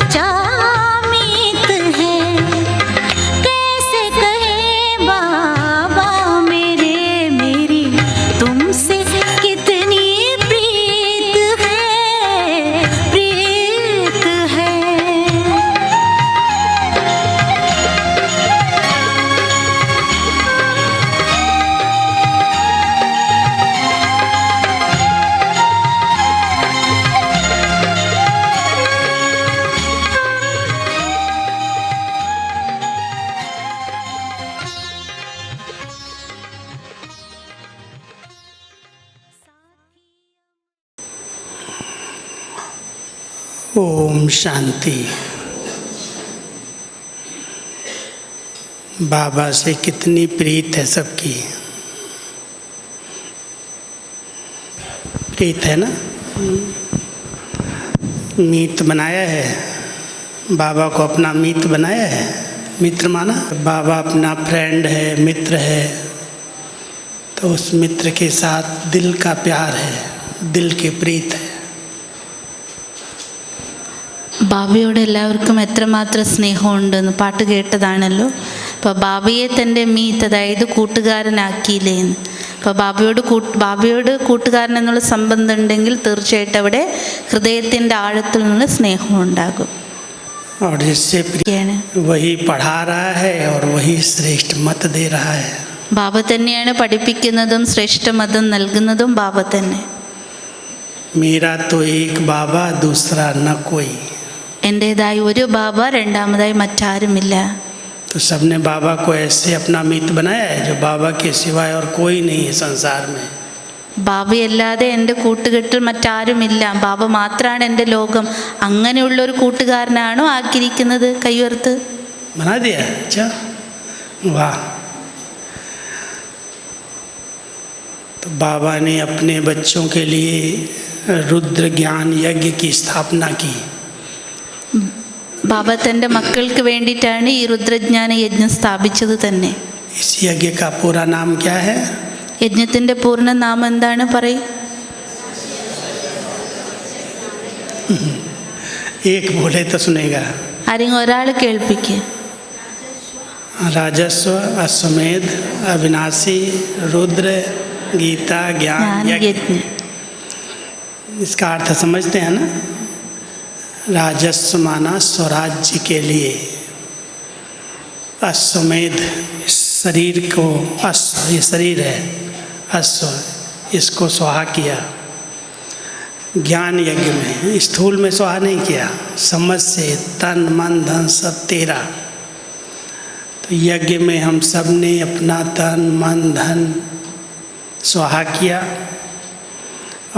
सच्चा मीत है। कैसे कहे बाबा मेरे, मेरी तुमसे कितनी प्रीत है, प्रीत है। ओम शांति। बाबा से कितनी प्रीत है सबकी, प्रीत है ना। मीत बनाया है, बाबा को अपना मीत बनाया है, मित्र माना। बाबा अपना फ्रेंड है, मित्र है, तो उस मित्र के साथ दिल का प्यार है, दिल की प्रीत है। ബാബയോട് എല്ലാവർക്കും എത്രമാത്രം സ്നേഹമുണ്ടെന്ന് പാട്ട് കേട്ടതാണല്ലോ. അപ്പോൾ ബാബയെ തൻ്റെ മീത്ത്, അതായത് കൂട്ടുകാരനാക്കിയില്ലേ എന്ന്. അപ്പോൾ ബാബയോട് കൂട്ടുകാരൻ എന്നുള്ള സംബന്ധം ഉണ്ടെങ്കിൽ തീർച്ചയായിട്ടും അവിടെ ഹൃദയത്തിൻ്റെ ആഴത്തിൽ നിന്ന് സ്നേഹമുണ്ടാകും. और जिससे वही पढ़ा रहा है और वही श्रेष्ठ मत दे रहा है। ബാബ തന്നെയാണ് പഠിപ്പിക്കുന്നതും ശ്രേഷ്ഠ മതം നൽകുന്നതും ബാബ തന്നെ. मेरा तो एक बाबा दूसरा न कोई। എൻ്റേതായി ഒരു ബാബ, രണ്ടാമതായി മറ്റാരുമില്ല. तो सबने बाबा को ऐसे अपना मित्र बनाया है जो बाबा के सिवाय और कोई नहीं है संसार में। ബാബയല്ലാതെ എൻ്റെ കൂട്ടുകെട്ടിൽ മറ്റാരുമില്ല, ബാബ മാത്രമാണ് എൻ്റെ ലോകം. അങ്ങനെയുള്ളൊരു കൂട്ടുകാരനാണോ ആക്കിയിരിക്കുന്നത്? കൈയുയർത്ത്. बना दिया। अच्छा, वाह। तो बाबा ने अपने बच्चों के लिए रुद्र ज्ञान यज्ञ की स्थापना की। ബാബ തൻ്റെ മക്കൾക്ക് വേണ്ടിയിട്ടാണ് ഈ രുദ്രജ്ഞാന യജ്ഞം സ്ഥാപിച്ചത് തന്നെ. इस यज्ञ का पूरा नाम क्या है? യജ്ഞത്തിൻ്റെ പൂർണ്ണ നാമം എന്താണ്? പറയും. एक बोले तो सुनेगा। ആരെങ്കിലും ഒരാൾ കേൾപ്പിക്കുക. राजस्व, अश्वमेध, अविनाशी, रुद्र, गीता, ज्ञान यज्ञ। इसका अर्थ समझते हैं ना। राजस्व माना स्वराज्य के लिए, अश्वमेध शरीर को, अश्व ये शरीर है, अश्व इसको स्वाहा किया। ज्ञान यज्ञ में स्थूल में स्वाहा नहीं किया, समझ से तन मन धन सब तेरा। तो यज्ञ में हम सब ने अपना तन मन धन स्वाहा किया,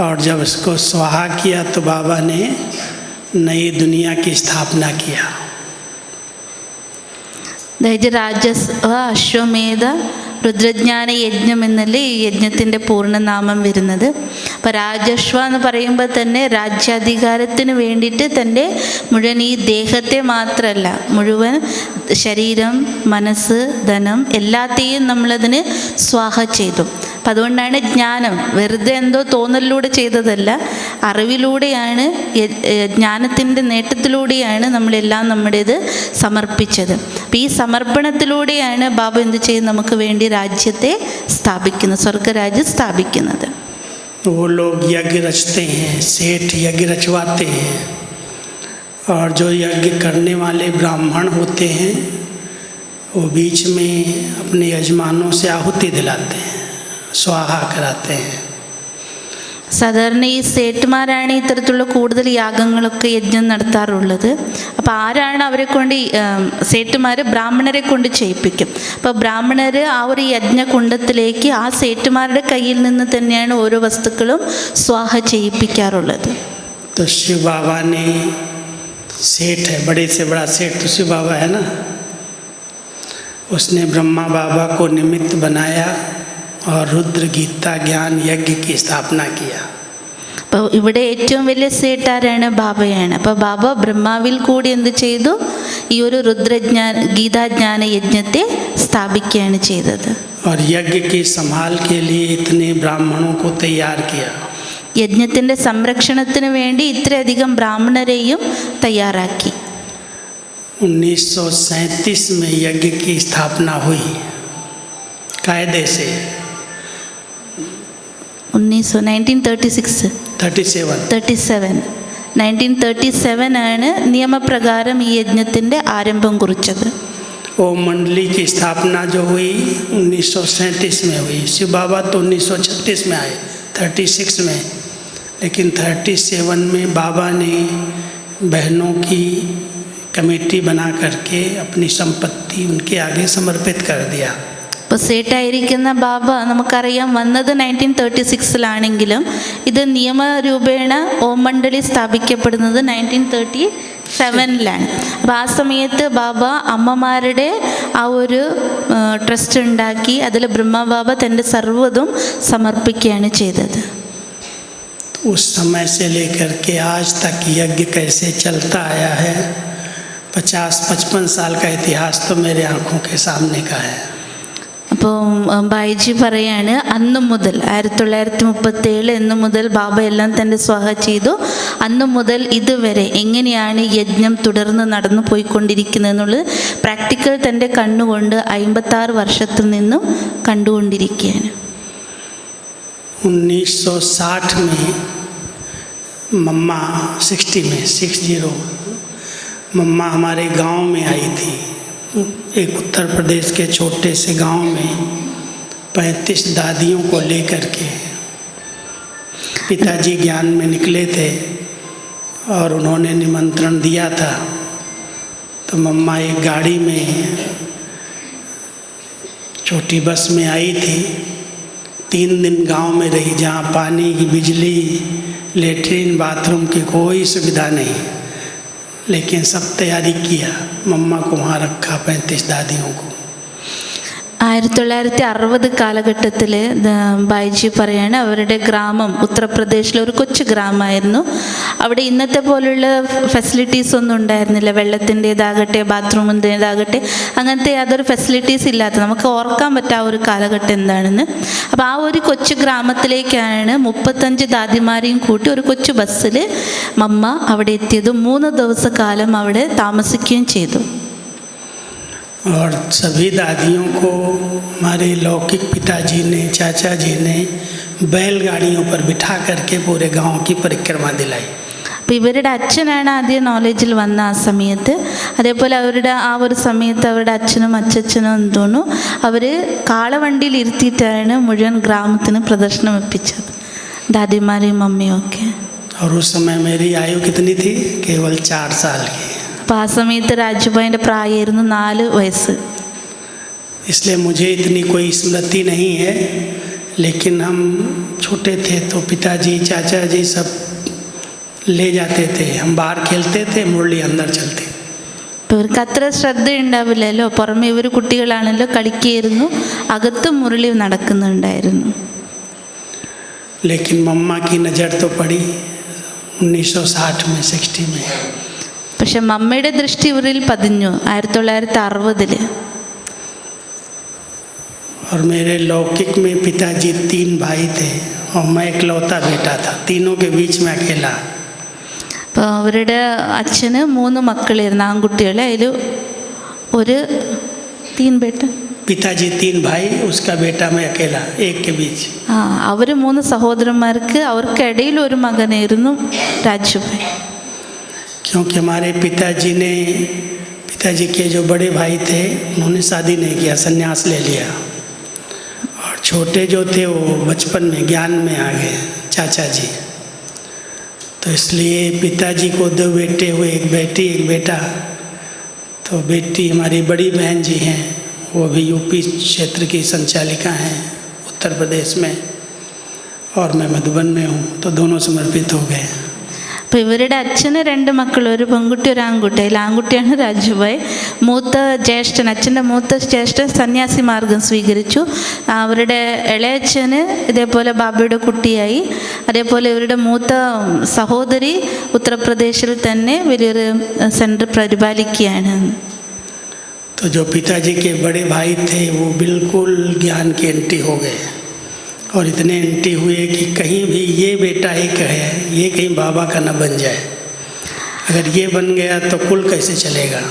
और जब इसको स्वाहा किया तो बाबा ने नई दुनिया की स्थापना किया। അതായത് രാജസ്വ, അശ്വമേധ, രുദ്രജ്ഞാന യജ്ഞം എന്നല്ലേ ഈ യജ്ഞത്തിൻ്റെ പൂർണ്ണനാമം വരുന്നത്. അപ്പോൾ രാജസ്വ എന്ന് പറയുമ്പോൾ തന്നെ രാജ്യാധികാരത്തിന് വേണ്ടിയിട്ട് തൻ്റെ മുഴുവൻ ഈ ദേഹത്തെ മാത്രമല്ല, മുഴുവൻ ശരീരം, മനസ്സ്, ധനം എല്ലാത്തെയും നമ്മളതിന് സ്വാഹ ചെയ്തു. അപ്പം അതുകൊണ്ടാണ് ജ്ഞാനം വെറുതെ എന്തോ തോന്നലിലൂടെ ചെയ്തതല്ല, അറിവിലൂടെയാണ്, ജ്ഞാനത്തിൻ്റെ നേട്ടത്തിലൂടെയാണ് നമ്മളെല്ലാം നമ്മുടേത് സമർപ്പിച്ചത്. അപ്പം ഈ സമർപ്പണത്തിലൂടെയാണ് ബാബ എന്ത് ചെയ്ത് നമുക്ക് വേണ്ടി രാജ്യത്തെ സ്ഥാപിക്കുന്നത്, സ്വർഗരാജ്യം സ്ഥാപിക്കുന്നത്. वो लोग यज्ञ रचते हैं, सेठ यज्ञ रचवाते हैं, और जो यज्ञ करने वाले ब्राह्मण होते हैं वो बीच में अपने यजमानों से आहुति दिलाते हैं, स्वाहा कराते हैं. സാധാരണ ഈ സേട്ടുമാരാണ് ഇത്തരത്തിലുള്ള കൂടുതൽ യാഗങ്ങളൊക്കെ യജ്ഞം നടത്താറുള്ളത്. അപ്പോൾ ആരാണ് അവരെ കൊണ്ട്? സേട്ടുമാർ ബ്രാഹ്മണരെ കൊണ്ട് ചെയ്യിപ്പിക്കും. അപ്പോൾ ബ്രാഹ്മണർ ആ ഒരു യജ്ഞകുണ്ഡത്തിലേക്ക് ആ സേട്ടുമാരുടെ കയ്യിൽ നിന്ന് തന്നെയാണ് ഓരോ വസ്തുക്കളും സ്വാഹ ചെയ്യിപ്പിക്കാറുള്ളത്. तो शिव बाबा ने, सेठ है, बड़े से बड़ा सेठ तो शिव बाबा है ना, उसने ब्रह्मा बाबा को निमित्त बनाया और रुद्र गीता ज्ञान यज्ञ की स्थापना किया. അപ്പോൾ ഇവിടെ ഏറ്റവും വലിയ സേട്ടാരാണ്? ബാബയാണ്. അപ്പോൾ ബാബ ബ്രഹ്മാവിൽ കൂടി എന്ത് ചെയ്തു? ഈ ഒരു രുദ്രജ്ഞാന ഗീതാജ്ഞാന യജ്ഞത്തെ സ്ഥാപിക്കുകയാണ് ചെയ്തത്. और यज्ञ की संभाल के लिए इतने ब्राह्मणों को तैयार किया. യജ്ഞത്തിൻ്റെ സംരക്ഷണത്തിന് വേണ്ടി ഇത്രയധികം ബ്രാഹ്മണരെയും തയ്യാറാക്കി. 1937 में यज्ञ की स्थापना हुई कायदे से। 1937 ആണ് നിയമപ്രകാരം ഈ യജ്ഞത്തിൻ്റെ ആരംഭം കുറിച്ചത്. वो मंडली की स्थापना जो हुई 1937 में हुई। शिव बाबा तो 1936 में आए, 36 में, लेकिन 37 में बाबा ने बहनों की कमेटी बना करके अपनी संपत्ति उनके आगे समर्पित कर दिया। ഇപ്പോൾ സേട്ടായിരിക്കുന്ന ബാബ നമുക്കറിയാം വന്നത് 1936 ഇത് നിയമരൂപേണ ഓം മണ്ഡലി സ്ഥാപിക്കപ്പെടുന്നത് 1937 അപ്പോൾ ആ സമയത്ത് ബാബ അമ്മമാരുടെ ആ ഒരു ട്രസ്റ്റ് ഉണ്ടാക്കി അതിൽ ബ്രഹ്മ ബാബ തൻ്റെ സർവ്വതും സമർപ്പിക്കുകയാണ് ചെയ്തത്. उस समय से लेकर के आज तक यज्ञ कैसे चलता आया है, 50-55 साल का इतिहास तो मेरे आँखों के सामने का है। അപ്പോൾ ബായിജി പറയാണ് അന്നു മുതൽ 1937 എന്നു മുതൽ ബാബ എല്ലാം തൻ്റെ സ്വാഹ ചെയ്തു. അന്നു മുതൽ ഇതുവരെ എങ്ങനെയാണ് യജ്ഞം തുടർന്ന് നടന്നു പോയിക്കൊണ്ടിരിക്കുന്നത് എന്നുള്ളത് പ്രാക്ടിക്കൽ തൻ്റെ കണ്ണുകൊണ്ട് 56 വർഷത്തിൽ നിന്നും കണ്ടുകൊണ്ടിരിക്കുകയാണ്. 1960 में मम्मा 60 मम्मा हमारे गांव में आई थी। एक उत्तर प्रदेश के छोटे से गांव में 35 दादियों को लेकर के पिताजी ज्ञान में निकले थे और उन्होंने निमंत्रण दिया था। तो मम्मा एक गाड़ी में छोटी बस में आई थी। 3 दिन गांव में रही, जहाँ पानी की, बिजली, लेटरिन, बाथरूम की कोई सुविधा नहीं, लेकिन सब तैयारी किया। मम्मा को वहाँ रखा, 35 दादियों को। 1960 കാലഘട്ടത്തിൽ ബായിജി പറയാണ് അവരുടെ ഗ്രാമം ഉത്തർപ്രദേശിലെ ഒരു കൊച്ചു ഗ്രാമമായിരുന്നു. അവിടെ ഇന്നത്തെ പോലുള്ള ഫെസിലിറ്റീസ് ഒന്നും ഉണ്ടായിരുന്നില്ല. വെള്ളത്തിൻ്റേതാകട്ടെ ബാത്റൂമിൻ്റേതാകട്ടെ അങ്ങനത്തെ യാതൊരു ഫെസിലിറ്റീസ് ഇല്ലാത്ത, നമുക്ക് ഓർക്കാൻ പറ്റാത്ത ഒരു കാലഘട്ടം എന്താണെന്ന്. അപ്പോൾ ആ ഒരു കൊച്ചു ഗ്രാമത്തിലേക്കാണ് 35 ദാദിമാരെയും കൂട്ടി ഒരു കൊച്ചു ബസ്സിൽ മമ്മ അവിടെ എത്തിയത്. 3 ദിവസക്കാലം അവിടെ താമസിക്കുകയും ചെയ്തു. और सभी दादियों को हमारे लौकिक पिताजी ने, चाचा जी ने बैलगाड़ियों पर बिठा करके पूरे गांव की परिक्रमा दिलाई। അപ്പോൾ ഇവരുടെ അച്ഛനാണ് ആദ്യം നോളജിൽ വന്ന ആ സമയത്ത്. അതേപോലെ അവരുടെ ആ ഒരു സമയത്ത് അവരുടെ അച്ഛനും അച്ഛനും തോന്നുന്നു അവർ കാളവണ്ടിയിൽ ഇരുത്തിയിട്ടാണ് മുഴുവൻ ഗ്രാമത്തിന് പ്രദർശനം വെപ്പിച്ചത്, ദാദിമാരെയും മമ്മിയും ഒക്കെ. और उस समय मेरी आयु कितनी थी? केवल 4 साल की। അപ്പോൾ ആ സമയത്ത് രാജുഭായിൻ്റെ പ്രായമായിരുന്നു 4 വയസ്സ്. इसलिए मुझे इतनी कोई स्मृति नहीं है, लेकिन हम छोटे थे तो पिताजी, चाचा जी सब ले जाते थे। हम बाहर खेलते थे, मुरली अंदर चलती। ഇപ്പോൾ ഇവർക്ക് അത്ര ശ്രദ്ധ ഉണ്ടാവില്ലല്ലോ, പുറമെ ഇവർ കുട്ടികളാണല്ലോ, കളിക്കുകയായിരുന്നു, അകത്ത് മുരളി നടക്കുന്നുണ്ടായിരുന്നു. लेकिन मम्मा की नज़र तो पड़ी 1960 में, 60 में। പക്ഷെ മമ്മയുടെ ദൃഷ്ടി ഇവരിൽ പതിഞ്ഞു 1960. और मेरे लौकिक में पिताजी 3 भाई थे और मैं इकलौता बेटा था, तीनों के बीच में अकेला। അപ്പോൾ അവരുടെ അച്ഛന് 3 മക്കളായിരുന്നു, ആൺകുട്ടികൾ. അതിൽ ഒരു 3 ബേട്ട, पिताजी 3 भाई, उसका बेटा मैं अकेला, एक के बीच। അവർ 3 സഹോദരന്മാർക്ക് അവർക്കിടയിൽ ഒരു മകനായിരുന്നു രാജുഭായ്. क्योंकि हमारे पिताजी के जो बड़े भाई थे उन्होंने शादी नहीं किया, संन्यास ले लिया। और छोटे जो थे वो बचपन में ज्ञान में आ गए, चाचा जी। तो इसलिए पिताजी को 2 बेटे हुए, एक बेटी एक बेटा। तो बेटी हमारी बड़ी बहन जी हैं, वो भी यूपी क्षेत्र की संचालिका हैं उत्तर प्रदेश में, और मैं मधुबन में हूँ। तो दोनों समर्पित हो गए। അപ്പോൾ ഇവരുടെ അച്ഛന് 2 മക്കൾ, ഒരു പെൺകുട്ടി ഒരു ആൺകുട്ടി. അതിൽ ആൺകുട്ടിയാണ് രാജുഭായ്. അച്ഛൻ്റെ മൂത്ത ജ്യേഷ്ഠൻ സന്യാസി മാർഗം സ്വീകരിച്ചു. അവരുടെ ഇളയച്ഛന് ഇതേപോലെ ബാബയുടെ കുട്ടിയായി. അതേപോലെ ഇവരുടെ മൂത്ത സഹോദരി ഉത്തർപ്രദേശിൽ തന്നെ വലിയൊരു സെൻറ്റർ പരിപാലിക്കുകയാണ്. तो जो पिताजी के बड़े भाई थे वो बिल्कुल ज्ञान के एंटी हो गए, और इतने एंटी हुए कि कहीं भी ये बेटा एक है, ये कहीं बाबा का न बन जाए। अगर ये बन गया तो कुल कैसे चलेगा।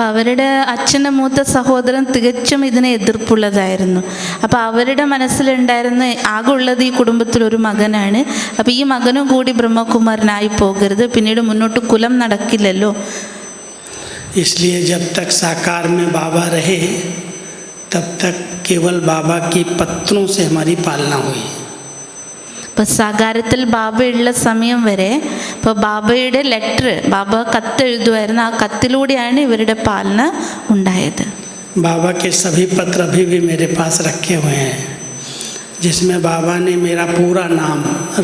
അപ്പോൾ അവരുടെ അച്ഛൻ്റെ മൂത്ത സഹോദരൻ തികച്ചും ഇതിനെ എതിർപ്പുള്ളതായിരുന്നു. അപ്പോൾ അവരുടെ മനസ്സിലുണ്ടായിരുന്ന ആകെ ഉള്ളത് ഈ കുടുംബത്തിലൊരു മകനാണ്. അപ്പോൾ ഈ മകനും കൂടി ബ്രഹ്മകുമാരനായി പോകരുത്, പിന്നീട് മുന്നോട്ട് കുലം നടക്കില്ലല്ലോ. इसलिए जब तक साकार में बाबा रहे तब तक केवल बाबा की पत्रों से हमारी पालना हुई. ഇപ്പോൾ സാകാരത്തിൽ ബാബയുള്ള സമയം വരെ ഇപ്പോൾ ബാബയുടെ ലെറ്റർ, ബാബ കത്തെഴുതുമായിരുന്നു, ആ കത്തിലൂടെയാണ് ഇവരുടെ പാലന ഉണ്ടായത്. बाबा के सभी पत्र अभी भी मेरे पास रखे हुए हैं, जिसमें बाबा ने मेरा पूरा नाम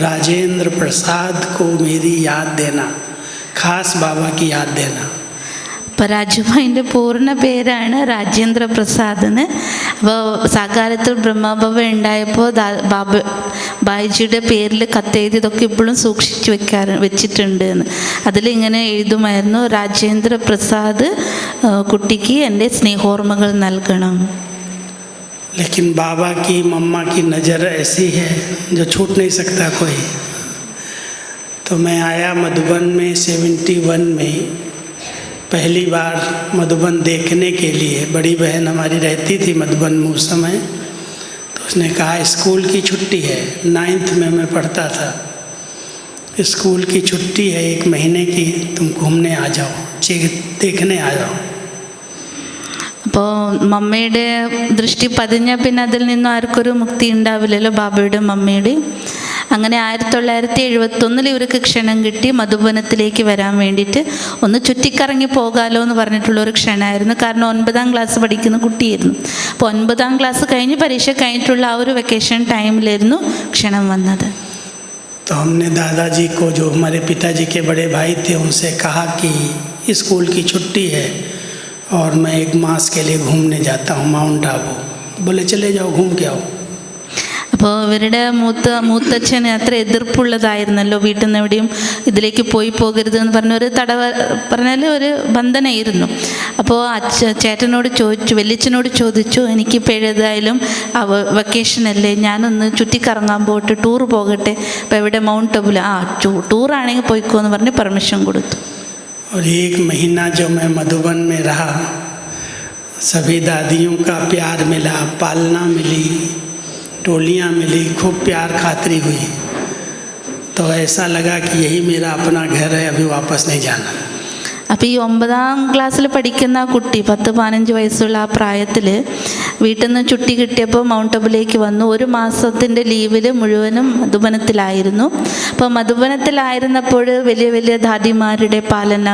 राजेंद्र प्रसाद को मेरी याद देना, खास बाबा की याद देना. അപ്പോൾ രാജുഭായിൻ്റെ പൂർണ്ണ പേരാണ് രാജേന്ദ്ര പ്രസാദ് എന്ന്. അപ്പോൾ സാകാരത്തിൽ ബ്രഹ്മബാബ ഉണ്ടായപ്പോൾ ബായിജിയുടെ പേരിൽ കത്തെഴുതി ഇതൊക്കെ ഇപ്പോഴും സൂക്ഷിച്ച് വെച്ചിട്ടുണ്ട് എന്ന്. അതിലിങ്ങനെ എഴുതുമായിരുന്നു, രാജേന്ദ്ര പ്രസാദ് കുട്ടിക്ക് എൻ്റെ സ്നേഹോർമ്മകൾ നൽകണം. लेकिन बाबा की मम्मा की नज़र ऐसी है जो छूट नहीं सकता कोई. तो मैं आया मधुबन में 71 में पहली बार मधुबन देखने के लिए. बड़ी बहन हमारी रहती थी मधुबन में उस समय, तो उसने कहा स्कूल की छुट्टी है, 9th में मैं पढ़ता था, स्कूल की छुट्टी है 1 महीने की, तुम घूमने आ जाओ, देखने आ जाओ. അപ്പോൾ മമ്മയുടെ ദൃഷ്ടി പതിഞ്ഞ പിന്നെ അതിൽ നിന്നും ആർക്കൊരു മുക്തി ഉണ്ടാവില്ലല്ലോ, ബാബയുടെ മമ്മയുടെ. അങ്ങനെ 1971 ഇവർക്ക് ക്ഷണം കിട്ടി മധുബനത്തിലേക്ക് വരാൻ വേണ്ടിയിട്ട്. ഒന്ന് ചുറ്റിക്കറങ്ങി പോകാമല്ലോ എന്ന് പറഞ്ഞിട്ടുള്ളൊരു ക്ഷണമായിരുന്നു. കാരണം 9ാം ക്ലാസ് പഠിക്കുന്ന കുട്ടിയായിരുന്നു. അപ്പോൾ 9ാം ക്ലാസ് കഴിഞ്ഞ് പരീക്ഷ കഴിഞ്ഞിട്ടുള്ള ആ ഒരു വെക്കേഷൻ ടൈമിലായിരുന്നു ക്ഷണം വന്നത്. तो हमने दादाजी को, जो हमारे पिताजी के बड़े भाई थे, उनसे कहा कि स्कूल की छुट्टी है और मैं 1 मास के लिए घूमने जाता हूँ माउंट आबू. बोले चले जाओ, घूम के आओ. അപ്പോൾ ഇവരുടെ മൂത്തച്ഛന് അത്ര എതിർപ്പുള്ളതായിരുന്നല്ലോ, വീട്ടിൽ നിന്ന് എവിടെയും ഇതിലേക്ക് പോകരുതെന്ന് പറഞ്ഞൊരു പറഞ്ഞാൽ ഒരു ബന്ധനമായിരുന്നു. അപ്പോൾ ചേട്ടനോട് ചോദിച്ചു, വല്യച്ഛനോട് ചോദിച്ചു, എനിക്കിപ്പോൾ ഏതായാലും വെക്കേഷനല്ലേ, ഞാനൊന്ന് ചുറ്റിക്കറങ്ങാൻ പോയിട്ട് ടൂർ പോകട്ടെ. അപ്പോൾ എവിടെ മൗണ്ട് ആബൂല, ടൂറാണെങ്കിൽ പോയിക്കോ എന്ന് പറഞ്ഞ് പെർമിഷൻ കൊടുത്തു. और 1 महीना जो मैं मधुबन में रहा, सभी दादियों का प्यार मिला, पालना मिली, टोलियाँ मिली, खूब प्यार खातरी हुई. तो ऐसा लगा कि यही मेरा अपना घर है, अभी वापस नहीं जाना. അപ്പോൾ ഈ 9ാം ക്ലാസ്സിൽ പഠിക്കുന്ന ആ കുട്ടി 10-15 വയസ്സുള്ള ആ പ്രായത്തിൽ വീട്ടിൽ നിന്ന് ചുറ്റി കിട്ടിയപ്പോൾ മൗണ്ട് ആബൂലേക്ക് വന്നു. 1 മാസത്തിൻ്റെ ലീവിൽ മുഴുവനും മധുബനത്തിലായിരുന്നു. അപ്പോൾ മധുബനത്തിലായിരുന്നപ്പോൾ വലിയ വലിയ ദാദിമാരുടെ പാലന,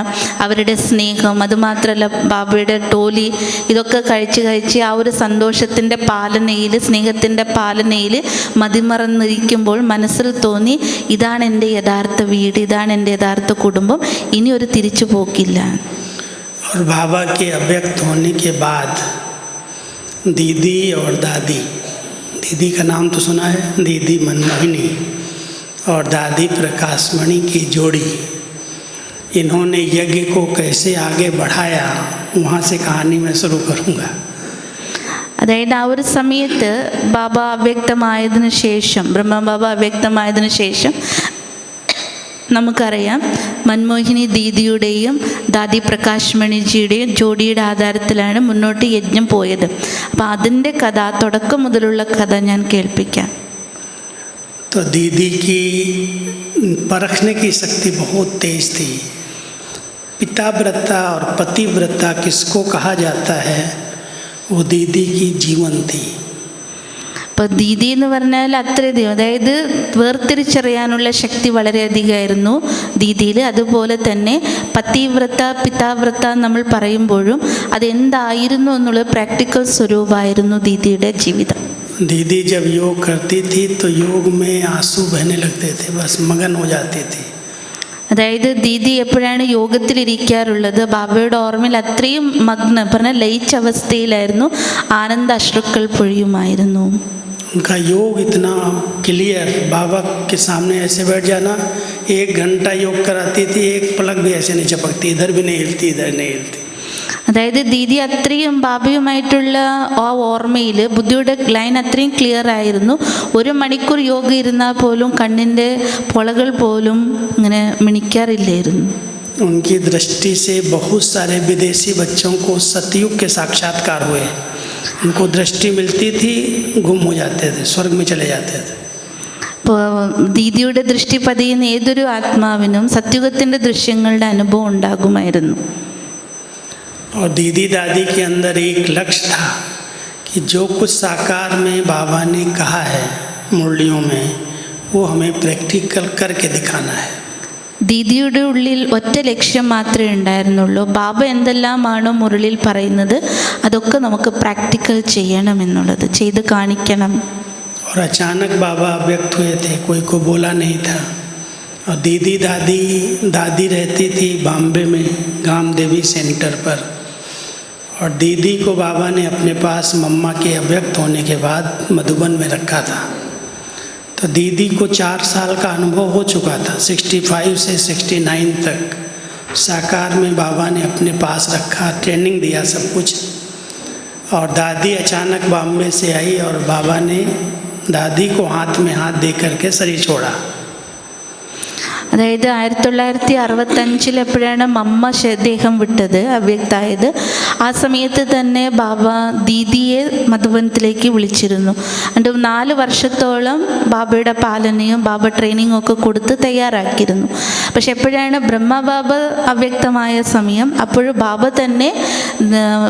അവരുടെ സ്നേഹം, അതുമാത്രമല്ല ബാബയുടെ ടോലി, ഇതൊക്കെ കഴിച്ച് ആ ഒരു സന്തോഷത്തിൻ്റെ പാലനയിൽ, സ്നേഹത്തിൻ്റെ പാലനയിൽ മതിമറന്നിരിക്കുമ്പോൾ മനസ്സിൽ തോന്നി, ഇതാണ് എൻ്റെ യഥാർത്ഥ വീട്, ഇതാണ് എൻ്റെ യഥാർത്ഥ കുടുംബം, ഇനി ഒരു തിരിച്ചു പോക്കില്ല. और बाबा के अव्यक्त होने के बाद दीदी और दादी, दीदी का नाम तो सुना है, दीदी मनमोहिनी और दादी प्रकाशमणि की जोड़ी, इन्होंने यज्ञ को कैसे आगे बढ़ाया, वहाँ से कहानी मैं शुरू करूँगा. അതായത് ആ ഒരു സമയത്ത് ബാബ അവ്യക്തമായതിനു ശേഷം, ബ്രഹ്മബാബ അവ്യക്തമായതിനു ശേഷം നമുക്കറിയാം മൻമോഹിനി ദീദിയുടെയും ദാദി പ്രകാശ്മണിജിയുടെയും ജോഡിയുടെ ആധാരത്തിലാണ് മുന്നോട്ട് യജ്ഞം പോയത്. അപ്പോൾ അതിൻ്റെ കഥ, തുടക്കം മുതലുള്ള കഥ ഞാൻ കേൾപ്പിക്കാം. तो दीदी की परखने की शक्ति बहुत तेज थी. पिताव्रता और पतिव्रता किसको कहा जाता है, वो दीदी की जीवन थी. അപ്പോൾ ദീദി എന്ന് പറഞ്ഞാൽ അത്രയധികം, അതായത് വേർതിരിച്ചറിയാനുള്ള ശക്തി വളരെയധികമായിരുന്നു ദീദിയിൽ. അതുപോലെ തന്നെ പതിവ്രത, പിതാവ്രത നമ്മൾ പറയുമ്പോഴും അതെന്തായിരുന്നു എന്നുള്ള പ്രാക്ടിക്കൽ സ്വരൂപമായിരുന്നു ദീദിയുടെ ജീവിതം. दीदी जब योग करती थी तो योग में आंसू बहने लगते थे, बस मगन हो जाती थी. അതായത് ദീദി എപ്പോഴാണ് യോഗത്തിലിരിക്കാറുള്ളത്, ബാബയുടെ ഓർമ്മയിൽ അത്രയും പറഞ്ഞാൽ ലയിച്ച അവസ്ഥയിലായിരുന്നു, ആനന്ദ അശ്രുക്കൾ പൊഴിയുമായിരുന്നു. उनका योग इतना क्लियर, बाबा के सामने ऐसे बैठ जाना, 1 घंटा योग कराती थी, एक पलक भी ऐसे नहीं झपकती, इधर भी नहीं हिलती, इधर नहीं हिलती. അതായത് ദീദി അത്രയും ബാബയുമായിട്ടുള്ള ആ ഓർമ്മയിൽ ബുദ്ധിയുടെ ലൈൻ അത്രയും ക്ലിയർ ആയിരുന്നു. 1 മണിക്കൂർ യോഗ ഇരുന്നാൽ പോലും കണ്ണിൻ്റെ പൊളകൾ പോലും ഇങ്ങനെ മിണിക്കാറില്ലായിരുന്നു. उनकी दृष्टि से बहुत सारे विदेशी बच्चों को सतयुग के साक्षात्कार हुए। उनको दृष्टि मिलती थी, गुम हो जाते थे, स्वर्ग में चले जाते थे। ഇപ്പോൾ ദീദിയുടെ ദൃഷ്ടി പതിയുന്ന ഏതൊരു ആത്മാവിനും സത്യുഗത്തിൻ്റെ ദൃശ്യങ്ങളുടെ അനുഭവം ഉണ്ടാകുമായിരുന്നു. और दीदी दादी के अंदर एक लक्ष्य था कि जो कुछ साकार में बाबा ने कहा है मुरलियों में, वो हमें प्रैक्टिकल करके दिखाना है. ദീദിയുടെ ഉള്ളിൽ ഒറ്റ ലക്ഷ്യം മാത്രമേ ഉണ്ടായിരുന്നുള്ളൂ. ബാബ എന്തെല്ലാമാണോ മുരളിയിൽ പറയുന്നത് അതൊക്കെ നമുക്ക് പ്രാക്ടിക്കൽ ചെയ്യണമെന്നുള്ളത്, ചെയ്ത് കാണിക്കണം. और अचानक बाबा व्यक्त हुए थे, कोई को बोला नहीं था. और दीदी दादी रहती थी बॉम्बे में गाम देवी सेंटर पर. और दीदी को बाबा ने अपने पास मम्मा के अव्यक्त होने के बाद मधुबन में रखा था. तो दीदी को 4 साल का अनुभव हो चुका था. 65 से 69 तक साकार में बाबा ने अपने पास रखा, ट्रेनिंग दिया, सब कुछ. और दादी अचानक बॉम्बे से आई और बाबा ने दादी को हाथ में हाथ दे करके शरीर छोड़ा. അതായത് 1965 എപ്പോഴാണ് മമ്മ ദേഹം വിട്ടത്, അവ്യക്തായത്, ആ സമയത്ത് തന്നെ ബാബ ദീദിയെ മധുബനത്തിലേക്ക് വിളിച്ചിരുന്നു. അതുകൊണ്ട് 4 വർഷത്തോളം ബാബയുടെ പാലനയും ബാബ ട്രെയിനിങ്ങും ഒക്കെ കൊടുത്ത് തയ്യാറാക്കിയിരുന്നു. പക്ഷെ എപ്പോഴാണ് ബ്രഹ്മബാബ അവ്യക്തമായ സമയം, അപ്പോഴും ബാബ തന്നെ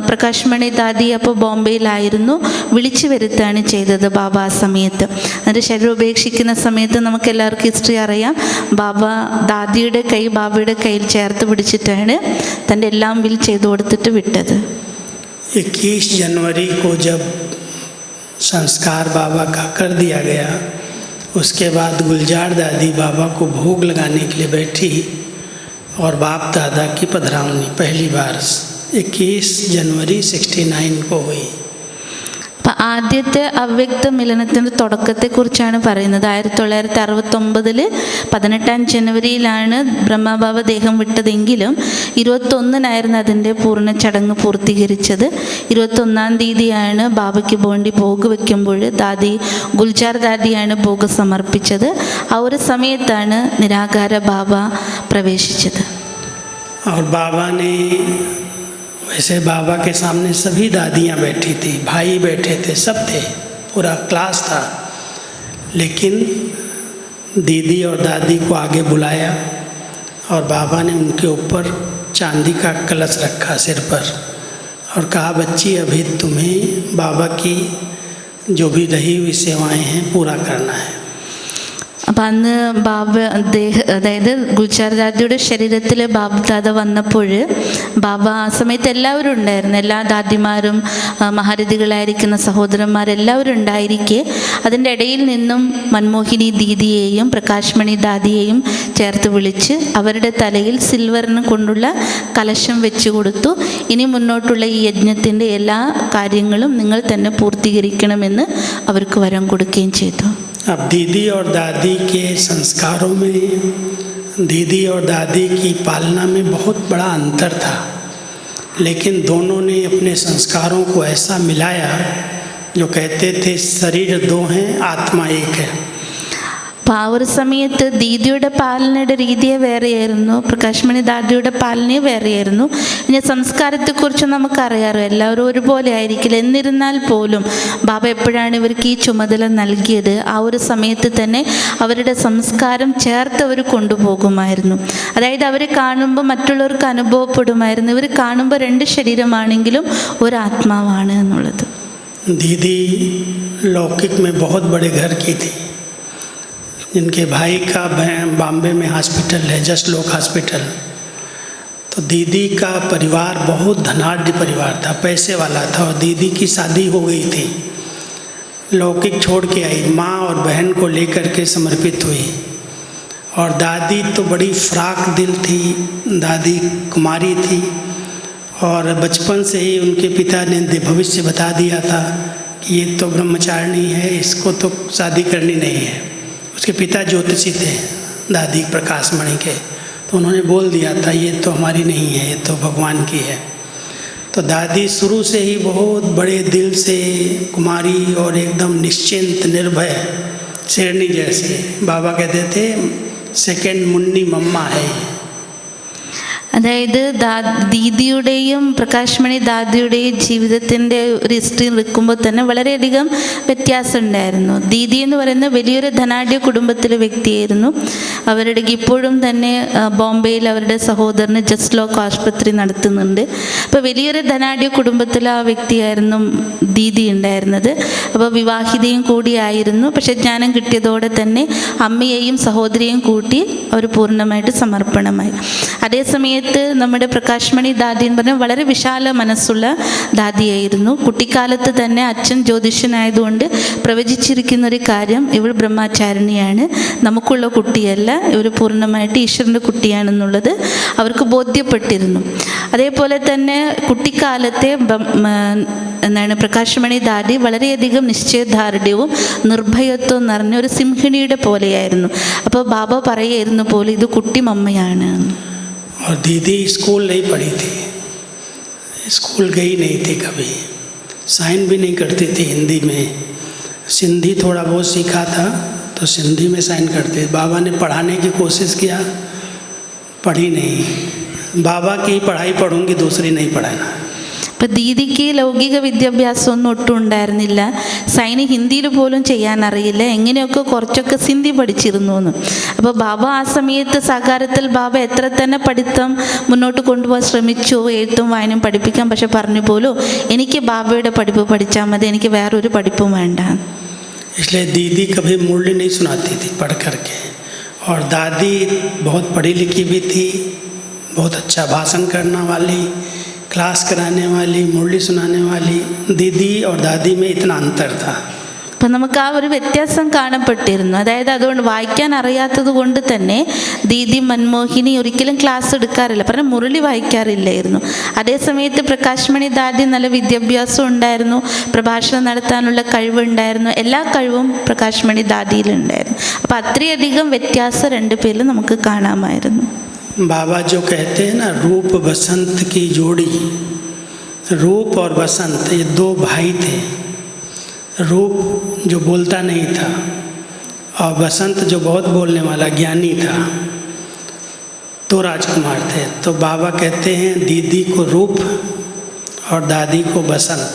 പ്രകാശ് മണി ദാദി അപ്പോൾ ബോംബെയിലായിരുന്നു, വിളിച്ചു വരുത്താണ് ചെയ്തത് ബാബ ആ സമയത്ത്. എന്നിട്ട് ശരീരം ഉപേക്ഷിക്കുന്ന സമയത്ത് നമുക്ക് എല്ലാവർക്കും ഹിസ്റ്ററി അറിയാം. ബാബ ദാദിയുടെ കൈ ബാബയുടെ കയ്യിൽ ചേർത്ത് പിടിച്ചിട്ടാണ് തൻ്റെ എല്ലാം വിൽ ചെയ്തു കൊടുത്തിട്ട് വിട്ടത്. 21 जनवरी को जब संस्कार बाबा का कर दिया गया, उसके बाद गुलजार दादी बाबा को भोग लगाने के लिए बैठी और बाप दादा की पधरावनी पहली बार 21 जनवरी 69 को हुई. അപ്പം ആദ്യത്തെ അവ്യക്ത മിലനത്തിൻ്റെ തുടക്കത്തെക്കുറിച്ചാണ് പറയുന്നത്. 1969 18 ജനുവരിയിലാണ് ബ്രഹ്മബാബ ദേഹം വിട്ടതെങ്കിലും 21-നായിരുന്നു അതിൻ്റെ പൂർണ്ണ ചടങ്ങ് പൂർത്തീകരിച്ചത്. 21-ാം തീയതിയാണ് ബാബയ്ക്ക് വേണ്ടി ഭോഗ് വയ്ക്കുമ്പോൾ ഗുൽജാർ ദാദിയാണ് ഭോഗ് സമർപ്പിച്ചത്. ആ ഒരു സമയത്താണ് നിരാകാര ബാബ പ്രവേശിച്ചത്. और बाबा ने, वैसे बाबा के सामने सभी दादियाँ बैठी थी, भाई बैठे थे, सब थे, पूरा क्लास था. लेकिन दीदी और दादी को आगे बुलाया और बाबा ने उनके ऊपर चांदी का कलश रखा सिर पर और कहा, बच्ची अभी तुम्हें बाबा की जो भी रही हुई सेवाएं हैं पूरा करना है. അപ്പം അന്ന് അതായത് ഗുൽജാർ ദാദിയുടെ ശരീരത്തിൽ ബാബ് ദാദ വന്നപ്പോൾ ബാബ ആ സമയത്ത് എല്ലാവരും ഉണ്ടായിരുന്നു. എല്ലാ ദാദിമാരും മഹാരഥികളായിരിക്കുന്ന സഹോദരന്മാരെല്ലാവരും ഉണ്ടായിരിക്കെ അതിൻ്റെ ഇടയിൽ നിന്നും മൻമോഹിനി ദീദിയെയും പ്രകാശ് മണി ദാദിയെയും ചേർത്ത് വിളിച്ച് അവരുടെ തലയിൽ സിൽവറിന് കൊണ്ടുള്ള കലശം വെച്ച് കൊടുത്തു. ഇനി മുന്നോട്ടുള്ള ഈ യജ്ഞത്തിൻ്റെ എല്ലാ കാര്യങ്ങളും നിങ്ങൾ തന്നെ പൂർത്തീകരിക്കണമെന്ന് അവർക്ക് വരം കൊടുക്കുകയും ചെയ്തു. अब दीदी और दादी के संस्कारों में, दीदी और दादी की पालना में बहुत बड़ा अंतर था. लेकिन दोनों ने अपने संस्कारों को ऐसा मिलाया जो कहते थे शरीर 2 हैं, आत्मा 1 है. അപ്പോൾ ആ ഒരു സമയത്ത് ദീദിയുടെ പാലനയുടെ രീതിയെ വേറെയായിരുന്നു, പ്രകാശ് മണി ദാദിയുടെ പാലനയെ വേറെയായിരുന്നു. ഇനി സംസ്കാരത്തെക്കുറിച്ച് നമുക്കറിയാമോ, എല്ലാവരും ഒരുപോലെ ആയിരിക്കില്ല. എന്നിരുന്നാൽ പോലും ബാബ എപ്പോഴാണ് ഇവർക്ക് ഈ ചുമതല നൽകിയത്, ആ ഒരു സമയത്ത് തന്നെ അവരുടെ സംസ്കാരം ചേർത്ത് അവർ കൊണ്ടുപോകുമായിരുന്നു. അതായത് അവർ കാണുമ്പോൾ മറ്റുള്ളവർക്ക് അനുഭവപ്പെടുമായിരുന്നു, ഇവർ കാണുമ്പോൾ 2 ശരീരമാണെങ്കിലും ഒരു ആത്മാവാണ് എന്നുള്ളത്. दीदी लौकिक में बहुत बड़े घर की थी. जिनके भाई का बॉम्बे में हॉस्पिटल है, जस्ट लोक हॉस्पिटल. तो दीदी का परिवार बहुत धनाढ़ परिवार था, पैसे वाला था. और दीदी की शादी हो गई थी, लौकिक छोड़ के आई, माँ और बहन को लेकर के समर्पित हुई. और दादी तो बड़ी फ्राक दिल थी, दादी कुमारी थी. और बचपन से ही उनके पिता ने भविष्य बता दिया था कि ये तो ब्रह्मचारिणी है, इसको तो शादी करनी नहीं है. उसके पिता ज्योतिषी थे, दादी प्रकाश मणि के. तो उन्होंने बोल दिया था ये तो हमारी नहीं है, ये तो भगवान की है. तो दादी शुरू से ही बहुत बड़े दिल से कुमारी और एकदम निश्चिंत निर्भय शेरनी जैसी. बाबा कहते थे सेकंड मुन्नी मम्मा है. അതായത് ദീദിയുടെയും പ്രകാശ്മണി ദാദിയുടെയും ജീവിതത്തിൻ്റെ ഒരു ഹിസ്റ്ററി നിൽക്കുമ്പോൾ തന്നെ വളരെയധികം വ്യത്യാസം ഉണ്ടായിരുന്നു. ദീദി എന്ന് പറയുന്ന വലിയൊരു ധനാഢ്യ കുടുംബത്തിലെ വ്യക്തിയായിരുന്നു. അവരുടെ ഇപ്പോഴും തന്നെ ബോംബെയിൽ അവരുടെ സഹോദരന് ജസ്റ്റ് ലോക്ക് ആശുപത്രി നടത്തുന്നുണ്ട്. അപ്പോൾ വലിയൊരു ധനാഢ്യ കുടുംബത്തിലെ ആ വ്യക്തിയായിരുന്നു ദീദി ഉണ്ടായിരുന്നത്. അപ്പോൾ വിവാഹിതയും കൂടിയായിരുന്നു. പക്ഷേ ജ്ഞാനം കിട്ടിയതോടെ തന്നെ അമ്മയെയും സഹോദരിയെയും കൂട്ടി അവർ പൂർണ്ണമായിട്ട് സമർപ്പണമായി. അതേസമയത്ത് നമ്മുടെ പ്രകാശ്മണി ദാദി എന്ന് പറഞ്ഞാൽ വളരെ വിശാല മനസ്സുള്ള ദാദിയായിരുന്നു. കുട്ടിക്കാലത്ത് തന്നെ അച്ഛൻ ജ്യോതിഷനായതുകൊണ്ട് പ്രവചിച്ചിരിക്കുന്ന ഒരു കാര്യം, ഇവൾ ബ്രഹ്മചാരിണിയാണ്, നമുക്കുള്ള കുട്ടിയല്ല, ഇവർ പൂർണ്ണമായിട്ട് ഈശ്വരൻ്റെ കുട്ടിയാണെന്നുള്ളത് അവർക്ക് ബോധ്യപ്പെട്ടിരുന്നു. അതേപോലെ തന്നെ കുട്ടിക്കാലത്തെ പ്രകാശ്മണി ദാദി വളരെയധികം നിശ്ചയദാർഢ്യവും നിർഭയത്വവും നിറഞ്ഞ ഒരു സിംഹിണിയുടെ പോലെയായിരുന്നു. അപ്പോൾ ബാബ പറയായിരുന്നു പോലെ ഇത് കുട്ടിമമ്മയാണ്. और दीदी स्कूल नहीं पढ़ी थी, स्कूल गई नहीं थी कभी, साइन भी नहीं करती थी हिंदी में, सिंधी थोड़ा बहुत सीखा था तो सिंधी में साइन करते. बाबा ने पढ़ाने की कोशिश किया, पढ़ी नहीं. बाबा की पढ़ाई पढ़ूंगी, दूसरी नहीं पढ़ाना. അപ്പോൾ ദീദിക്ക് ലൗകിക വിദ്യാഭ്യാസമൊന്നും ഒട്ടും ഉണ്ടായിരുന്നില്ല. സൈന് ഹിന്ദിയിൽ പോലും ചെയ്യാനറിയില്ല. എങ്ങനെയൊക്കെ കുറച്ചൊക്കെ സിന്ധി പഠിച്ചിരുന്നു എന്ന്. അപ്പോൾ ബാബ ആ സമയത്ത് സാകാരത്തിൽ ബാബ എത്ര തന്നെ പഠിത്തം മുന്നോട്ട് കൊണ്ടുപോകാൻ ശ്രമിച്ചു, എഴുത്തും വായനയും പഠിപ്പിക്കാൻ. പക്ഷെ പറഞ്ഞു പോലും എനിക്ക് ബാബയുടെ പഠിപ്പ് പഠിച്ചാൽ മതി, എനിക്ക് വേറൊരു പഠിപ്പും വേണ്ട. इसलिए दीदी कभी मूल्य नहीं सुनाती थी पढ़ करके. और दादी बहुत पढ़ी लिखी भी थी, बहुत अच्छा भाषण करने वाली, क्लास कराने वाली, मुरली सुनाने वाली. दीदी और दादी में इतना अंतर था. അപ്പം നമുക്ക് ആ ഒരു വ്യത്യാസം കാണപ്പെട്ടിരുന്നു. അതായത് അതുകൊണ്ട് വായിക്കാൻ അറിയാത്തത് കൊണ്ട് തന്നെ ദീദി മൻമോഹിനി ഒരിക്കലും ക്ലാസ് എടുക്കാറില്ല, പറഞ്ഞാൽ മുരളി വായിക്കാറില്ലായിരുന്നു. അതേസമയത്ത് പ്രകാശ്മണി ദാദി നല്ല വിദ്യാഭ്യാസം ഉണ്ടായിരുന്നു, പ്രഭാഷണം നടത്താനുള്ള കഴിവുണ്ടായിരുന്നു, എല്ലാ കഴിവും പ്രകാശ്മണി ദാദിയിലുണ്ടായിരുന്നു. അപ്പം അത്രയധികം വ്യത്യാസം രണ്ടുപേരിലും നമുക്ക് കാണാമായിരുന്നു. बाबा जो कहते हैं ना, रूप बसंत की जोड़ी, रूप और बसंत ये दो भाई थे. रूप जो बोलता नहीं था और बसंत जो बहुत बोलने वाला ज्ञानी था, तो राजकुमार थे. तो बाबा कहते हैं दीदी को रूप और दादी को बसंत,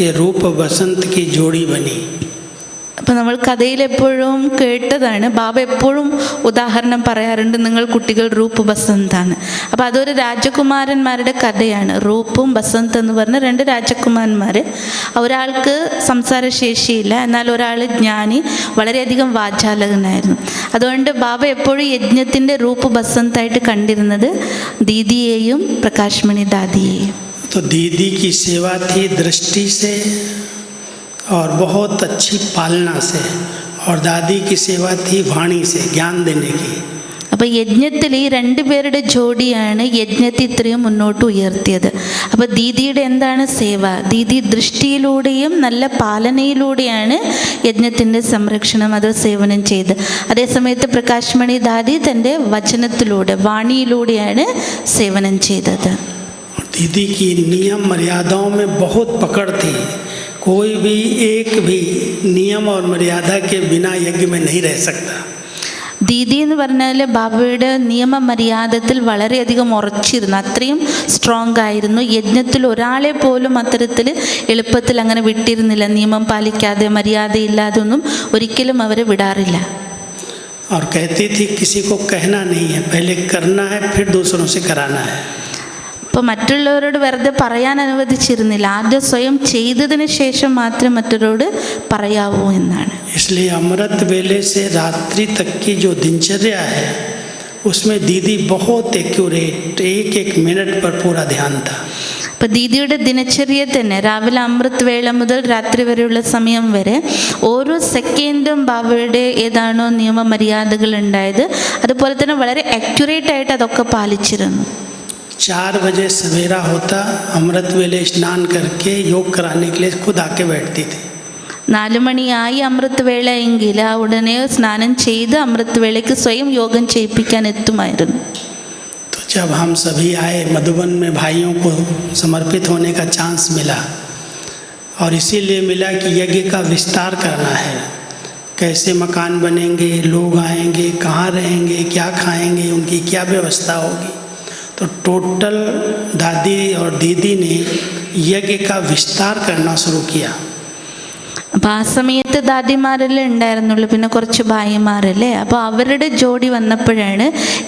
ये रूप बसंत की जोड़ी बनी. അപ്പം നമ്മൾ കഥയിലെപ്പോഴും കേട്ടതാണ്, ബാബ എപ്പോഴും ഉദാഹരണം പറയാറുണ്ട്, നിങ്ങൾ കുട്ടികൾ റൂപ്പ് ബസന്താണ്. അപ്പോൾ അതൊരു രാജകുമാരന്മാരുടെ കഥയാണ്. റൂപ്പും ബസന്ത് എന്ന് പറഞ്ഞ രണ്ട് രാജകുമാരന്മാർ. ഒരാൾക്ക് സംസാരശേഷിയില്ല, എന്നാൽ ഒരാൾ ജ്ഞാനി, വളരെയധികം വാചാലകനായിരുന്നു. അതുകൊണ്ട് ബാബ എപ്പോഴും യജ്ഞത്തിൻ്റെ റൂപ്പ് ബസന്തായിട്ട് കണ്ടിരുന്നത് ദീദിയെയും പ്രകാശ്മണി ദാദിയെയും. तो दीदी की सेवा थी दृष्टि से और बहुत अच्छी पालना से, और दादी की सेवा थी वाणी से, ज्ञान देने की. അപ്പോൾ യജ്ഞത്തിൽ ഈ രണ്ടുപേരുടെ ജോഡിയാണ് യജ്ഞത്തെ ഇത്രയും മുന്നോട്ട് ഉയർത്തിയത്. അപ്പോൾ ദീദിയുടെ എന്താണ് സേവ? ദീദി ദൃഷ്ടിയിലൂടെയും നല്ല പാലനയിലൂടെയാണ് യജ്ഞത്തിൻ്റെ സംരക്ഷണം, അത് സേവനം ചെയ്ത്. അതേസമയത്ത് പ്രകാശ്മണി ദാദി തൻ്റെ വചനത്തിലൂടെ, വാണിയിലൂടെയാണ് സേവനം ചെയ്തത്. दीदी की नियम मर्यादाओं में बहुत पकड़ थी. कोई भी एक भी नियम और मर्यादा के बिना यज्ञ में नहीं रह सकता. ദീദി എന്ന് പറഞ്ഞാൽ ബാബയുടെ നിയമമര്യാദത്തിൽ വളരെയധികം ഉറച്ചിരുന്നു, അത്രയും സ്ട്രോങ് ആയിരുന്നു. യജ്ഞത്തിൽ ഒരാളെ പോലും അത്തരത്തിൽ എളുപ്പത്തിൽ അങ്ങനെ വിട്ടിരുന്നില്ല. നിയമം പാലിക്കാതെ, മര്യാദയില്ലാതെ ഒന്നും ഒരിക്കലും അവരെ വിടാറില്ല. और कहती थी किसी को कहना नहीं है, पहले करना है, फिर दूसरों से कराना है. അപ്പോൾ മറ്റുള്ളവരോട് വെറുതെ പറയാൻ അനുവദിച്ചിരുന്നില്ല, ആദ്യം സ്വയം ചെയ്തതിന് ശേഷം മാത്രം മറ്റവരോട് പറയാവൂ എന്നാണ്. इसलिए अमृत वेले से रात्रि तक की जो दिनचर्या है उसमें दीदी बहुत एक्यूरेट, एक एक मिनट पर पूरा ध्यान था. അപ്പോൾ ദീദിയുടെ ദിനചര്യ തന്നെ രാവിലെ അമൃത് വേള മുതൽ രാത്രി വരെയുള്ള സമയം വരെ ഓരോ സെക്കൻഡും ബാബയുടെ ഏതാണോ നിയമമര്യാദകൾ ഉണ്ടായത് അതുപോലെ തന്നെ വളരെ അക്യുറേറ്റ് ആയിട്ട് അതൊക്കെ പാലിച്ചിരുന്നു. 4 बजे सवेरा होता, अमृत वेले स्नान करके योग कराने के लिए खुद आके बैठती थी. 4 മണിയായി അമൃത് വേള എങ്കിൽ ഉടനെ സ്നാനം ചെയ്ത് അമൃത് വേളയ്ക്ക് സ്വയം യോഗം ചെയ്യിപ്പിക്കാൻ എത്തുമായിരുന്നു. तो जब हम सभी आए मधुबन में, भाइयों को समर्पित होने का चांस मिला, और इसीलिए मिला कि यज्ञ का विस्तार करना है. कैसे मकान बनेंगे, लोग आएंगे, कहाँ रहेंगे, क्या खाएंगे, उनकी क्या व्यवस्था होगी. तो टोटल दादी और दीदी ने यज्ञ का विस्तार करना शुरू किया। അപ്പം ആ സമയത്ത് ദാദിമാരല്ലേ ഉണ്ടായിരുന്നുള്ളൂ, പിന്നെ കുറച്ച് ഭായിമാരല്ലേ. അപ്പോൾ അവരുടെ ജോഡി വന്നപ്പോഴാണ്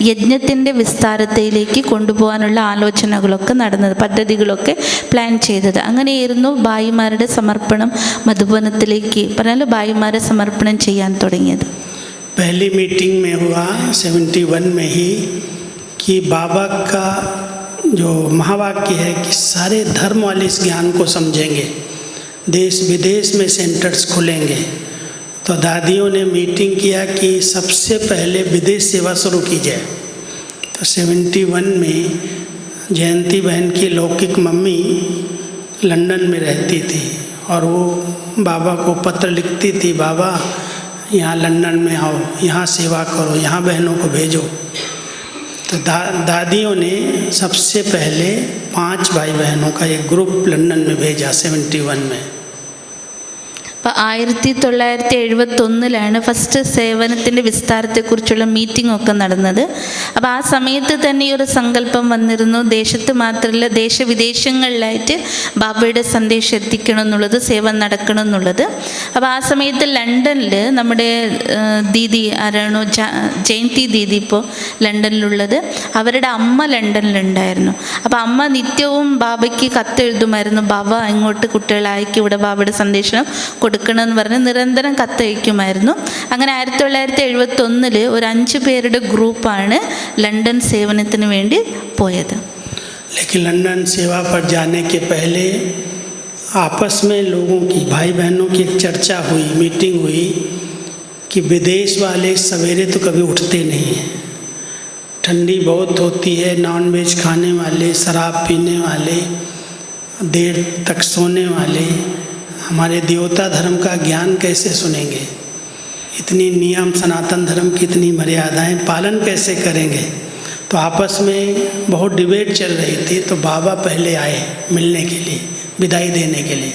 യജ്ഞത്തിൻ്റെ വിസ്താരത്തിലേക്ക് കൊണ്ടുപോകാനുള്ള ആലോചനകളൊക്കെ നടന്നത്, പദ്ധതികളൊക്കെ പ്ലാൻ ചെയ്തത്. അങ്ങനെയായിരുന്നു ഭായിമാരുടെ സമർപ്പണം മധുബനത്തിലേക്ക് പറഞ്ഞാൽ ഭായിമാരെ സമർപ്പണം ചെയ്യാൻ തുടങ്ങിയത്. पहली मीटिंग में हुआ 71 में ही कि बाबा का जो महावाक्य है कि सारे धर्म वाले इस ज्ञान को समझेंगे, देश विदेश में सेंटर्स खुलेंगे। तो दादियों ने मीटिंग किया कि सबसे पहले विदेश सेवा शुरू की जाए। तो 71 में जयंती बहन की लौकिक मम्मी लंदन में रहती थी और वो बाबा को पत्र लिखती थी, बाबा यहाँ लंदन में आओ, यहाँ सेवा करो, यहाँ बहनों को भेजो। तो दादियों ने सबसे पहले 5 भाई बहनों का एक ग्रुप लंदन में भेजा 71 में। അപ്പോൾ 1971 ഫസ്റ്റ് സേവനത്തിൻ്റെ വിസ്താരത്തെക്കുറിച്ചുള്ള മീറ്റിംഗ് ഒക്കെ നടന്നത്. അപ്പോൾ ആ സമയത്ത് തന്നെ ഈ ഒരു സങ്കല്പം വന്നിരുന്നു, ദേശത്ത് മാത്രമല്ല ദേശവിദേശങ്ങളിലായിട്ട് ബാബയുടെ സന്ദേശം എത്തിക്കണം എന്നുള്ളത്, സേവ നടക്കണം എന്നുള്ളത്. അപ്പോൾ ആ സമയത്ത് ലണ്ടനിൽ നമ്മുടെ ദീദി ആരാണോ ജയന്തി ദീദി ഇപ്പോൾ ലണ്ടനിലുള്ളത്, അവരുടെ അമ്മ ലണ്ടനിലുണ്ടായിരുന്നു. അപ്പോൾ അമ്മ നിത്യവും ബാബയ്ക്ക് കത്തെഴുതുമായിരുന്നു, ബാബ ഇങ്ങോട്ട് കുട്ടികളെ അയക്കും, ഇവിടെ ബാബയുടെ സന്ദേശം കൊടുക്കണമെന്ന് പറഞ്ഞ് നിരന്തരം കത്തയക്കുമായിരുന്നു. അങ്ങനെ 1971 ഒരു 5 പേരുടെ ഗ്രൂപ്പാണ് ലണ്ടൻ സേവനത്തിന് വേണ്ടി പോയത്. लेकिन लंदन सेवा पर जाने के पहले आपस में लोगों की, भाई बहनों की एक चर्चा हुई, मीटिंग हुई कि विदेश वाले सवेरे तो कभी उठते नहीं हैं, ठंडी बहुत होती है, नॉनवेज खाने वाले, शराब पीने वाले, देर तक सोने वाले, हमारे देवता धर्म का ज्ञान कैसे सुनेंगे, इतनी नियम सनातन धर्म की इतनी मर्यादाएं पालन कैसे करेंगे। तो आपस में बहुत डिबेट चल रही थी। तो बाबा पहले आए मिलने के लिए, विदाई देने के लिए।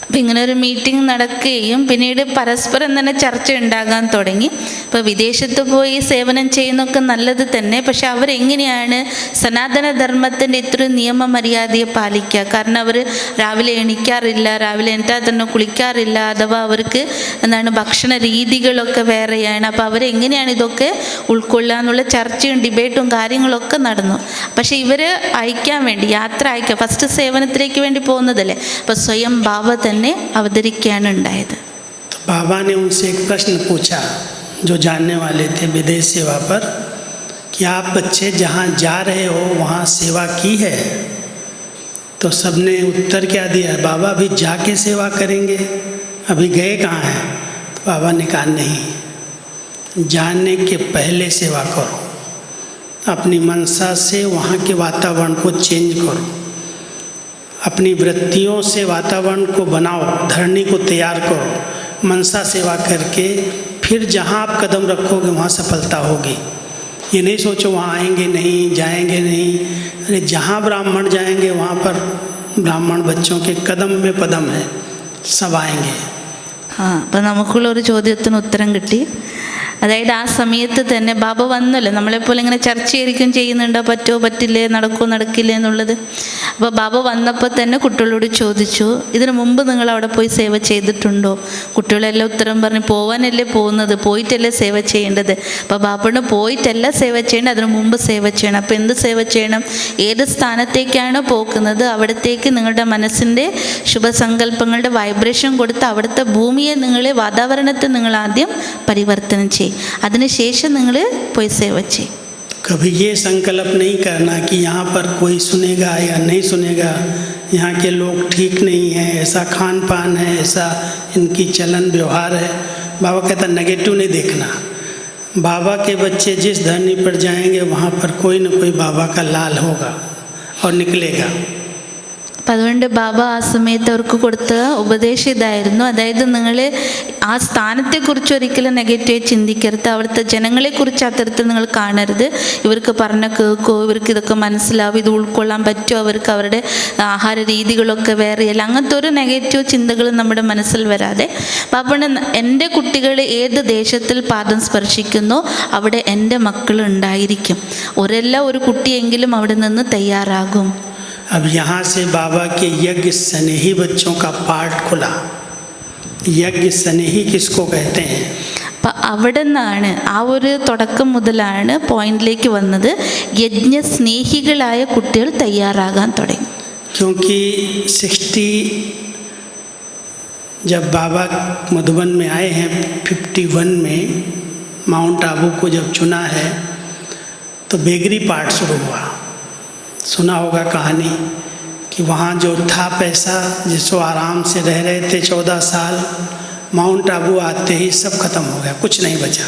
അപ്പം ഇങ്ങനെ ഒരു മീറ്റിംഗ് നടക്കുകയും പിന്നീട് പരസ്പരം തന്നെ ചർച്ച ഉണ്ടാകാൻ തുടങ്ങി. ഇപ്പോൾ വിദേശത്ത് പോയി സേവനം ചെയ്യുന്നതൊക്കെ നല്ലത് തന്നെ, പക്ഷെ അവരെങ്ങനെയാണ് സനാതനധർമ്മത്തിൻ്റെ ഇത്രയും നിയമമര്യാദയെ പാലിക്കുക? കാരണം അവർ രാവിലെ എണീക്കാറില്ല, രാവിലെ എണീറ്റാൽ തന്നെ കുളിക്കാറില്ല, അഥവാ അവർക്ക് എന്താണ് ഭക്ഷണ രീതികളൊക്കെ വേറെയാണ്. അപ്പോൾ അവരെങ്ങനെയാണ് ഇതൊക്കെ ഉൾക്കൊള്ളുക എന്നുള്ള ചർച്ചയും ഡിബേറ്റും കാര്യങ്ങളൊക്കെ നടന്നു. പക്ഷേ ഇവർ അയക്കാൻ വേണ്ടി, യാത്ര അയക്കുക, ഫസ്റ്റ് സേവനത്തിലേക്ക് വേണ്ടി പോകുന്നതല്ലേ, അപ്പോൾ സ്വയം ബാബ തന്നെ അവതരിക്കുകയാണ് ഉണ്ടായത്. तो बाबा ने उनसे एक प्रश्न पूछा जो जानने वाले थे विदेश सेवा पर, कि आप बच्चे जहाँ जा रहे हो वहाँ सेवा की है? तो सबने उत्तर क्या दिया, बाबा अभी जाके सेवा करेंगे, अभी गए कहाँ हैं? तो बाबा ने कहा नहीं, जाने के पहले सेवा करो, अपनी मनसा से वहाँ के वातावरण को चेंज करो, अपनी वृत्तियों से वातावरण को बनाओ, धरनी को तैयार करो, मनसा सेवा करके फिर जहाँ आप कदम रखोगे वहाँ सफलता होगी। ये नहीं सोचो वहाँ आएंगे नहीं, जाएंगे नहीं। अरे जहाँ ब्राह्मण जाएंगे वहाँ पर ब्राह्मण बच्चों के कदम में पदम है, सब आएंगे। അപ്പം നമുക്കുള്ളൊരു ചോദ്യത്തിന് ഉത്തരം കിട്ടി. അതായത് ആ സമയത്ത് തന്നെ ബാബ വന്നല്ലോ, നമ്മളെപ്പോലെ ഇങ്ങനെ ചർച്ചയായിരിക്കും ചെയ്യുന്നുണ്ടോ, പറ്റുമോ പറ്റില്ലേ, നടക്കുമോ നടക്കില്ലേ എന്നുള്ളത്. അപ്പോൾ ബാബ വന്നപ്പോൾ തന്നെ കുട്ടികളോട് ചോദിച്ചു, ഇതിനു മുമ്പ് നിങ്ങൾ അവിടെ പോയി സേവ ചെയ്തിട്ടുണ്ടോ? കുട്ടികളെല്ലാം ഉത്തരം പറഞ്ഞ് പോവാനല്ലേ പോകുന്നത്, പോയിട്ടല്ലേ സേവ ചെയ്യേണ്ടത്. അപ്പോൾ ബാബയോട് പോയിട്ടല്ല സേവ ചെയ്യേണ്ടത്, അതിനു മുമ്പ് സേവ ചെയ്യണം. അപ്പോൾ എന്ത് സേവ ചെയ്യണം? ഏത് സ്ഥാനത്തേക്കാണോ പോകുന്നത് അവിടത്തേക്ക് നിങ്ങളുടെ മനസ്സിൻ്റെ ശുഭസങ്കല്പങ്ങളുടെ വൈബ്രേഷൻ കൊടുത്ത് അവിടുത്തെ ഭൂമിയെ നിങ്ങളെ, വാതാവരണത്തെ നിങ്ങൾ ആദ്യം പരിവർത്തനം ചെയ്യും, അതിനുശേഷം നിങ്ങൾ പോയി സേവ ചെയ്യും. कभी ये संकल्प नहीं करना कि यहाँ पर कोई सुनेगा या नहीं सुनेगा, यहाँ के लोग ठीक नहीं हैं, ऐसा खान पान है, ऐसा इनकी चलन व्यवहार है। बाबा कहता नेगेटिव नहीं देखना। बाबा के बच्चे जिस धरनी पर जाएंगे वहाँ पर कोई न कोई बाबा का लाल होगा और निकलेगा। അപ്പം അതുകൊണ്ട് ബാബ ആ സമയത്ത് അവർക്ക് കൊടുത്ത ഉപദേശം ഇതായിരുന്നു, അതായത് നിങ്ങൾ ആ സ്ഥാനത്തെക്കുറിച്ച് ഒരിക്കലും നെഗറ്റീവ് ചിന്തിക്കരുത്, അവിടുത്തെ ജനങ്ങളെക്കുറിച്ച് അത്തരത്തിൽ നിങ്ങൾ കാണരുത്. ഇവർക്ക് പറഞ്ഞ കേൾക്കോ, ഇവർക്ക് ഇതൊക്കെ മനസ്സിലാവും, ഇത് ഉൾക്കൊള്ളാൻ പറ്റുമോ, അവർക്ക് അവരുടെ ആഹാര രീതികളൊക്കെ വേറെയല്ല, അങ്ങനത്തെ ഒരു നെഗറ്റീവ് ചിന്തകൾ നമ്മുടെ മനസ്സിൽ വരാതെ ബാബയുടെ എൻ്റെ കുട്ടികൾ ഏത് ദേശത്തിൽ പാദം സ്പർശിക്കുന്നോ അവിടെ എൻ്റെ മക്കൾ ഉണ്ടായിരിക്കും, ഒരു കുട്ടിയെങ്കിലും അവിടെ നിന്ന് തയ്യാറാകും. अब यहाँ से बाबा के यज्ञ स्नेही बच्चों का पाठ खुला. यज्ञ स्नेही किसको कहते हैं? അപ്പം അവിടെ നിന്നാണ് ആ ഒരു തുടക്കം മുതലാണ് പോയിന്റിലേക്ക് വന്നത്, യജ്ഞസ്നേഹികളായ കുട്ടികൾ തയ്യാറാകാൻ തുടങ്ങി. क्योंकि 60 जब बाबा मधुबन में आए हैं 51 में, माउंट आबू को जब चुना है तो बेगरी पार्ट शुरू हुआ. सुना होगा कहानी कि वहाँ जो था पैसा, जिसको आराम से रह रहे थे 14 साल, माउंट आबू आते ही सब खत्म हो गया, कुछ नहीं बचा.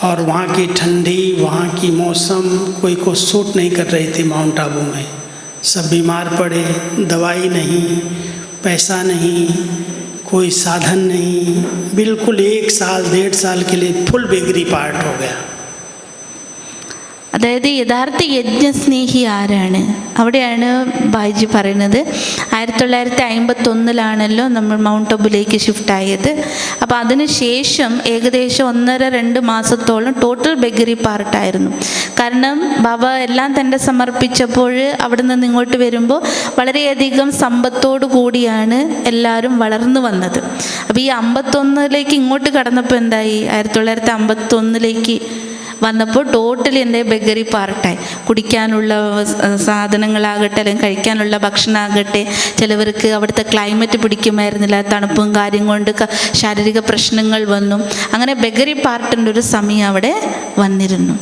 और वहाँ की ठंडी, वहाँ की मौसम कोई को सूट नहीं कर रही थी माउंट आबू में. सब बीमार पड़े, दवाई नहीं, पैसा नहीं, कोई साधन नहीं, बिल्कुल 1 साल 1.5 साल के लिए फुल बेगरी पार्ट हो गया. അതായത് യഥാർത്ഥ യജ്ഞസ്നേഹി ആരാണ്, അവിടെയാണ് ബായിജി പറയുന്നത്. 1951 നമ്മൾ മൗണ്ട് ആബുലേക്ക് ഷിഫ്റ്റ് ആയത്. അപ്പോൾ അതിന് ശേഷം ഏകദേശം 1.5-2 മാസത്തോളം ടോട്ടൽ ബെഗറി പാർട്ടായിരുന്നു. കാരണം ബാബ എല്ലാം തന്നെ സമർപ്പിച്ചപ്പോൾ അവിടെ നിന്ന് ഇങ്ങോട്ട് വരുമ്പോൾ വളരെയധികം സമ്പത്തോടു കൂടിയാണ് എല്ലാവരും വളർന്നു വന്നത്. അപ്പോൾ ഈ 51 ഇങ്ങോട്ട് കടന്നപ്പോൾ എന്തായി, 1951 വന്നപ്പോൾ ടോട്ടലി എൻ്റെ ബെഗറി പാർട്ടായി. കുടിക്കാനുള്ള സാധനങ്ങളാകട്ടെ അല്ലെങ്കിൽ കഴിക്കാനുള്ള ഭക്ഷണമാകട്ടെ, ചിലവർക്ക് അവിടുത്തെ ക്ലൈമറ്റ് പിടിക്കുമായിരുന്നില്ല, തണുപ്പും കാര്യം കൊണ്ട് ശാരീരിക പ്രശ്നങ്ങൾ വന്നു. അങ്ങനെ ബെഗറി പാർട്ടിൻ്റെ ഒരു സമയം അവിടെ വന്നിരുന്നു.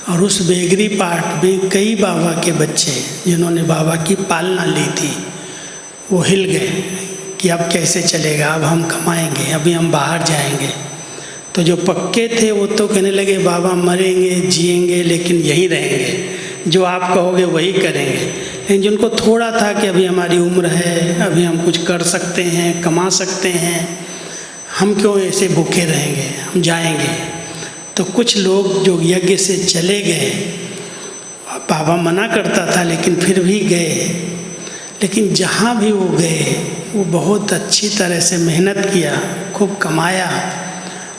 और उस बेगरी पार्ट में कई बाबा के बच्चे जिन्होंने बाबा की पालना ली थी वो हिल गए कि अब कैसे चलेगा, अब हम कमाएंगे, अभी हम बाहर जाएंगे. तो जो पक्के थे वो तो कहने लगे बाबा मरेंगे जिएंगे लेकिन यहीं रहेंगे, जो आप कहोगे वही करेंगे. लेकिन जिनको थोड़ा था कि अभी हमारी उम्र है, अभी हम कुछ कर सकते हैं, कमा सकते हैं, हम क्यों ऐसे भूखे रहेंगे, हम जाएंगे. तो कुछ लोग जो यज्ञ से चले गए, बाबा मना करता था लेकिन फिर भी गए. लेकिन जहाँ भी वो गए वो बहुत अच्छी तरह से मेहनत किया, खूब कमाया.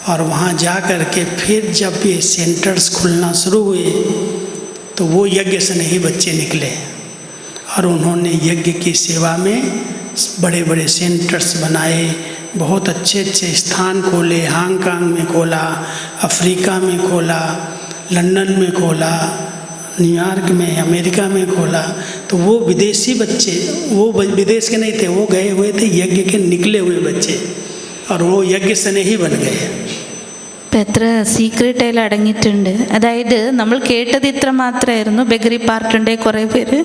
और वहाँ जा कर के फिर जब ये सेंटर्स खुलना शुरू हुए तो वो यज्ञ से नहीं बच्चे निकले और उन्होंने यज्ञ की सेवा में बड़े बड़े सेंटर्स बनाए, बहुत अच्छे अच्छे स्थान खोले. हांगकांग में खोला, अफ्रीका में खोला, लंदन में खोला, न्यूयॉर्क में, अमेरिका में खोला. तो वो विदेशी बच्चे, वो विदेश के नहीं थे, वो गए हुए थे यज्ञ के निकले हुए बच्चे और वो यज्ञ से नहीं बन गए. ഇപ്പം എത്ര സീക്രട്ട് അതിൽ അടങ്ങിയിട്ടുണ്ട്. അതായത് നമ്മൾ കേട്ടത് ഇത്ര മാത്രമായിരുന്നു, ബെഗറി പാർട്ടുണ്ട്, കുറേ പേര്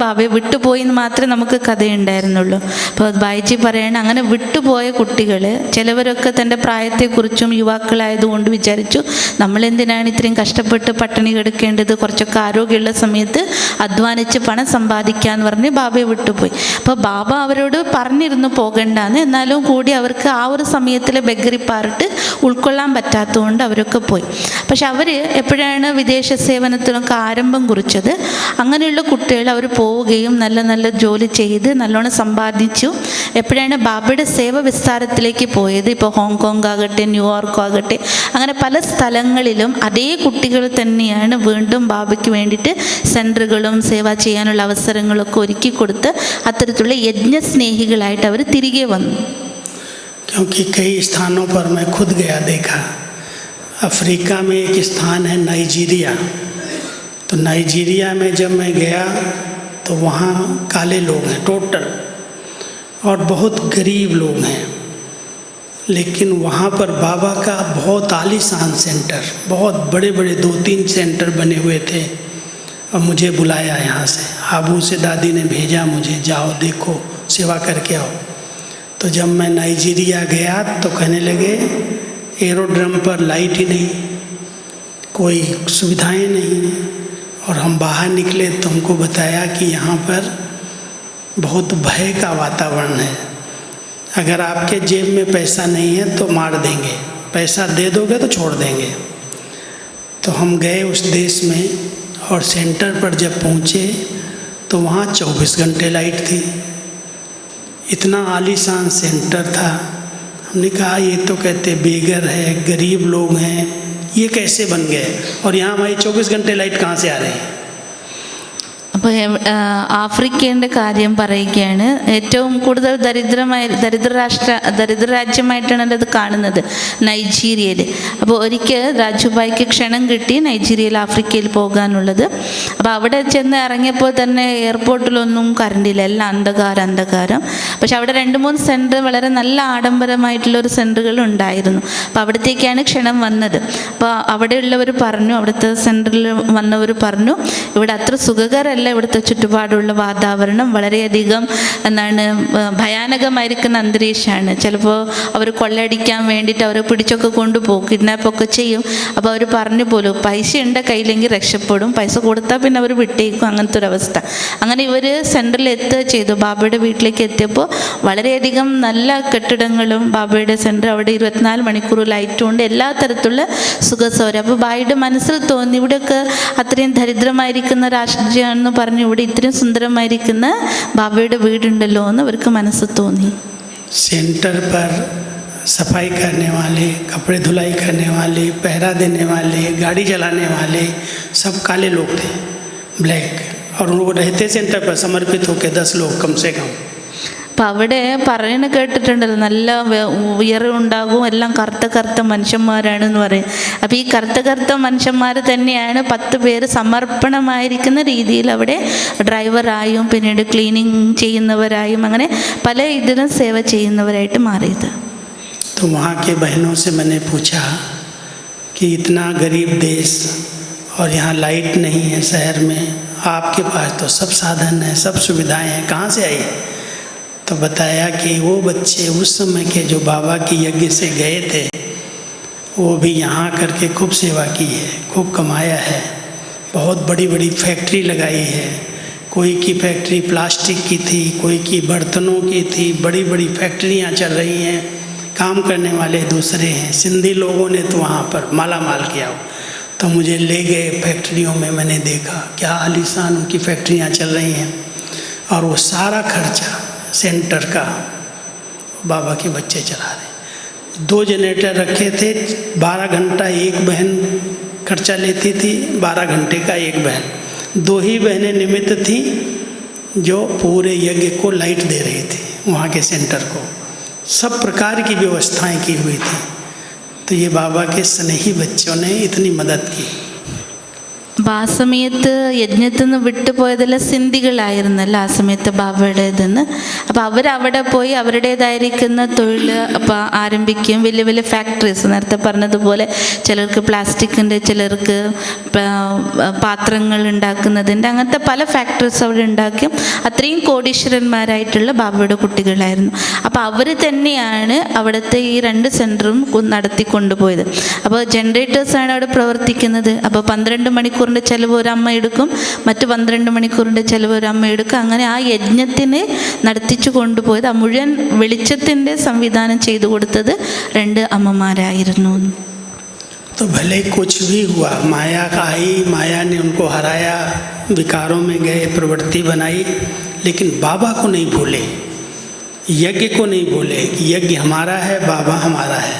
ബാബയെ വിട്ടുപോയി എന്ന് മാത്രമേ നമുക്ക് കഥയുണ്ടായിരുന്നുള്ളൂ. അപ്പോൾ ബായിജി പറയണം, അങ്ങനെ വിട്ടുപോയ കുട്ടികൾ ചിലവരൊക്കെ തൻ്റെ പ്രായത്തെക്കുറിച്ചും യുവാക്കളായതുകൊണ്ട് വിചാരിച്ചു നമ്മളെന്തിനാണ് ഇത്രയും കഷ്ടപ്പെട്ട് പട്ടിണി കിടക്കേണ്ടത്, കുറച്ചൊക്കെ ആരോഗ്യമുള്ള സമയത്ത് അധ്വാനിച്ച് പണം സമ്പാദിക്കാമെന്ന് പറഞ്ഞ് ബാബയെ വിട്ടുപോയി. അപ്പോൾ ബാബ അവരോട് പറഞ്ഞിരുന്നു പോകണ്ടെന്ന്, എന്നാലും കൂടി അവർക്ക് ആ ഒരു സമയത്തിലെ ബെഗറി പാർട്ട് ഉൾക്കൊള്ളാൻ പറ്റാത്തതുകൊണ്ട് അവരൊക്കെ പോയി. പക്ഷെ അവർ എപ്പോഴാണ് വിദേശ സേവനത്തിനൊക്കെ ആരംഭം കുറിച്ചത്, അങ്ങനെയുള്ള കുട്ടികൾ അവർ പോവുകയും നല്ല നല്ല ജോലി ചെയ്ത് നല്ലോണം സമ്പാദിച്ചു. എപ്പോഴാണ് ബാബയുടെ സേവ വിസ്താരത്തിലേക്ക് പോയത്, ഇപ്പോൾ ഹോങ്കോങ് ആകട്ടെ, ന്യൂയോർക്ക് ആകട്ടെ, അങ്ങനെ പല സ്ഥലങ്ങളിലും അതേ കുട്ടികൾ തന്നെയാണ് വീണ്ടും ബാബയ്ക്ക് വേണ്ടിയിട്ട് സെൻറ്ററുകളും സേവ ചെയ്യാനുള്ള അവസരങ്ങളൊക്കെ ഒരുക്കി കൊടുത്ത് അത്തരത്തിലുള്ള യജ്ഞസ്നേഹികളായിട്ട് അവർ തിരികെ വന്നു. क्योंकि कई स्थानों पर मैं खुद गया, देखा. अफ्रीका में एक स्थान है नाइजीरिया. तो नाइजीरिया में जब मैं गया तो वहाँ काले लोग हैं टोटल और बहुत गरीब लोग हैं. लेकिन वहाँ पर बाबा का बहुत आलीशान सेंटर, बहुत बड़े बड़े 2-3 सेंटर बने हुए थे. और मुझे बुलाया यहाँ से, आबू से दादी ने भेजा मुझे, जाओ देखो सेवा करके आओ. तो जब मैं नाइजीरिया गया तो कहने लगे एरोड्रम पर लाइट ही नहीं, कोई सुविधाएं नहीं. और हम बाहर निकले तो हमको बताया कि यहाँ पर बहुत भय का वातावरण है। अगर आपके जेब में पैसा नहीं है तो मार देंगे, पैसा दे दोगे तो छोड़ देंगे। तो हम गए उस देश में और सेंटर पर जब पहुँचे तो वहाँ 24 घंटे लाइट थी। इतना आलीशान सेंटर था। हमने कहा ये तो कहते बेघर है, गरीब लोग हैं, ये कैसे बन गए, और यहाँ हमारी 24 घंटे लाइट कहाँ से आ रही है। അപ്പോൾ ആഫ്രിക്കേൻ്റെ കാര്യം പറയുകയാണ്. ഏറ്റവും കൂടുതൽ ദരിദ്ര രാജ്യമായിട്ടാണ് അത് കാണുന്നത്, നൈജീരിയയിൽ. അപ്പോൾ ഒരിക്കൽ രാജുഭായിക്ക് ക്ഷണം കിട്ടി നൈജീരിയയിൽ ആഫ്രിക്കയിൽ പോകാനുള്ളത്. അപ്പോൾ അവിടെ ചെന്ന് ഇറങ്ങിയപ്പോൾ തന്നെ എയർപോർട്ടിലൊന്നും കറണ്ടില്ല, എല്ലാം അന്ധകാരം. പക്ഷെ അവിടെ 2-3 സെൻറ്റർ വളരെ നല്ല ആഡംബരമായിട്ടുള്ളൊരു സെൻറ്ററുകൾ ഉണ്ടായിരുന്നു. അപ്പോൾ അവിടത്തേക്കാണ് ക്ഷണം വന്നത്. അപ്പോൾ അവിടെയുള്ളവർ പറഞ്ഞു, അവിടുത്തെ സെൻറ്ററിൽ വന്നവർ പറഞ്ഞു, ഇവിടെ അത്ര സുഖകരമല്ല, ഇവിടുത്തെ ചുറ്റുപാടുള്ള വാതാവരണം വളരെയധികം ഭയാനകമായിരിക്കുന്ന അന്തരീക്ഷമാണ്. ചിലപ്പോൾ അവർ കൊള്ളയടിക്കാൻ വേണ്ടിയിട്ട് അവരെ പിടിച്ചൊക്കെ കൊണ്ടുപോകും, കിഡ്നാപ്പൊക്കെ ചെയ്യും. അപ്പോൾ അവർ പറഞ്ഞു പോലും പൈസ ഉണ്ട് കയ്യിലെങ്കിൽ രക്ഷപ്പെടും, പൈസ കൊടുത്താൽ പിന്നെ അവർ വിട്ടേക്കും, അങ്ങനത്തെ ഒരു അവസ്ഥ. അങ്ങനെ ഇവർ സെൻറ്ററിൽ എത്തുക ചെയ്തു. ബാബയുടെ വീട്ടിലേക്ക് എത്തിയപ്പോൾ വളരെയധികം നല്ല കെട്ടിടങ്ങളും ബാബയുടെ സെൻറ്റർ, അവിടെ 24 മണിക്കൂർ ലൈറ്റും ഉണ്ട്, എല്ലാ തരത്തിലുള്ള സുഖസൗകര്യം. അപ്പോൾ ബായുടെ മനസ്സിൽ തോന്നി ഇവിടെയൊക്കെ അത്രയും ദരിദ്രമായിരിക്കുന്ന രാജ്യമാണെന്ന് പറഞ്ഞു ഇവിടെ ഇത്രയും സുന്ദരമായിരിക്കുന്ന ബാബയുടെ വീടുണ്ടല്ലോ എന്ന് അവർക്ക് മനസ്സിൽ തോന്നി. सेंटर पर सफाई करने वाले, कपड़े धुलाई करने वाले, पहरा देने वाले, गाड़ी चलाने वाले सब काले लोग थे, ब्लैक, और वो रहते सेंटर पर समर्पित होकर 10 लोग कम से कम. അപ്പം അവിടെ പറയുന്ന കേട്ടിട്ടുണ്ടല്ലോ, നല്ല ഉയരവുണ്ടാകും, എല്ലാം കറുത്ത മനുഷ്യന്മാരാണെന്ന് പറയും. അപ്പോൾ ഈ കറുത്ത മനുഷ്യന്മാർ തന്നെയാണ് 10 പേര് സമർപ്പണമായിരിക്കുന്ന രീതിയിൽ അവിടെ ഡ്രൈവറായും പിന്നീട് ക്ലീനിങ് ചെയ്യുന്നവരായും അങ്ങനെ പല ഇതിലും സേവ ചെയ്യുന്നവരായിട്ട് മാറിയത്. तो वहाँ के बहनों से मैंने पूछा कि इतना गरीब देश और यहाँ लाइट नहीं है शहर में, आपके पास तो सब साधन है, सब सुविधाएं हैं, कहाँ से आई? तो बताया कि वो बच्चे उस समय के जो बाबा की यज्ञ से गए थे वो भी यहाँ करके खूब सेवा की है, खूब कमाया है, बहुत बड़ी फैक्ट्री लगाई है। कोई की फैक्ट्री प्लास्टिक की थी, कोई की बर्तनों की थी, बड़ी फैक्ट्रियाँ चल रही हैं, काम करने वाले दूसरे हैं। सिंधी लोगों ने तो वहाँ पर माला माल किया। तो मुझे ले गए फैक्ट्रियों में, मैंने देखा क्या आलीशान उनकी फैक्ट्रियाँ चल रही हैं, और वो सारा खर्चा सेंटर का बाबा के बच्चे चला रहे। 2 जनरेटर रखे थे, 12 घंटा एक बहन खर्चा लेती थी, 12 घंटे का एक बहन, 2 ही बहनें निमित्त थी जो पूरे यज्ञ को लाइट दे रही थी वहाँ के सेंटर को। सब प्रकार की व्यवस्थाएं की हुई थी। तो ये बाबा के स्नेही बच्चों ने इतनी मदद की. അപ്പം ആ സമയത്ത് യജ്ഞത്തിൽ നിന്ന് വിട്ടുപോയതെല്ലാം സിന്ധികളായിരുന്നല്ലോ ആ സമയത്ത് ബാബയുടേതെന്ന്. അപ്പോൾ അവരവിടെ പോയി അവരുടേതായിരിക്കുന്ന തൊഴിൽ അപ്പോൾ ആരംഭിക്കും. വലിയ ഫാക്ടറീസ്, നേരത്തെ പറഞ്ഞതുപോലെ ചിലർക്ക് പ്ലാസ്റ്റിക്കിൻ്റെ, ചിലർക്ക് പാത്രങ്ങൾ ഉണ്ടാക്കുന്നതിൻ്റെ, അങ്ങനത്തെ പല ഫാക്ടറീസ് അവിടെ ഉണ്ടാക്കും. അത്രയും കോടീശ്വരന്മാരായിട്ടുള്ള ബാബയുടെ കുട്ടികളായിരുന്നു. അപ്പോൾ അവർ തന്നെയാണ് അവിടുത്തെ ഈ 2 സെൻറ്ററും നടത്തിക്കൊണ്ടുപോയത്. അപ്പോൾ ജനറേറ്റേഴ്സാണ് അവിടെ പ്രവർത്തിക്കുന്നത്. അപ്പോൾ 12 മണിക്കൂർ ചെലവ് ഒരു അമ്മ എടുക്കും, മറ്റ് 12 മണിക്കൂറിൻ്റെ ചെലവ് ഒരു അമ്മ എടുക്കും. അങ്ങനെ ആ യജ്ഞത്തിന് നടത്തിച്ചു കൊണ്ടുപോയത്, ആ മുഴുവൻ വെളിച്ചത്തിൻ്റെ സംവിധാനം ചെയ്തു കൊടുത്തത് 2 അമ്മമാരായിരുന്നു. तो भले कुछ भी हुआ, माया आई, माया ने उनको हराया, विकारों में गए, प्रवृत्ति बनाई, लेकिन बाबा को नहीं भूले, यज्ञ को नहीं भूले कि यज्ञ हमारा है, बाबा हमारा है.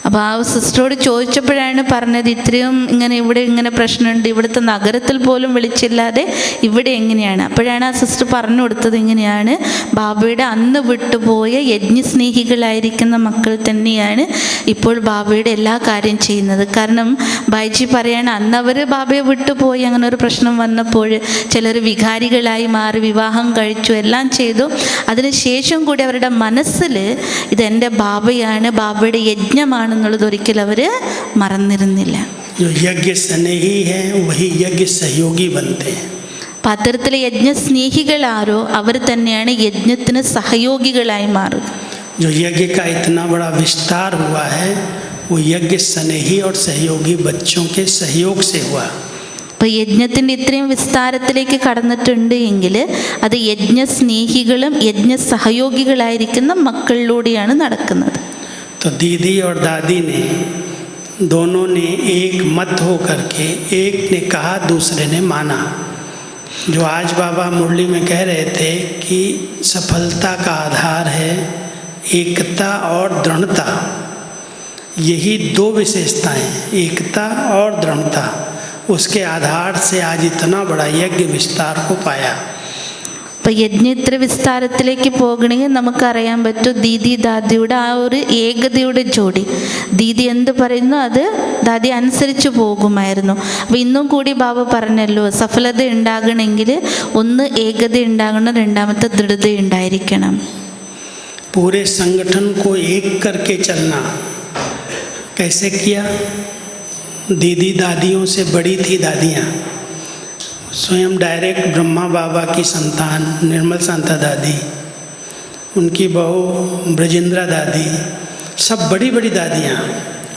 അപ്പോൾ ആ സിസ്റ്ററോട് ചോദിച്ചപ്പോഴാണ് പറഞ്ഞത്, ഇത്രയും ഇവിടെ ഇങ്ങനെ പ്രശ്നമുണ്ട്, ഇവിടുത്തെ നഗരത്തിൽ പോലും വിളിച്ചില്ലാതെ ഇവിടെ എങ്ങനെയാണ്. അപ്പോഴാണ് ആ സിസ്റ്റർ പറഞ്ഞു കൊടുത്തത്, ഇങ്ങനെയാണ് ബാബയുടെ അന്ന് വിട്ടുപോയ യജ്ഞസ്നേഹികളായിരിക്കുന്ന മക്കൾ തന്നെയാണ് ഇപ്പോൾ ബാബയുടെ എല്ലാ കാര്യം ചെയ്യുന്നത്. കാരണം ബായിജി പറയാണ്, അന്ന് അവർ ബാബയെ വിട്ടുപോയി, അങ്ങനെ ഒരു പ്രശ്നം വന്നപ്പോൾ ചിലർ വികാരികളായി മാറി, വിവാഹം കഴിച്ചു, എല്ലാം ചെയ്തു. അതിനുശേഷം കൂടി അവരുടെ മനസ്സിൽ ഇതെൻ്റെ ബാബയാണ്, ബാബയുടെ യജ്ഞമാണ് എന്നുള്ളത് ഒരിക്കലും അവർ മറന്നിരുന്നില്ല. അപ്പം അത്തരത്തിലെ യജ്ഞസ്നേഹികൾ ആരോ അവർ തന്നെയാണ് യജ്ഞത്തിന് സഹയോഗികളായി മാറുക. जो यज्ञ का इतना बड़ा विस्तार हुआ है वो यज्ञ स्नेही और सहयोगी बच्चों के सहयोग से हुआ. അപ്പോൾ അപ്പോൾ യജ്ഞത്തിൻ്റെ ഇത്രയും വിസ്താരത്തിലേക്ക് കടന്നിട്ടുണ്ട് എങ്കിൽ അത് യജ്ഞസ്നേഹികളും യജ്ഞസഹയോഗികളായിരിക്കുന്ന മക്കളിലൂടെയാണ് നടക്കുന്നത്. तो दीदी और दादी ने दोनों ने एक मत हो करके, एक ने कहा दूसरे ने माना. जो आज बाबा मुरली में कह रहे थे कि सफलता का आधार है एकता और दृढ़ता, यही दो विशेषताएं, एकता और दृढ़ता, उसके आधार से आज इतना बड़ा यज्ञ विस्तार को पाया. അപ്പോൾ യജ്ഞ ഇത്ര വിസ്താരത്തിലേക്ക് പോകണമെങ്കിൽ നമുക്കറിയാൻ പറ്റും ദീദി ദാദിയുടെ ആ ഒരു ഏകതയുടെ ജോഡി. ദീദി എന്ത് പറയുന്നു അത് ദാദി അനുസരിച്ച് പോകുമായിരുന്നു. അപ്പോൾ ഇന്നും കൂടി ബാബ പറഞ്ഞല്ലോ, സഫലത ഉണ്ടാകണമെങ്കിൽ ഒന്ന് ഏകത ഉണ്ടാകണം, രണ്ടാമത്തെ ദൃഢത ഉണ്ടായിരിക്കണം. पूरे संगठन को एक करके चलना कैसे किया? दीदी दादियों से बड़ी थी दादियाँ, स्वयं डायरेक्ट ब्रह्मा बाबा की संतान निर्मल शांता दादी, उनकी बहू ब्रजेंद्रा दादी, सब बड़ी बड़ी दादियाँ,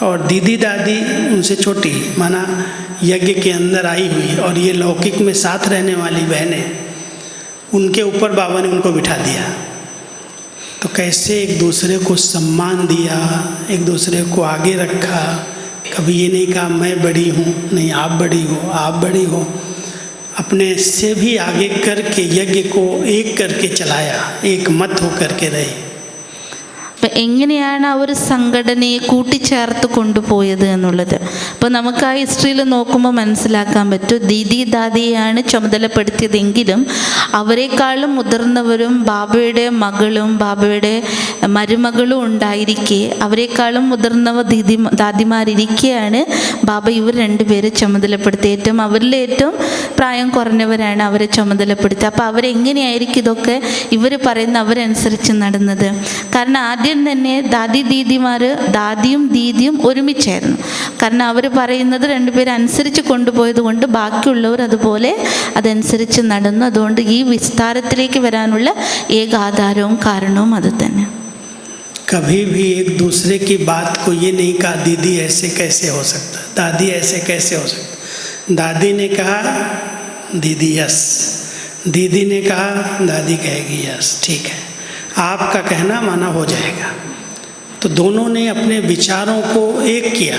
और दीदी दादी उनसे छोटी, माना यज्ञ के अंदर आई हुई, और ये लौकिक में साथ रहने वाली बहनें, उनके ऊपर बाबा ने उनको बिठा दिया. तो कैसे एक दूसरे को सम्मान दिया, एक दूसरे को आगे रखा. कभी ये नहीं कहा मैं बड़ी हूँ, नहीं आप बड़ी हो, आप बड़ी हो. अपने से भी आगे करके यज्ञ को एक करके चलाया, एक मत हो करके रहे. അപ്പം എങ്ങനെയാണ് ആ ഒരു സംഘടനയെ കൂട്ടിച്ചേർത്ത് കൊണ്ടുപോയത് എന്നുള്ളത് അപ്പോൾ നമുക്ക് ആ ഹിസ്റ്ററിയിൽ നോക്കുമ്പോൾ മനസ്സിലാക്കാൻ പറ്റും. ദീദി ദാദിയെയാണ് ചുമതലപ്പെടുത്തിയതെങ്കിലും അവരെക്കാളും മുതിർന്നവരും ബാബയുടെ മകളും ബാബയുടെ മരുമകളും ഉണ്ടായിരിക്കെ, അവരെക്കാളും മുതിർന്നവ ദാദിമാരിരിക്കെയാണ് ബാബ ഇവർ രണ്ടുപേരെ ചുമതലപ്പെടുത്തി. അവരിൽ ഏറ്റവും പ്രായം കുറഞ്ഞവരാണ് അവരെ ചുമതലപ്പെടുത്തുക. അപ്പോൾ അവരെങ്ങനെയായിരിക്കും ഇതൊക്കെ ഇവർ പറയുന്ന അവരനുസരിച്ച് നടന്നത്? കാരണം ആദ്യം തന്നെ ദാദിയും ദീദിയും ഒരുമിച്ചായിരുന്നു. കാരണം അവർ പറയുന്നത് രണ്ടുപേരും അനുസരിച്ച് കൊണ്ടുപോയത് കൊണ്ട് ബാക്കിയുള്ളവർ അതുപോലെ അതനുസരിച്ച് നടന്നു. അതുകൊണ്ട് ഈ വിസ്താരത്തിലേക്ക് വരാനുള്ള ഏക ആധാരവും കാരണവും അത് തന്നെ. कभी भी एक दूसरे की बात को ये नहीं कहा दीदी ऐसे कैसे हो सकता, दादी ऐसे कैसे हो सकता. दादी ने कहा दीदी यस, दीदी ने कहा दादी कहेगी यस, ठीक है, आपका कहना माना हो जाएगा. तो दोनों ने अपने विचारों को एक किया.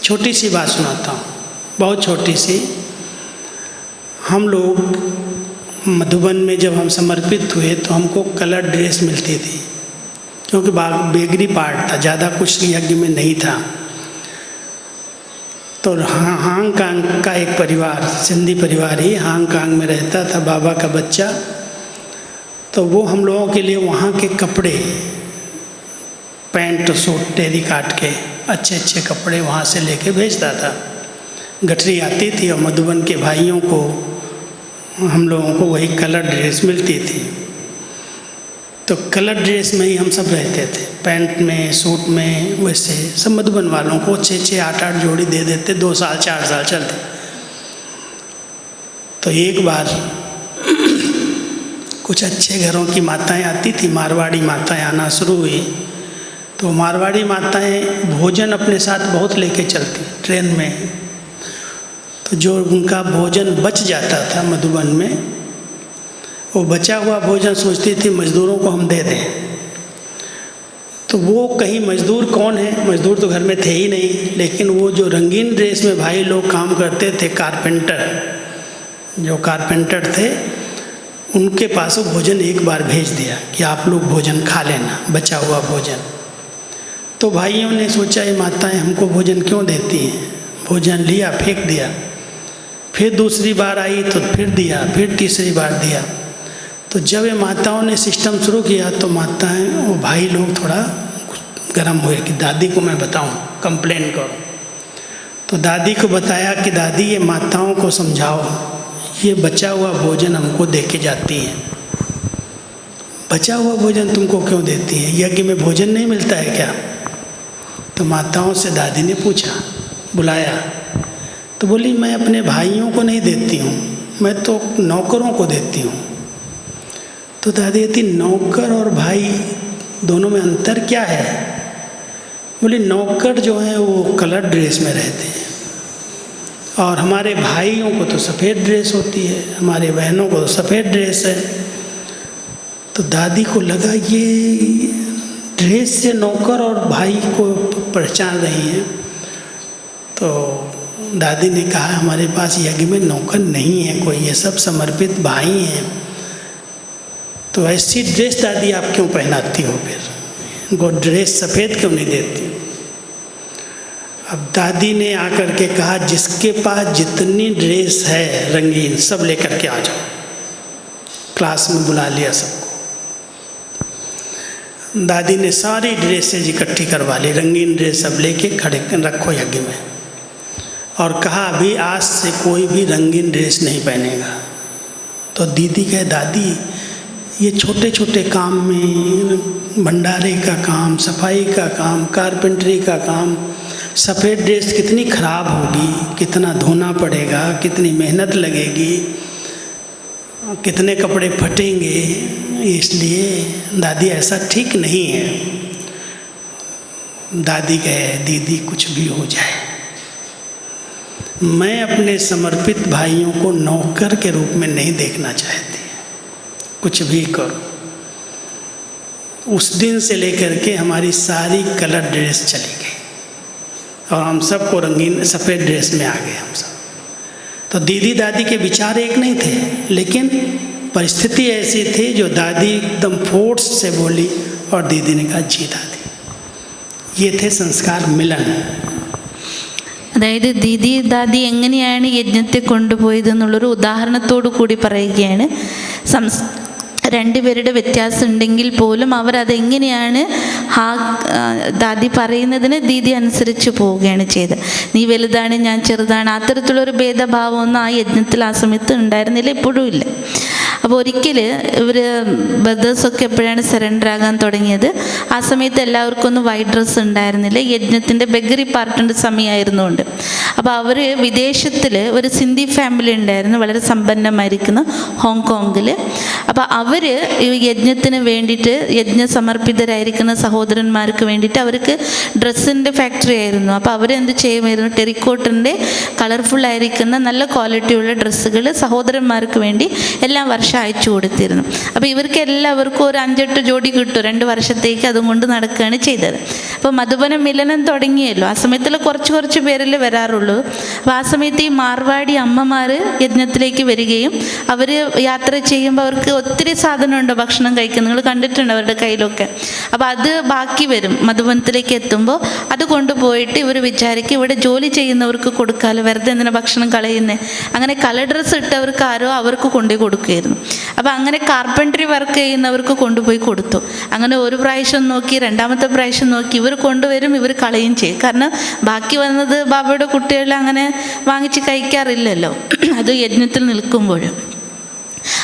छोटी सी बात सुनाता हूँ, बहुत छोटी सी. हम लोग मधुबन में जब हम समर्पित हुए तो हमको कलर ड्रेस मिलती थी, क्योंकि बेगरी पार्ट था, ज़्यादा कुछ यज्ञ में नहीं था. तो हांगकांग का एक परिवार, सिंधी परिवार ही हांगकांग में रहता था, बाबा का बच्चा. तो वो हम लोगों के लिए वहाँ के कपड़े, पैंट सूट टेरी काट के अच्छे अच्छे कपड़े वहाँ से लेके भेजता था. गठरी आती थी और मधुबन के भाइयों को, हम लोगों को वही कलर ड्रेस मिलती थी. तो कलर ड्रेस में ही हम सब रहते थे, पैंट में सूट में. वैसे सब मधुबन वालों को 6-6, 8-8 जोड़ी दे देते, 2 साल 4 साल चलते. तो एक बार कुछ अच्छे घरों की माताएं आती थी, मारवाड़ी माताएं आना शुरू हुई. तो मारवाड़ी माताएं भोजन अपने साथ बहुत लेके चलती ट्रेन में. तो जो उनका भोजन बच जाता था मधुबन में, वो बचा हुआ भोजन सोचती थी मज़दूरों को हम दे दें. तो वो कहीं मज़दूर कौन है, मज़दूर तो घर में थे ही नहीं, लेकिन वो जो रंगीन ड्रेस में भाई लोग काम करते थे, कारपेंटर, जो कारपेंटर थे, उनके पास वो भोजन एक बार भेज दिया कि आप लोग भोजन खा लेना, बचा हुआ भोजन. तो भाइयों ने सोचा ये माताएं हमको भोजन क्यों देती हैं, भोजन लिया फेंक दिया. फिर दूसरी बार आई तो फिर दिया, फिर तीसरी बार दिया. तो जब ये माताओं ने सिस्टम शुरू किया तो माताएं, वो भाई लोग थोड़ा गर्म हुए कि दादी को मैं बताऊं, कंप्लेन करूं. तो दादी को बताया कि दादी ये माताओं को समझाओ, ये बचा हुआ भोजन हमको दे के जाती हैं. बचा हुआ भोजन तुमको क्यों देती हैं, यज्ञ में भोजन नहीं मिलता है क्या? तो माताओं से दादी ने पूछा, बुलाया. तो बोली मैं अपने भाइयों को नहीं देती हूँ, मैं तो नौकरों को देती हूँ. तो दादी कहती नौकर और भाई दोनों में अंतर क्या है? बोली नौकर जो है वो कलर ड्रेस में रहते हैं और हमारे भाइयों को तो सफ़ेद ड्रेस होती है, हमारे बहनों को तो सफ़ेद ड्रेस है। तो दादी को लगा ये ड्रेस से नौकर और भाई को पहचान रही हैं। तो दादी ने कहा हमारे पास यज्ञ में नौकर नहीं है कोई, ये सब समर्पित भाई हैं। तो ऐसी ड्रेस दादी आप क्यों पहनाती हो, फिर इनको ड्रेस सफ़ेद क्यों नहीं देती? अब दादी ने आकर के कहा जिसके पास जितनी ड्रेस है रंगीन सब लेकर के आ जाओ। क्लास में बुला लिया सबको। दादी ने सारी ड्रेसेज इकट्ठी करवा ली, रंगीन ड्रेस सब लेके खड़े रखो यज्ञ में, और कहा अभी आज से कोई भी रंगीन ड्रेस नहीं पहनेगा। तो दीदी कहे दादी ये छोटे छोटे काम में, भंडारे का काम, सफाई का काम, कारपेंटरी का काम, सफ़ेद ड्रेस कितनी ख़राब होगी, कितना धोना पड़ेगा, कितनी मेहनत लगेगी, कितने कपड़े फटेंगे, इसलिए दादी ऐसा ठीक नहीं है। दादी कहे दीदी कुछ भी हो जाए, मैं अपने समर्पित भाइयों को नौकर के रूप में नहीं देखना चाहती, कुछ भी करो। उस दिन से लेकर के हमारी सारी कलर ड्रेस चली गई और हम सबको रंगीन सफ़ेद ड्रेस में आ गए हम सब। तो दीदी दादी के विचार एक नहीं थे, लेकिन परिस्थिति ऐसी थी जो दादी एकदम फोर्स से बोली और दीदी ने कहा जी दादी। ये थे संस्कार मिलन। അതായത് ദീദി ദാദി എങ്ങനെയാണ് യജ്ഞത്തെ കൊണ്ടുപോയതെന്നുള്ളൊരു ഉദാഹരണത്തോടു കൂടി പറയുകയാണ്. രണ്ടുപേരുടെ വ്യത്യാസം ഉണ്ടെങ്കിൽ പോലും അവരതെങ്ങനെയാണ് ദാദി പറയുന്നതിന് ദീദി അനുസരിച്ച് പോവുകയാണ് ചെയ്തത്. നീ വലുതാണ് ഞാൻ ചെറുതാണ്, അത്തരത്തിലുള്ളൊരു ഭേദഭാവമൊന്നും ആ യജ്ഞത്തിൽ ആ സമയത്ത് ഉണ്ടായിരുന്നില്ല, ഇപ്പോഴും ഇല്ല. അപ്പോൾ ഒരിക്കൽ ഇവർ ബ്രദേഴ്സൊക്കെ എപ്പോഴാണ് സറണ്ടർ ആകാൻ തുടങ്ങിയത്, ആ സമയത്ത് എല്ലാവർക്കും ഒന്നും വൈറ്റ് ഡ്രസ്സ് ഉണ്ടായിരുന്നില്ല, യജ്ഞത്തിൻ്റെ ബെഗറി പാർട്ടിൻ്റെ സമയമായിരുന്നുകൊണ്ട്. അപ്പോൾ അവർ വിദേശത്തിൽ ഒരു സിന്ധി ഫാമിലി ഉണ്ടായിരുന്നു, വളരെ സമ്പന്നമായിരിക്കുന്ന ഹോങ്കോങ്ങിൽ. അപ്പോൾ അവർ ഈ യജ്ഞത്തിന് വേണ്ടിയിട്ട്, യജ്ഞ സമർപ്പിതരായിരിക്കുന്ന സഹോദരന്മാർക്ക് വേണ്ടിയിട്ട് അവർക്ക് ഡ്രസ്സിൻ്റെ ഫാക്ടറി ആയിരുന്നു. അപ്പോൾ അവരെന്ത് ചെയ്യുമായിരുന്നു, ടെറിക്കോട്ടിൻ്റെ കളർഫുള്ളായിരിക്കുന്ന നല്ല ക്വാളിറ്റിയുള്ള ഡ്രസ്സുകൾ സഹോദരന്മാർക്ക് വേണ്ടി എല്ലാ വർഷം അയച്ചു കൊടുത്തിരുന്നു. അപ്പോൾ ഇവർക്ക് എല്ലാവർക്കും ഒരു 5-8 ജോഡി കിട്ടും 2 വർഷത്തേക്ക്, അതും കൊണ്ട് നടക്കുകയാണ് ചെയ്തത്. അപ്പോൾ മധുബന മിലനം തുടങ്ങിയല്ലോ, ആ സമയത്തുള്ള കുറച്ച് പേരല്ലേ വരാറുള്ളൂ. അപ്പോൾ ആ സമയത്ത് ഈ മാർവാടി അമ്മമാർ യജ്ഞത്തിലേക്ക് വരികയും അവർ യാത്ര ചെയ്യുമ്പോൾ അവർക്ക് ഒത്തിരി സാധനമുണ്ട് ഭക്ഷണം കഴിക്കാൻ, നിങ്ങൾ കണ്ടിട്ടുണ്ട് അവരുടെ കയ്യിലൊക്കെ. അപ്പോൾ അത് ബാക്കി വരും, മധുബനത്തിലേക്ക് എത്തുമ്പോൾ അത് കൊണ്ടുപോയിട്ട് ഇവർ വിചാരിക്കും ഇവിടെ ജോലി ചെയ്യുന്നവർക്ക് കൊടുക്കാമല്ലോ, വെറുതെ എന്തിനാ ഭക്ഷണം കളയുന്നത്. അങ്ങനെ കളർ ഡ്രസ്സ് ഇട്ടവർക്ക് ആരോ അവർക്ക് കൊണ്ടുപോയി കൊടുക്കുകയായിരുന്നു. അപ്പോൾ അങ്ങനെ കാർപ്പൻട്രി വർക്ക് ചെയ്യുന്നവർക്ക് കൊണ്ടുപോയി കൊടുത്തു. അങ്ങനെ ഒരു പ്രാവശ്യം നോക്കി, രണ്ടാമത്തെ പ്രാവശ്യം നോക്കി, ഇവർ കൊണ്ടുവരും, ഇവർ കളയും ചെയ്യും. കാരണം ബാക്കി വന്നത് ബാബയുടെ കുട്ടികൾ അങ്ങനെ വാങ്ങിച്ച് കഴിക്കാറില്ലല്ലോ, അത് യജ്ഞത്തിൽ നിൽക്കുമ്പോഴും.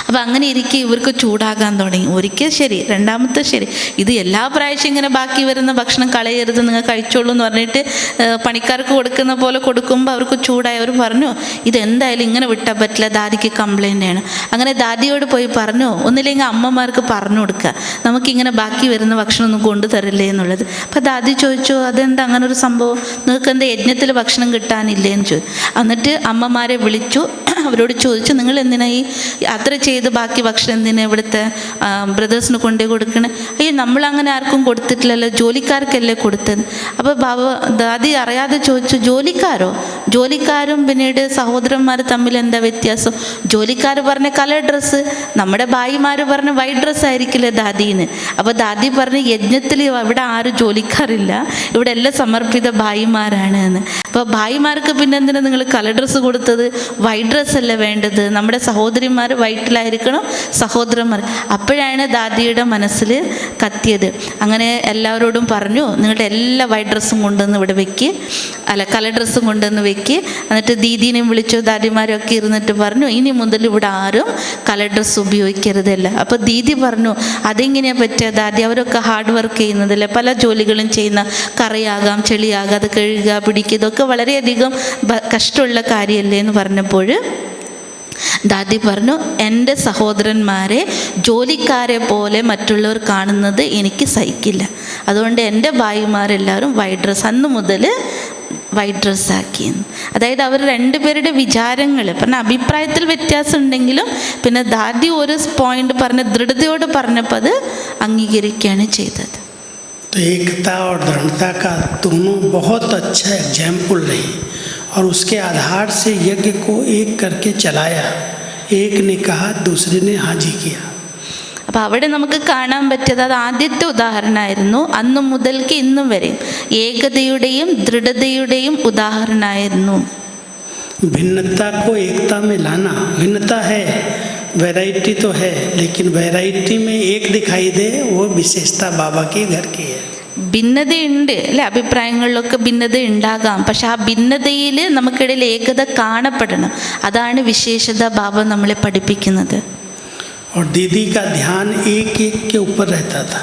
അപ്പോൾ അങ്ങനെ ഇരിക്കെ ഇവർക്ക് ചൂടാകാൻ തുടങ്ങി. ഒരിക്കൽ ശരി, രണ്ടാമത്തെ ശരി, ഇത് എല്ലാ പ്രാവശ്യം ഇങ്ങനെ ബാക്കി വരുന്ന ഭക്ഷണം കളയരുത്, നിങ്ങൾ കഴിച്ചോളൂ എന്ന് പറഞ്ഞിട്ട് പണിക്കാർക്ക് കൊടുക്കുന്ന പോലെ കൊടുക്കുമ്പോൾ അവർക്ക് ചൂടായി. അവർ പറഞ്ഞു ഇതെന്തായാലും ഇങ്ങനെ വിട്ടാൽ പറ്റില്ല, ദാദിക്ക് കംപ്ലൈൻ്റ് ആണ്. അങ്ങനെ ദാദിയോട് പോയി പറഞ്ഞു, ഒന്നില്ലെങ്കിൽ അമ്മമാർക്ക് പറഞ്ഞു കൊടുക്കുക, നമുക്കിങ്ങനെ ബാക്കി വരുന്ന ഭക്ഷണം ഒന്നും കൊണ്ടുതരില്ലേ എന്നുള്ളത്. അപ്പോൾ ദാദി ചോദിച്ചു അതെന്താ അങ്ങനെ ഒരു സംഭവം, നിങ്ങൾക്ക് എന്താ യജ്ഞത്തിൽ ഭക്ഷണം കിട്ടാനില്ലേ എന്ന് ചോദിച്ചു. എന്നിട്ട് അമ്മമാരെ വിളിച്ചു, അവരോട് ചോദിച്ചു നിങ്ങൾ എന്തിനാ ഈ യാത്ര ചെയ്ത് ബാക്കി ഭക്ഷണം എന്തിനാ ഇവിടുത്തെ ബ്രദേഴ്സിന് കൊണ്ടേ കൊടുക്കണേ? അയ്യോ നമ്മളങ്ങനെ ആർക്കും കൊടുത്തിട്ടില്ലല്ലോ, ജോലിക്കാർക്കല്ലേ കൊടുത്തത്. അപ്പോൾ ദാദി അറിയാതെ ചോദിച്ചു ജോലിക്കാരോ? ജോലിക്കാരും പിന്നീട് സഹോദരന്മാർ തമ്മിൽ എന്താ വ്യത്യാസം? ജോലിക്കാർ പറഞ്ഞ കളർ ഡ്രസ്സ്, നമ്മുടെ ഭായിമാർ പറഞ്ഞ വൈറ്റ് ഡ്രസ്സ് ആയിരിക്കില്ലേ ദാദീന്. അപ്പോൾ ദാദി പറഞ്ഞ് യജ്ഞത്തിൽ ഇവിടെ ആരും ജോലിക്കാരില്ല, ഇവിടെ എല്ലാം സമർപ്പിത ഭായിമാരാണ് എന്ന്. അപ്പോൾ ഭായിമാർക്ക് പിന്നെ എന്തിനാ നിങ്ങൾ കളർ ഡ്രസ്സ് കൊടുത്തത്? വൈറ്റ് ഡ്രസ്സ് അല്ലേ വേണ്ടത്, നമ്മുടെ സഹോദരിമാർ വൈറ്റിലായിരിക്കണം, സഹോദരന്മാർ. അപ്പോഴാണ് ദാദിയുടെ മനസ്സിൽ കത്തിയത്. അങ്ങനെ എല്ലാവരോടും പറഞ്ഞു നിങ്ങളുടെ എല്ലാ വൈറ്റ് ഡ്രസ്സും കൊണ്ടുവന്ന് ഇവിടെ വെക്ക്, അല്ല കളർ ഡ്രസ്സും കൊണ്ടുവന്ന് വെക്ക്. എന്നിട്ട് ദീദീനെയും വിളിച്ചു, ദാദിമാരൊക്കെ ഇരുന്നിട്ട് പറഞ്ഞു ഇനി മുതൽ ഇവിടെ ആരും കളർ ഡ്രസ്സ് ഉപയോഗിക്കരുതല്ല. അപ്പോൾ ദീദി പറഞ്ഞു അതെങ്ങനെയാണ് പറ്റുക ദാദി, അവരൊക്കെ ഹാർഡ് വർക്ക് ചെയ്യുന്നതല്ലേ, പല ജോലികളും ചെയ്യുന്ന, കറിയാകാം ചെളിയാകാം, അത് കഴുകുക പിടിക്കുക, ഇതൊക്കെ വളരെയധികം കഷ്ടമുള്ള കാര്യമല്ലേ എന്ന് പറഞ്ഞപ്പോൾ ദാദി പറഞ്ഞു എൻ്റെ സഹോദരന്മാരെ ജോലിക്കാരെ പോലെ മറ്റുള്ളവർ കാണുന്നത് എനിക്ക് സഹിക്കില്ല, അതുകൊണ്ട് എൻ്റെ ഭായിമാരെല്ലാവരും വൈറ്റ് ഡ്രസ്സ്. അന്ന് മുതൽ വൈറ്റ് ഡ്രസ്സാക്കിയെന്ന്. അതായത് അവർ രണ്ടുപേരുടെ വിചാരങ്ങൾ പറഞ്ഞ അഭിപ്രായത്തിൽ വ്യത്യാസം ഉണ്ടെങ്കിലും പിന്നെ ദാദി ഒരു പോയിന്റ് പറഞ്ഞ് ദൃഢതയോട് പറഞ്ഞപ്പോൾ അത് അംഗീകരിക്കുകയാണ് ചെയ്തത്. तो एकता और दृढ़ता का दोनों बहुत अच्छा एग्जाम्पल रही और उसके आधार से यज्ञ को एक करके चलाया. एक ने कहा, दूसरे ने हाँ जी किया. അപ്പോൾ അവിടെ നമുക്ക് കാണാൻ പറ്റിയത് അത് ആദ്യത്തെ ഉദാഹരണമായിരുന്നു. അന്നു മുതൽക്ക് ഇന്നും വരെയും ഏകതയുടെയും ദൃഢതയുടെയും ഉദാഹരണമായിരുന്നു. भिन्नता को एकता में लाना. भिन्नता है, वैरायटी तो है, लेकिन वैरायटी में एक दिखाई दे, वो विशेषता बाबा के घर की है. ഭിന്നതയുണ്ട് അല്ലെ, അഭിപ്രായങ്ങളിലൊക്കെ ഭിന്നത ഉണ്ടാകാം. പക്ഷെ ആ ഭിന്നതയിൽ നമുക്കിടയിൽ ഏകത കാണപ്പെടണം. അതാണ് വിശേഷത ബാബ നമ്മളെ പഠിപ്പിക്കുന്നത്. और दीदी का ध्यान एक एक के ऊपर रहता था.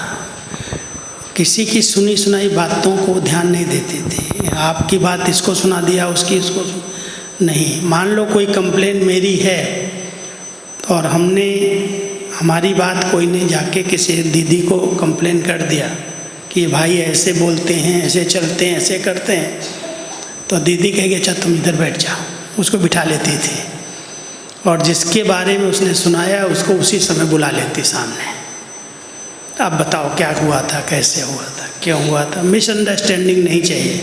किसी की सुनी सुनाई बातों को ध्यान नहीं देती थी. आपकी बात इसको सुना दिया, उसकी इसको नहीं. मान लो कोई कंप्लेन मेरी है और हमने हमारी बात कोई ने जाके किसी दीदी को कंप्लेन कर दिया कि भाई ऐसे बोलते हैं, ऐसे चलते हैं, ऐसे करते हैं, तो दीदी कहेगी अच्छा तुम इधर बैठ जाओ. उसको बिठा लेती थी और जिसके बारे में उसने सुनाया उसको उसी समय बुला लेती सामने. अब बताओ क्या हुआ था, कैसे हुआ था, क्यों हुआ था. मिसअंडरस्टैंडिंग नहीं चाहिए.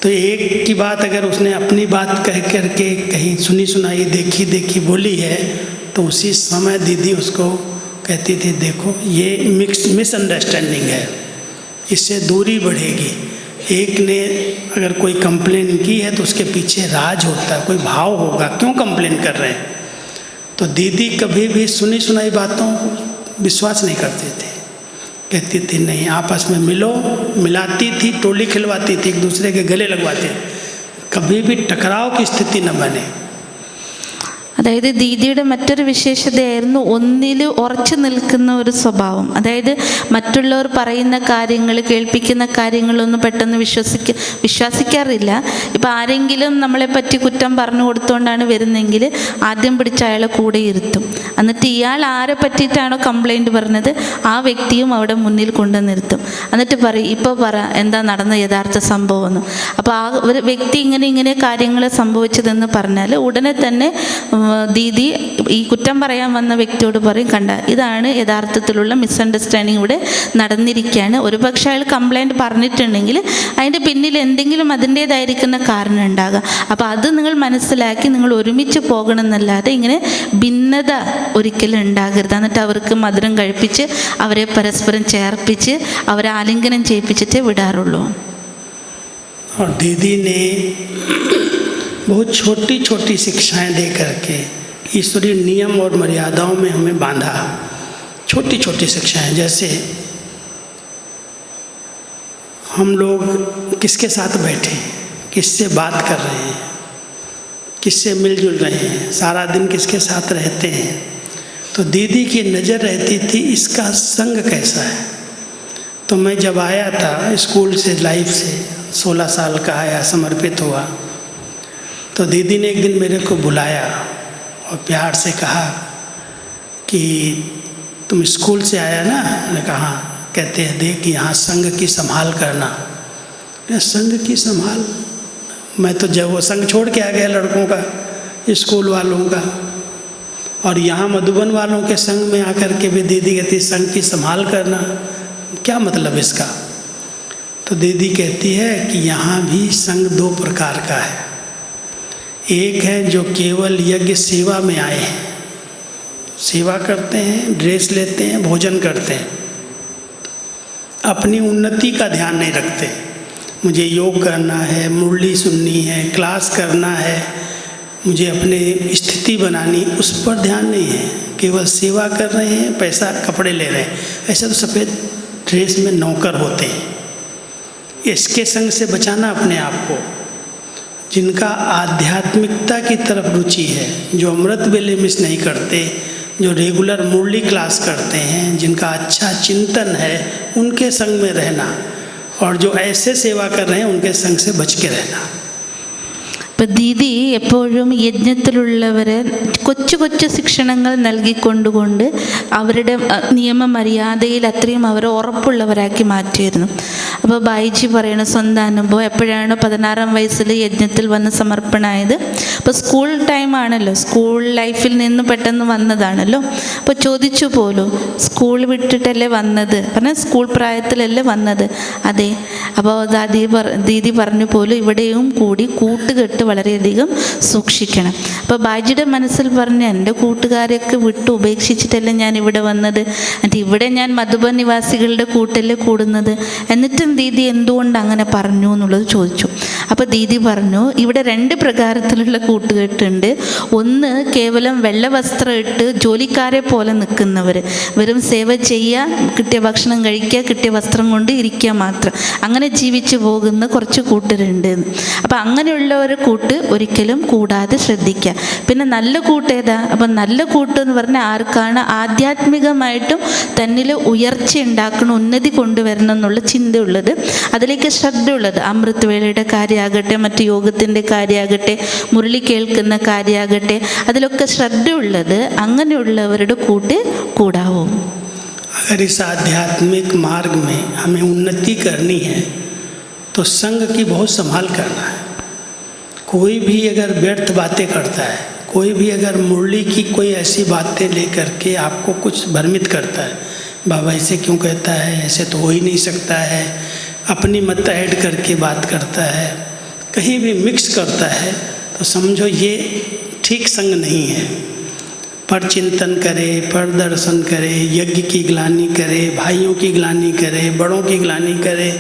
तो एक की बात अगर उसने अपनी बात कह करके कहीं सुनी सुनाई देखी बोली है तो उसी समय दीदी उसको कहती थी देखो ये मिसअंडरस्टैंडिंग है, इससे दूरी बढ़ेगी. एक ने अगर कोई कंप्लेन की है तो उसके पीछे राज होता है, कोई भाव होगा, क्यों कंप्लेन कर रहे हैं. तो दीदी कभी भी सुनी सुनाई बातों को विश्वास नहीं करती थी. कहती थी नहीं, आपस में मिलो, मिलाती थी, टोली खिलवाती थी, एक दूसरे के गले लगवाती थी. कभी भी टकराव की स्थिति न बने. അതായത് ദീദിയുടെ മറ്റൊരു വിശേഷതയായിരുന്നു ഒന്നിൽ ഉറച്ചു നിൽക്കുന്ന ഒരു സ്വഭാവം. അതായത് മറ്റുള്ളവർ പറയുന്ന കാര്യങ്ങൾ, കേൾപ്പിക്കുന്ന കാര്യങ്ങളൊന്നും പെട്ടെന്ന് വിശ്വസിക്കാറില്ല. ഇപ്പം ആരെങ്കിലും നമ്മളെ പറ്റി കുറ്റം പറഞ്ഞു കൊടുത്തുകൊണ്ടാണ് വരുന്നതെങ്കിൽ ആദ്യം പിടിച്ച് അയാളെ കൂടെ ഇരുത്തും. എന്നിട്ട് ഇയാൾ ആരെ പറ്റിയിട്ടാണോ കംപ്ലൈൻറ്റ് പറഞ്ഞത് ആ വ്യക്തിയും അവിടെ മുന്നിൽ കൊണ്ടു നിർത്തും. എന്നിട്ട് പറയും ഇപ്പോൾ പറ എന്താ നടന്ന യഥാർത്ഥ സംഭവമെന്ന്. അപ്പോൾ ആ ഒരു വ്യക്തി ഇങ്ങനെ കാര്യങ്ങൾ സംഭവിച്ചതെന്ന് പറഞ്ഞാൽ ഉടനെ തന്നെ ദീദി ഈ കുറ്റം പറയാൻ വന്ന വ്യക്തിയോട് പറയും കണ്ട ഇതാണ് യഥാർത്ഥത്തിലുള്ള മിസ്അണ്ടർസ്റ്റാൻഡിങ് ഇവിടെ നടന്നിരിക്കുകയാണ്. ഒരുപക്ഷെ അയാൾ കംപ്ലൈൻറ്റ് പറഞ്ഞിട്ടുണ്ടെങ്കിൽ അതിൻ്റെ പിന്നിൽ എന്തെങ്കിലും അതിൻ്റേതായിരിക്കുന്ന കാരണം ഉണ്ടാകുക. അപ്പോൾ അത് നിങ്ങൾ മനസ്സിലാക്കി നിങ്ങൾ ഒരുമിച്ച് പോകണം എന്നല്ലാതെ ഇങ്ങനെ ഭിന്നത ഒരിക്കലും ഉണ്ടാകരുത്. എന്നിട്ട് അവർക്ക് മധുരം കഴിപ്പിച്ച് അവരെ പരസ്പരം ചേർപ്പിച്ച് അവരെ ആലിംഗനം ചെയ്യിപ്പിച്ചിട്ടേ വിടാറുള്ളൂ. और दीदी ने बहुत छोटी छोटी शिक्षाएं दे करके ईश्वरीय नियम और मर्यादाओं में हमें बांधा. छोटी छोटी शिक्षाएं, जैसे हम लोग किसके साथ बैठे हैं, किससे बात कर रहे हैं, किससे मिलजुल रहे हैं, सारा दिन किसके साथ रहते हैं. तो दीदी की नज़र रहती थी इसका संग कैसा है. तो मैं जब आया था स्कूल से, लाइफ से 16 साल का आया, समर्पित हुआ, तो दीदी ने एक दिन मेरे को बुलाया और प्यार से कहा कि तुम स्कूल से आया ना. मैंने कहा. कहते हैं देख यहाँ संघ की संभाल करना. संघ की संभाल, मैं तो जब वो संघ छोड़ के आ गया लड़कों का, स्कूल वालों का, और यहाँ मधुबन वालों के संघ में आकर के भी दीदी कहती संघ की संभाल करना, क्या मतलब इसका. तो दीदी कहती है कि यहाँ भी संघ दो प्रकार का है. एक है जो केवल यज्ञ सेवा में आए हैं, सेवा करते हैं, ड्रेस लेते हैं, भोजन करते हैं, अपनी उन्नति का ध्यान नहीं रखते. मुझे योग करना है, मुरली सुननी है, क्लास करना है, मुझे अपने स्थिति बनानी, उस पर ध्यान नहीं है. केवल सेवा कर रहे हैं, पैसा कपड़े ले रहे हैं. ऐसा तो सफ़ेद ड्रेस में नौकर होते हैं. इसके संग से बचाना अपने आप को. जिनका आध्यात्मिकता की तरफ रुचि है, जो अमृत वेले मिस नहीं करते, जो रेगुलर मुरली क्लास करते हैं, जिनका अच्छा चिंतन है, उनके संग में रहना, और जो ऐसे सेवा कर रहे हैं उनके संग से बच के रहना. ഇപ്പം ദീദി എപ്പോഴും യജ്ഞത്തിലുള്ളവരെ കൊച്ചു കൊച്ചു ശിക്ഷണങ്ങൾ നൽകിക്കൊണ്ടുകൊണ്ട് അവരുടെ നിയമമര്യാദയിൽ അത്രയും അവരെ ഉറപ്പുള്ളവരാക്കി മാറ്റിയിരുന്നു. അപ്പോൾ ബായിജി പറയണ സ്വന്തം അനുഭവം എപ്പോഴാണ് 16-ാം വയസ്സിൽ യജ്ഞത്തിൽ വന്ന് സമർപ്പണമായത്. അപ്പോൾ സ്കൂൾ ടൈമാണല്ലോ, സ്കൂൾ ലൈഫിൽ നിന്ന് പെട്ടെന്ന് വന്നതാണല്ലോ. അപ്പോൾ ചോദിച്ചു പോലും, സ്കൂൾ വിട്ടിട്ടല്ലേ വന്നത്? പറഞ്ഞാൽ സ്കൂൾ പ്രായത്തിലല്ലേ വന്നത്? അതെ. അപ്പോൾ ദീദി പറഞ്ഞു പോലും ഇവിടെയും കൂടി കൂട്ടുകെട്ട് വളരെയധികം സൂക്ഷിക്കണം. അപ്പോൾ ബായിജിയുടെ മനസ്സിൽ പറഞ്ഞു, എൻ്റെ കൂട്ടുകാരെയൊക്കെ വിട്ടു ഉപേക്ഷിച്ചിട്ടല്ലേ ഞാൻ ഇവിടെ വന്നത്, എന്നിട്ട് ഇവിടെ ഞാൻ മധുബൻ നിവാസികളുടെ കൂട്ടല്ലേ കൂടുന്നത്, എന്നിട്ടും ദീദി എന്തുകൊണ്ട് അങ്ങനെ പറഞ്ഞു എന്നുള്ളത് ചോദിച്ചു. അപ്പോൾ ദീദി പറഞ്ഞു, ഇവിടെ 2 പ്രകാരത്തിലുള്ള കൂട്ടുകെട്ടുണ്ട്. ഒന്ന്, കേവലം വെള്ള വസ്ത്രം ഇട്ട് ജോലിക്കാരെ പോലെ നിൽക്കുന്നവർ, വെറും സേവ ചെയ്യുക, കിട്ടിയ ഭക്ഷണം കഴിക്കുക, കിട്ടിയ വസ്ത്രം കൊണ്ട് ഇരിക്കുക മാത്രം, അങ്ങനെ ജീവിച്ചു പോകുന്ന കുറച്ച് കൂട്ടരുണ്ട്. അപ്പോൾ അങ്ങനെയുള്ളവരെ കൂട്ട് ഒരിക്കലും കൂടാതെ ശ്രദ്ധിക്കുക. പിന്നെ നല്ല കൂട്ട് ഏതാ? അപ്പം നല്ല കൂട്ട് എന്ന് പറഞ്ഞാൽ ആർക്കാണ് ആധ്യാത്മികമായിട്ടും തന്നിൽ ഉയർച്ച ഉണ്ടാക്കണം, ഉന്നതി കൊണ്ടുവരണം എന്നുള്ള ചിന്തയുള്ളത്, അതിലേക്ക് ശ്രദ്ധയുള്ളത്, അമൃതവേളയുടെ കാര്യമാകട്ടെ, മറ്റ് യോഗത്തിൻ്റെ കാര്യമാകട്ടെ, മുരളി കേൾക്കുന്ന കാര്യമാകട്ടെ, അതിലൊക്കെ ശ്രദ്ധയുള്ളത്, അങ്ങനെയുള്ളവരുടെ കൂട്ട് കൂടാവൂ. अगर इस आध्यात्मिक मार्ग में हमें उन्नति करनी है तो संग की बहुत संभाल करना है. कोई भी अगर व्यर्थ बातें करता है, कोई भी अगर मुरली की कोई ऐसी बातें लेकर के आपको कुछ भ्रमित करता है, बाबा ऐसे क्यों कहता है, ऐसे तो हो ही नहीं सकता है, अपनी मत ऐड करके बात करता है, कहीं भी मिक्स करता है, तो समझो ये ठीक संग नहीं है. पर चिंतन करे, पर दर्शन करे, यज्ञ की ग्लानि करे, भाइयों की ग्लानि करे, बड़ों की ग्लानि करे,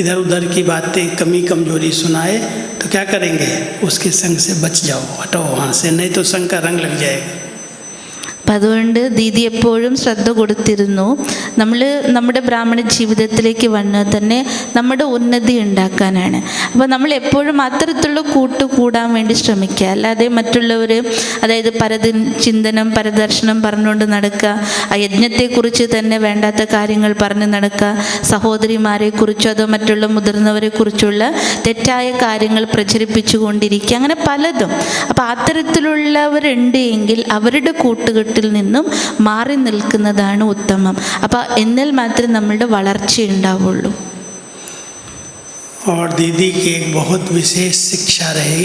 इधर उधर की बातें कमी कमजोरी सुनाए, तो क्या करेंगे? उसके संग से बच जाओ, हटो वहाँ से, नहीं तो संग का रंग लग जाएगा. അപ്പം അതുകൊണ്ട് ദീദി എപ്പോഴും ശ്രദ്ധ കൊടുത്തിരുന്നു, നമ്മൾ നമ്മുടെ ബ്രാഹ്മണ ജീവിതത്തിലേക്ക് വന്നാൽ തന്നെ നമ്മുടെ ഉന്നതി ഉണ്ടാക്കാനാണ്. അപ്പോൾ നമ്മൾ എപ്പോഴും അത്തരത്തിലുള്ള കൂട്ട് കൂടാൻ വേണ്ടി ശ്രമിക്കുക. അല്ലാതെ മറ്റുള്ളവർ, അതായത് ചിന്തനം പരദർശനം പറഞ്ഞുകൊണ്ട് നടക്കുക, ആ യജ്ഞത്തെക്കുറിച്ച് തന്നെ വേണ്ടാത്ത കാര്യങ്ങൾ പറഞ്ഞ് നടക്കുക, സഹോദരിമാരെക്കുറിച്ചോ അതോ മറ്റുള്ള മുതിർന്നവരെക്കുറിച്ചുള്ള തെറ്റായ കാര്യങ്ങൾ പ്രചരിപ്പിച്ചു കൊണ്ടിരിക്കുക, അങ്ങനെ പലതും. അപ്പോൾ അത്തരത്തിലുള്ളവരുണ്ട് എങ്കിൽ അവരുടെ കൂട്ടുകെട്ട് നിന്നും മാറി നിൽക്കുന്നതാണ് ഉത്തമം. അപ്പോൾ എന്നാൽ മാത്രമേ നമ്മളുടെ വളർച്ച ഉണ്ടാവുള്ളൂ. और दीदी की एक बहुत विशेष शिक्षा रही,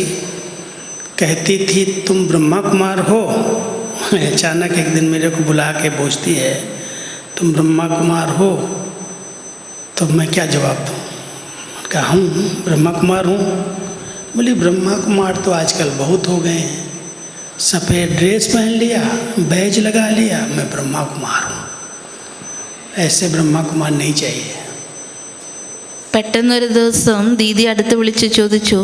कहती थी तुम ब्रह्मा कुमार हो. अचानक एक दिन मेरे को बुला के पूछती है तुम ब्रह्मा कुमार हो, तो मैं क्या जवाब दूँ? कहा हूँ ब्रह्मा कुमार हूँ. बोली ब्रह्मा कुमार तो आजकल बहुत हो गए हैं, सफ़ेद ड्रेस पहन लिया, बैज लगा लिया, मैं ब्रह्मा कुमार हूँ. ऐसे ब्रह्मा कुमार नहीं चाहिए. പെട്ടെന്നൊരു ദിവസം ദീദി അടുത്ത് വിളിച്ച് ചോദിച്ചു,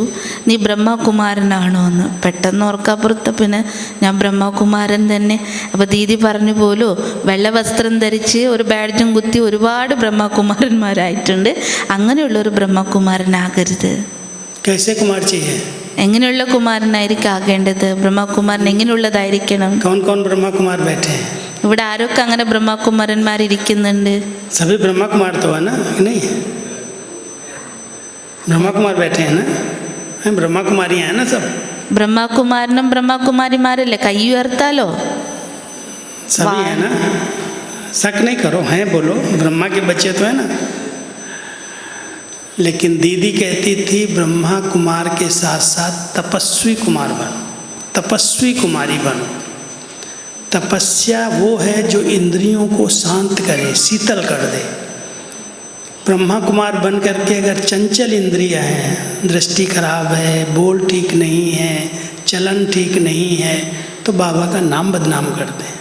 നീ ബ്രഹ്മകുമാരനാണോ എന്ന്. പെട്ടെന്ന് ഓർക്കാപ്പുറത്ത് പിന്നെ ഞാൻ ബ്രഹ്മകുമാരൻ തന്നെ. അപ്പോൾ ദീദി പറഞ്ഞു പോലും, വെള്ള വസ്ത്രം ധരിച്ച് ഒരു ബാഡ്ജും കുത്തി ഒരുപാട് ബ്രഹ്മകുമാരന്മാരായിട്ടുണ്ട്, അങ്ങനെയുള്ളൊരു ബ്രഹ്മകുമാരനാകരുത്. कैसे कुमार चाहिए? എങ്ങനെയുള്ള കുമാരനായിരിക്കും ആകേണ്ടത്? ബ്രഹ്മകുമാരൻ എങ്ങനെയുള്ളതായിരിക്കണം? कौन कौन ब्रह्मा कुमार बैठे हैं? ഇവിടെ ആരൊക്കെ അങ്ങനെ ബ്രഹ്മകുമാരന്മാരിരിക്കുന്നുണ്ട്? सभी ब्रह्मा कुमार तो है ना, नहीं? ब्रह्मा कुमार बैठे हैं ना, ब्रह्मा कुमारियाँ हैं ना सब. ബ്രഹ്മകുമാരനും ബ്രഹ്മകുമാരിമാരല്ലേ? കൈ ഉയർത്താലോ? सभी है ना, शक नहीं करो, हैं बोलो, ब्रह्मा के बच्चे तो है ना. लेकिन दीदी कहती थी ब्रह्मा कुमार के साथ साथ तपस्वी कुमार बनो, तपस्वी कुमारी बनो. तपस्या वो है जो इंद्रियों को शांत करे, शीतल कर दे. ब्रह्मा कुमार बन करके अगर चंचल इंद्रियां हैं, दृष्टि खराब है, बोल ठीक नहीं है, चलन ठीक नहीं है, तो बाबा का नाम बदनाम कर दें.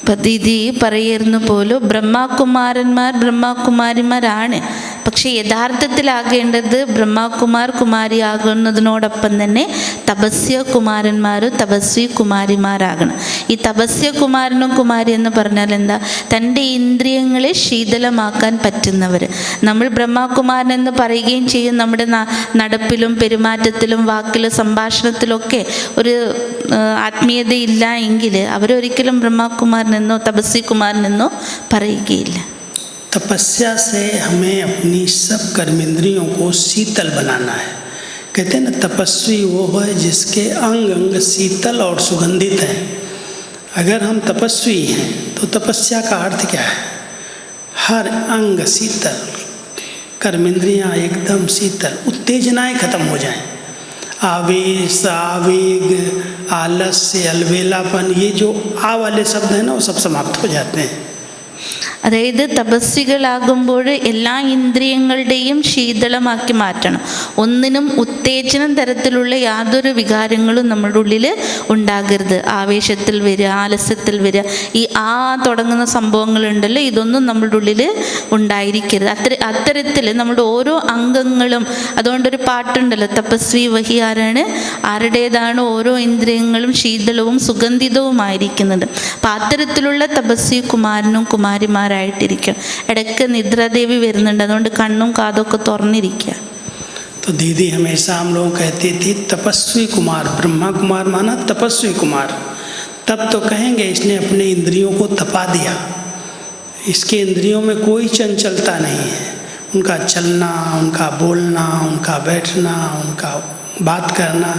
അപ്പം ദീദി പറയുന്നു പോലും ബ്രഹ്മകുമാരന്മാർ ബ്രഹ്മകുമാരിമാരാണ്, പക്ഷേ യഥാർത്ഥത്തിലാകേണ്ടത് ബ്രഹ്മകുമാർ കുമാരിയാകുന്നതിനോടൊപ്പം തന്നെ തപസ്യ കുമാരന്മാരും തപസ്വി കുമാരിമാരാകണം. ഈ തപസ്യ കുമാരനും കുമാരി എന്ന് പറഞ്ഞാൽ എന്താ? തൻ്റെ ഇന്ദ്രിയങ്ങളെ ശീതളമാക്കാൻ പറ്റുന്നവർ. നമ്മൾ ബ്രഹ്മകുമാരൻ എന്ന് പറയുകയും ചെയ്യും, നമ്മുടെ നടപ്പിലും പെരുമാറ്റത്തിലും വാക്കിലും സംഭാഷണത്തിലൊക്കെ ഒരു ആത്മീയതയില്ല എങ്കിൽ അവരൊരിക്കലും ബ്രഹ്മകുമാരനെന്നോ തപസ്വി കുമാരനെന്നോ പറയുകയില്ല. तपस्या से हमें अपनी सब कर्मेंद्रियों को शीतल बनाना है. कहते हैं ना, तपस्वी वो है जिसके अंग अंग शीतल और सुगंधित हैं. अगर हम तपस्वी हैं तो तपस्या का अर्थ क्या है? हर अंग शीतल, कर्मेंद्रियाँ एकदम शीतल, उत्तेजनाएं खत्म हो जाएं, आवेश, आवेग, आलस्य, अलबेलापन, ये जो आ वाले शब्द हैं ना वो सब समाप्त हो जाते हैं. അതായത് തപസ്വികളാകുമ്പോൾ എല്ലാ ഇന്ദ്രിയങ്ങളുടെയും ശീതളമാക്കി മാറ്റണം. ഒന്നിനും ഉത്തേജനം തരത്തിലുള്ള യാതൊരു വികാരങ്ങളും നമ്മുടെ ഉള്ളിൽ ഉണ്ടാകരുത്. ആവേശത്തിൽ വരിക, ആലസ്യത്തിൽ വരിക, ഈ തുടങ്ങുന്ന സംഭവങ്ങളുണ്ടല്ലോ, ഇതൊന്നും നമ്മുടെ ഉള്ളിൽ ഉണ്ടായിരിക്കരുത്. അത്തരത്തിൽ നമ്മുടെ ഓരോ അംഗങ്ങളും, അതുകൊണ്ടൊരു പാട്ടുണ്ടല്ലോ, തപസ്വി വഹി ആരാണ്, ആരുടേതാണ് ഓരോ ഇന്ദ്രിയങ്ങളും ശീതളവും സുഗന്ധിതവുമായിരിക്കുന്നത്. അപ്പം അത്തരത്തിലുള്ള തപസ്വി കുമാരനും കുമാരിമാരായിട്ടിരിക്കണം. ഇടയ്ക്ക് നിദ്രാദേവി വരുന്നുണ്ട്, അതുകൊണ്ട് കണ്ണും കാതൊക്കെ തുറന്നിരിക്കുക. तो दीदी हमेशा हम लोग कहती थी तपस्वी कुमार, ब्रह्मा कुमार माना तपस्वी कुमार. तब तो कहेंगे इसने अपने इंद्रियों को तपा दिया, इसके इंद्रियों में कोई चंचलता नहीं है. उनका चलना, उनका बोलना, उनका बैठना, उनका बात करना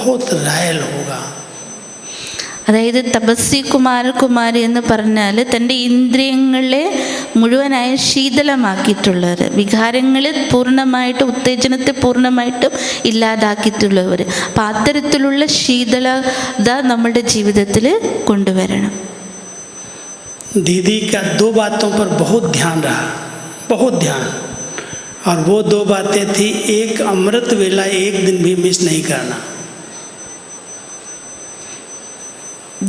बहुत रायल होगा. അതായത് തപസ്വി കുമാരകുമാരി എന്ന് പറഞ്ഞാൽ തൻ്റെ ഇന്ദ്രിയങ്ങളെ മുഴുവനായി ശീതളമാക്കിയിട്ടുള്ളവർ, വികാരങ്ങളെ പൂർണ്ണമായിട്ട്, ഉത്തേജനത്തെ പൂർണ്ണമായിട്ടും ഇല്ലാതാക്കിയിട്ടുള്ളവർ. അപ്പം അത്തരത്തിലുള്ള ശീതളത നമ്മുടെ ജീവിതത്തിൽ കൊണ്ടുവരണം. दीदी का 2 बातों पर बहुत ध्यान रहा, बहुत ध्यान. और वो 2 बातें थी, एक अमृत वेला एक दिन भी मिस नहीं करना.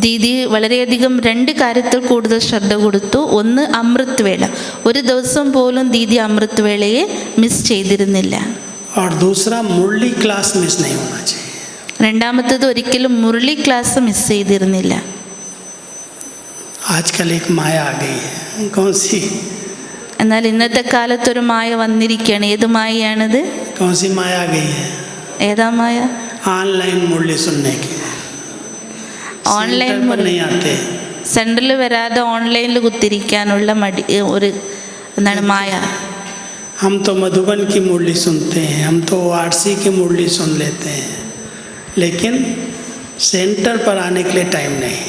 ദീദി വളരെയധികം 2 കാര്യത്തിൽ കൂടുതൽ ശ്രദ്ധ കൊടുത്തു. ഒന്ന് അമൃത് വേള, ഒരു ദിവസം പോലും ദീദി അമൃത് വേളയെ മിസ് ചെയ്തിരുന്നില്ല. और दूसरा मुरली क्लास मिस नहीं होना चाहिए. രണ്ടാമത്തേത് ഒരിക്കലും മുരളി ക്ലാസ് മിസ് ചെയ്തിരുന്നില്ല. आजकल एक माया आ गई है, कौन सी? എന്നാൽ ഇന്നത്തെ കാലത്തൊരു മായ വന്നിരിക്കുകയാണ്. ഏത് മായയാണിത്? कौन सी माया आ गई है? ഏതാ മായ? ऑनलाइन मुरली सुनने की. ഓൺലൈൻ सेंटर पर नहीं आते. സെൻറ്ററിൽ വരാതെ ഓൺലൈനിൽ കുത്തിരിക്കാനുള്ള മടി, ഒരു എന്താണ് മായ. हम तो मधुबन की मुरली सुनते हैं, हम तो आरसी की मुरली सुन लेते हैं, लेकिन सेंटर पर आने के लिए टाइम नहीं.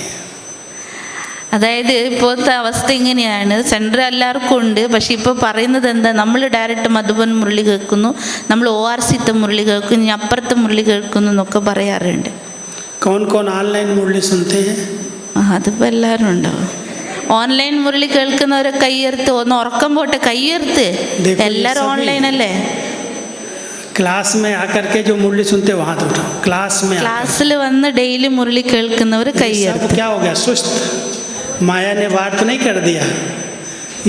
അതായത് ഇപ്പോഴത്തെ അവസ്ഥ ഇങ്ങനെയാണ്, സെൻറ്റർ എല്ലാവർക്കും ഉണ്ട്. പക്ഷേ ഇപ്പോൾ പറയുന്നത് എന്താ, നമ്മൾ ഡയറക്റ്റ് മധുബൻ മുരളി കേൾക്കുന്നു, നമ്മൾ ORC മുരളി കേൾക്കുന്നു, ഇനി അപ്പുറത്തെ മുരളി കേൾക്കുന്നു എന്നൊക്കെ പറയാറുണ്ട്. कौन कौन ऑनलाइन मुरली सुनते हैं? അതിപ്പോൾ എല്ലാവരും ഉണ്ടാവും. ഓൺലൈൻ മുരളി കേൾക്കുന്നവരെ കയ്യെടുത്ത്, ഒന്ന് ഉറക്കം പോട്ടെ, കയ്യെടുത്ത്. എല്ലാവരും ഓൺലൈൻ അല്ലേ? क्लास में आकर के जो मुरली सुनते वहाँ तो उठाओ. ക്ലാസ്സിൽ വന്ന് ഡെയിലി മുരളി കേൾക്കുന്നവർ കയ്യെടുത്ത്. क्या हो गया? सुस्त. माया ने वार तो नहीं कर दिया,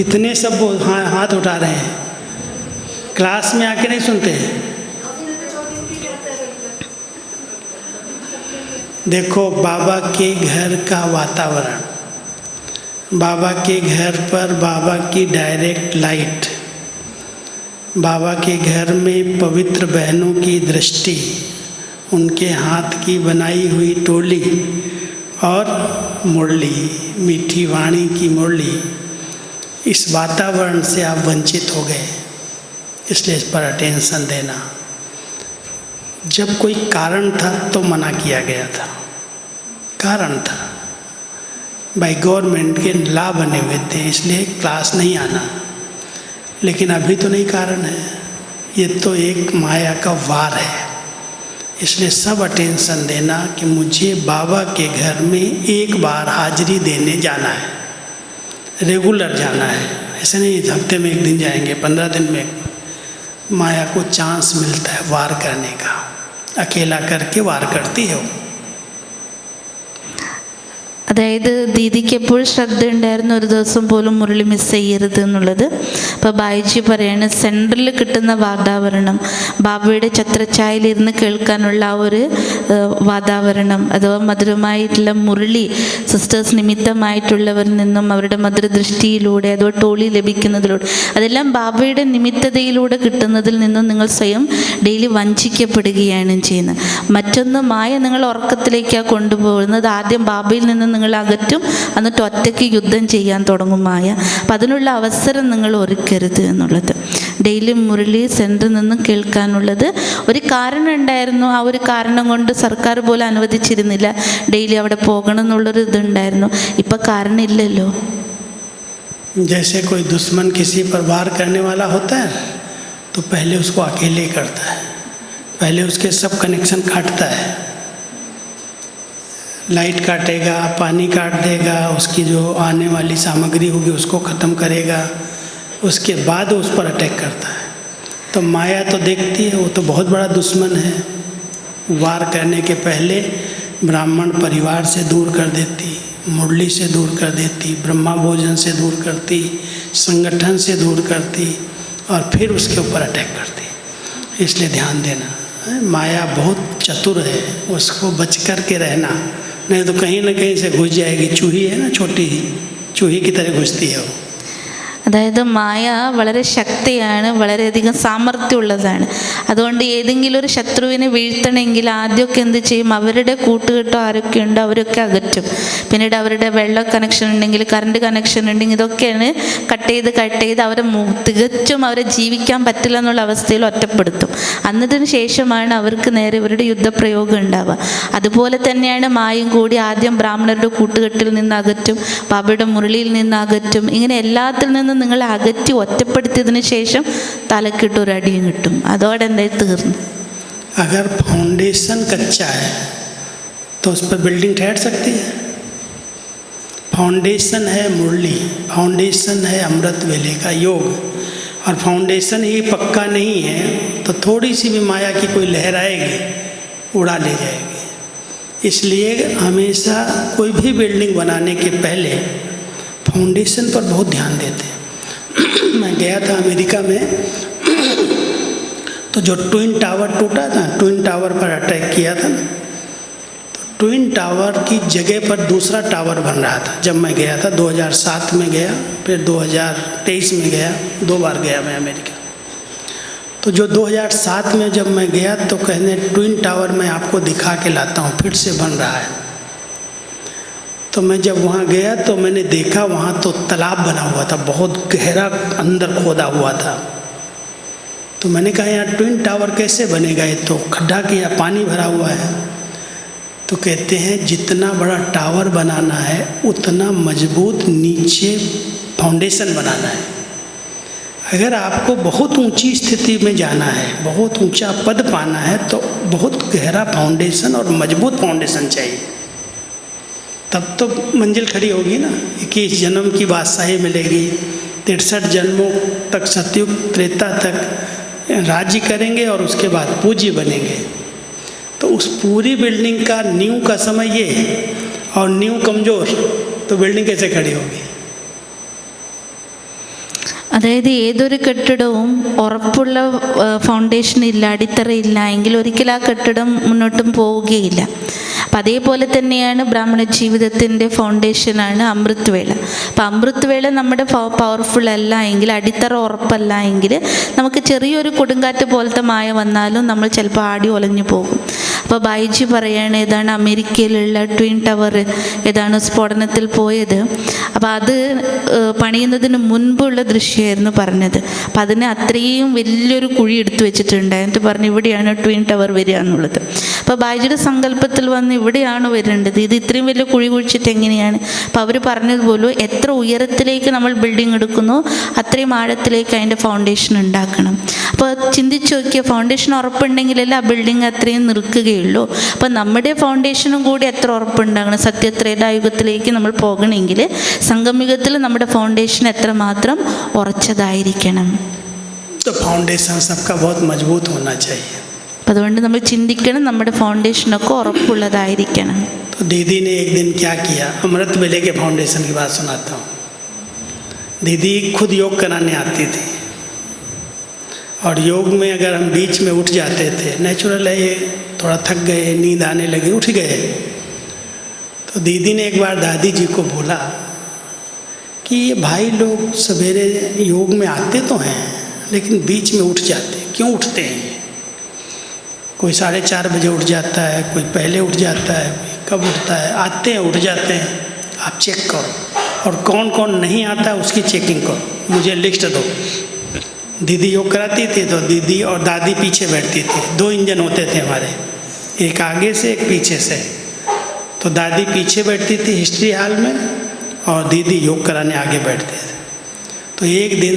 इतने सब वो हाथ उठा रहे हैं. क्लास में आके नहीं सुनते. देखो बाबा के घर का वातावरण, बाबा के घर पर बाबा की डायरेक्ट लाइट, बाबा के घर में पवित्र बहनों की दृष्टि, उनके हाथ की बनाई हुई टोली और मुरली, मीठी वाणी की मुरली. इस वातावरण से आप वंचित हो गए, इसलिए इस पर अटेंशन देना. जब कोई कारण था तो मना किया गया था, कारण था, भाई गवर्नमेंट के लॉ बने हुए थे, इसलिए क्लास नहीं आना. लेकिन अभी तो नहीं कारण है, ये तो एक माया का वार है. इसलिए सब अटेंशन देना कि मुझे बाबा के घर में एक बार हाजिरी देने जाना है, रेगुलर जाना है. ऐसे नहीं हफ्ते में 1 दिन जाएंगे, 15 दिन में. माया को चांस मिलता है वार करने का, अकेला करके वार करती है वो. അതായത് ദീദിക്ക് എപ്പോഴും ശ്രദ്ധ ഉണ്ടായിരുന്നു, ഒരു ദിവസം പോലും മുരളി മിസ് ചെയ്യരുത് എന്നുള്ളത്. അപ്പോൾ ബായിജി പറയാണ്, സെൻട്രലിൽ കിട്ടുന്ന വാതാവരണം, ബാബയുടെ ഛത്രഛായയിലിരുന്ന് കേൾക്കാനുള്ള ആ ഒരു വാതാവരണം, അഥവാ മധുരമായിട്ടുള്ള മുരളി സിസ്റ്റേഴ്സ് നിമിത്തമായിട്ടുള്ളവരിൽ നിന്നും അവരുടെ മധുരദൃഷ്ടിയിലൂടെ അഥവാ ടോളി ലഭിക്കുന്നതിലൂടെ, അതെല്ലാം ബാബയുടെ നിമിത്തതയിലൂടെ കിട്ടുന്നതിൽ നിന്നും നിങ്ങൾ സ്വയം ഡെയിലി വഞ്ചിക്കപ്പെടുകയാണ് ചെയ്യുന്നത്. മറ്റൊന്ന്, മായ നിങ്ങൾ ഉറക്കത്തിലേക്കാണ് കൊണ്ടുപോകുന്നത്. ആദ്യം ബാബയിൽ നിന്ന് നിങ്ങൾ അകറ്റും, എന്നിട്ട് ഒറ്റയ്ക്ക് യുദ്ധം ചെയ്യാൻ തുടങ്ങും മായ. അപ്പം അതിനുള്ള അവസരം നിങ്ങൾ ഒരുക്കരുത് എന്നുള്ളത്. ഡെയിലി മുരളി സെൻറ്ററിൽ നിന്നും കേൾക്കാനുള്ളത് ഒരു കാരണം ഉണ്ടായിരുന്നു. ആ ഒരു കാരണം കൊണ്ട് സർക്കാർ പോലും അനുവദിച്ചിരുന്നില്ല ഡെയിലി അവിടെ പോകണം എന്നുള്ളൊരു ഇതുണ്ടായിരുന്നു. ഇപ്പം കാരണം ഇല്ലല്ലോ. जैसे कोई दुश्मन किसी पर वार करने वाला होता है, तो पहले उसको अकेले करता है, पहले उसके सब कनेक्शन काटता है, लाइट काटेगा, पानी काट देगा, उसकी जो आने वाली सामग्री होगी उसको ख़त्म करेगा, उसके बाद उस पर अटैक करता है। तो माया तो देखती है, वो तो बहुत बड़ा दुश्मन है। वार करने के पहले ब्राह्मण परिवार से दूर कर देती, मुरली से दूर कर देती, ब्रह्मा भोजन से दूर करती, संगठन से दूर करती, और फिर उसके ऊपर अटैक करती। इसलिए ध्यान देना, माया बहुत चतुर है, उसको बच कर के रहना, नहीं तो कहीं ना कहीं से घुस जाएगी। चूही है ना, छोटी चूही की तरह घुसती है वो। അതായത് മായ വളരെ ശക്തിയാണ്, വളരെയധികം സാമർഥ്യമുള്ളതാണ്. അതുകൊണ്ട് ഏതെങ്കിലും ഒരു ശത്രുവിനെ വീഴ്ത്തണമെങ്കിൽ ആദ്യമൊക്കെ എന്ത് ചെയ്യും, അവരുടെ കൂട്ടുകെട്ടോ ആരൊക്കെ ഉണ്ടോ അവരൊക്കെ അകറ്റും. പിന്നീട് അവരുടെ വെള്ളം കണക്ഷൻ ഉണ്ടെങ്കിൽ, കറണ്ട് കണക്ഷൻ ഉണ്ടെങ്കിൽ, ഇതൊക്കെയാണ് കട്ട് ചെയ്ത് അവരെ തികച്ചും അവരെ ജീവിക്കാൻ പറ്റില്ല എന്നുള്ള അവസ്ഥയിൽ ഒറ്റപ്പെടുത്തും. അന്നതിന് ശേഷമാണ് അവർക്ക് നേരെ ഇവരുടെ യുദ്ധപ്രയോഗം ഉണ്ടാവുക. അതുപോലെ തന്നെയാണ് മായയും കൂടി ആദ്യം ബ്രാഹ്മണരുടെ കൂട്ടുകെട്ടിൽ നിന്ന് അകറ്റും, ബാബയുടെ മുരളിയിൽ നിന്ന് അകറ്റും. ഇങ്ങനെ എല്ലാത്തിൽ നിന്നും നിങ്ങളെ അകറ്റി ഒറ്റപ്പെടുത്തിയതിനു ശേഷം തലക്കിട്ടൊരടിയും കിട്ടും. അതോടെ എന്തായി തീർന്നു. अगर फाउंडेशन कच्चा है तो उस पर बिल्डिंग ठहर सकती है। फाउंडेशन है मुरली, फाउंडेशन है अमृत वेले का योग, और फाउंडेशन ही पक्का नहीं है तो थोड़ी सी भी माया की कोई लहर आएगी, उड़ा ले जाएगी। इसलिए हमेशा कोई भी बिल्डिंग बनाने के पहले फाउंडेशन पर बहुत ध्यान देते हैं। मैं गया था अमेरिका में, तो जो ट्विन टावर टूटा था, ट्विन टावर पर अटैक किया था ना, तो ट्विन टावर की जगह पर दूसरा टावर बन रहा था। जब मैं गया था 2007 में गया, फिर 2023 में गया, 2 बार गया मैं अमेरिका। तो जो 2007 में जब मैं गया तो कहने ट्विन टावर मैं आपको दिखा के लाता हूँ, फिर से बन रहा है। तो मैं जब वहाँ गया तो मैंने देखा वहाँ तो तालाब बना हुआ था, बहुत गहरा अंदर खोदा हुआ था। तो मैंने कहा यहाँ ट्विन टावर कैसे बनेगा, ये तो खड्डा किया, पानी भरा हुआ है। तो कहते हैं जितना बड़ा टावर बनाना है उतना मजबूत नीचे फाउंडेशन बनाना है। अगर आपको बहुत ऊंची स्थिति में जाना है, बहुत ऊंचा पद पाना है, तो बहुत गहरा फाउंडेशन और मजबूत फाउंडेशन चाहिए, तब तो मंजिल खड़ी होगी ना। 21 जन्म की बादशाही मिलेगी, 63 जन्मों तक सतयुग त्रेता तक राज्य करेंगे और उसके बाद पूज्य बनेंगे। तो उस पूरी बिल्डिंग का नींव का समय ये है, और नींव कमज़ोर तो बिल्डिंग कैसे खड़ी होगी। അതായത് ഏതൊരു കെട്ടിടവും ഉറപ്പുള്ള ഫൗണ്ടേഷൻ ഇല്ല, അടിത്തറയില്ല എങ്കിൽ ഒരിക്കലും ആ കെട്ടിടം മുന്നോട്ടും പോവുകയില്ല. അപ്പം അതേപോലെ തന്നെയാണ് ബ്രാഹ്മണ ജീവിതത്തിൻ്റെ ഫൗണ്ടേഷനാണ് അമൃത് വേള. അപ്പം അമൃത് വേള നമ്മുടെ പവർഫുൾ അല്ല എങ്കിൽ, അടിത്തറ ഉറപ്പല്ല എങ്കിൽ, നമുക്ക് ചെറിയൊരു കൊടുങ്കാറ്റ് പോലത്തെ മായ വന്നാലും നമ്മൾ ചിലപ്പോൾ ആടി ഒലഞ്ഞു പോകും. അപ്പോൾ ബൈജി പറയാണ്, ഏതാണ് അമേരിക്കയിലുള്ള ട്വിൻ ടവർ ഏതാണ് സ്ഫോടനത്തിൽ പോയത്. അപ്പോൾ അത് പണിയുന്നതിന് മുൻപുള്ള ദൃശ്യമായിരുന്നു പറഞ്ഞത്. അപ്പം അതിന് അത്രയും വലിയൊരു കുഴി എടുത്തു വെച്ചിട്ടുണ്ട്. എന്നിട്ട് പറഞ്ഞു ഇവിടെയാണ് ട്വിൻ ടവർ വരിക എന്നുള്ളത്. അപ്പോൾ ബായിജിയുടെ സങ്കല്പത്തിൽ വന്ന് ഇവിടെയാണ് വരേണ്ടത്, ഇത് ഇത്രയും വലിയ കുഴി കുഴിച്ചിട്ട് എങ്ങനെയാണ്. അപ്പോൾ അവർ പറഞ്ഞതുപോലും എത്ര ഉയരത്തിലേക്ക് നമ്മൾ ബിൽഡിംഗ് എടുക്കുന്നോ അത്രയും ആഴത്തിലേക്ക് അതിൻ്റെ ഫൗണ്ടേഷൻ ഉണ്ടാക്കണം. അപ്പോൾ ചിന്തിച്ച് നോക്കിയ ഫൗണ്ടേഷൻ ഉറപ്പുണ്ടെങ്കിലല്ല ആ ബിൽഡിംഗ് അത്രയും നിൽക്കുകയുള്ളൂ. അപ്പോൾ നമ്മുടെ ഫൗണ്ടേഷനും കൂടി എത്ര ഉറപ്പുണ്ടാകണം. സത്യത്രേതായുഗത്തിലേക്ക് നമ്മൾ പോകണമെങ്കിൽ സംഗമയുഗത്തിൽ നമ്മുടെ ഫൗണ്ടേഷൻ എത്രമാത്രം ഉറച്ചതായിരിക്കണം. फाउंडेशन सबका बहुत मजबूत होना चाहिए. അപ്പം അതുകൊണ്ട് നമ്മൾ ചിന്തിക്കണം, നമ്മുടെ ഫൗണ്ടേഷനൊക്കെ ഉറപ്പുള്ളതായിരിക്കണം. तो दीदी ने एक दिन क्या किया, अमृत वेले के फाउंडेशन की बात सुनाता हूँ। दीदी खुद योग कराने आती थी, और योग में अगर हम बीच में उठ जाते थे, नेचुरल है ये, थोड़ा थक गए, नींद आने लगी, उठ गए, तो दीदी ने एक बार दादी जी को बोला कि ये भाई लोग सवेरे योग में आते तो हैं लेकिन बीच में उठ जाते, क्यों उठते हैं। कोई 4:30 बजे उठ जाता है, कोई पहले उठ जाता है, कोई कब उठता है, आते हैं उठ जाते हैं। आप चेक करो, और कौन कौन नहीं आता है उसकी चेकिंग करो, मुझे लिस्ट दो। दीदी योग कराती थी तो दीदी और दादी पीछे बैठती थी, 2 इंजन होते थे हमारे, एक आगे से एक पीछे से। तो दादी पीछे बैठती थी हिस्ट्री हॉल में, और दीदी योग कराने आगे बैठते थे। तो एक दिन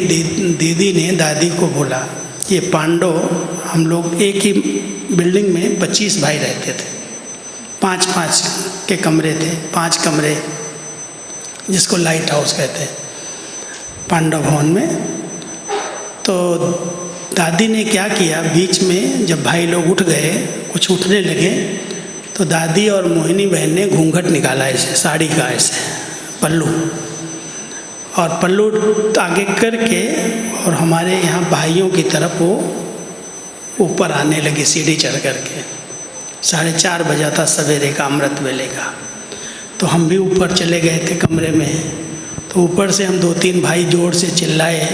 दीदी ने दादी को बोला ये पांडव, हम लोग एक ही बिल्डिंग में 25 भाई रहते थे, 5-5 के कमरे थे, 5 कमरे जिसको लाइट हाउस कहते हैं पांडव भवन में। तो दादी ने क्या किया, बीच में जब भाई लोग उठ गए, कुछ उठने लगे, तो दादी और मोहिनी बहन ने घूंघट निकाला ऐसे साड़ी का, ऐसे पल्लू, और पल्लू आगे करके और हमारे यहाँ भाइयों की तरफ वो ऊपर आने लगे सीढ़ी चढ़ करके। 4:30 बजा था सवेरे का, अमृत वेले का। तो हम भी ऊपर चले गए थे कमरे में। तो ऊपर से हम 2-3 भाई जोर से चिल्लाए,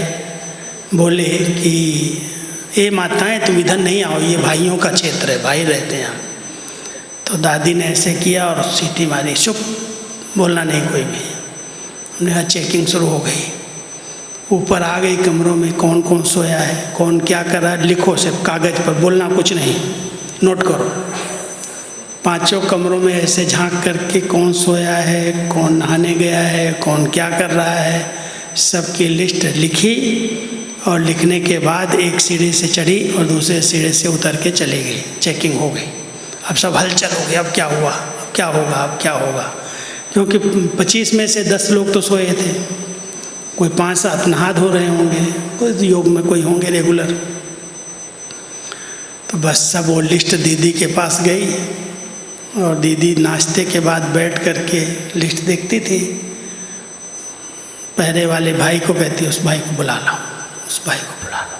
बोले कि ए माताएं तुम इधर नहीं आओ, ये भाइयों का क्षेत्र है, भाई रहते हैं यहाँ। तो दादी ने ऐसे किया और सीटी मारी, चुप, बोलना नहीं कोई भी। हमने कहा चेकिंग शुरू हो गई। ऊपर आ गई कमरों में, कौन कौन सोया है, कौन क्या कर रहा है, लिखो सिर्फ कागज़ पर, बोलना कुछ नहीं, नोट करो। 5 कमरों में ऐसे झांक करके कौन सोया है, कौन नहाने गया है, कौन क्या कर रहा है, सबकी लिस्ट लिखी। और लिखने के बाद एक सीढ़ी से चढ़ी और दूसरे सीढ़ी से उतर के चली गई। चेकिंग हो गई। अब सब हलचल हो गई, अब क्या हुआ, अब क्या होगा, अब क्या होगा, क्योंकि 25 में से 10 लोग तो सोए थे, कोई 5-7 नहा धो रहे होंगे, कोई योग में कोई होंगे रेगुलर। तो बस सब वो लिस्ट दीदी के पास गई और दीदी नाश्ते के बाद बैठ करके लिस्ट देखती थी। पहले वाले भाई को कहती, उस भाई को बुला लो, उस भाई को बुला लो।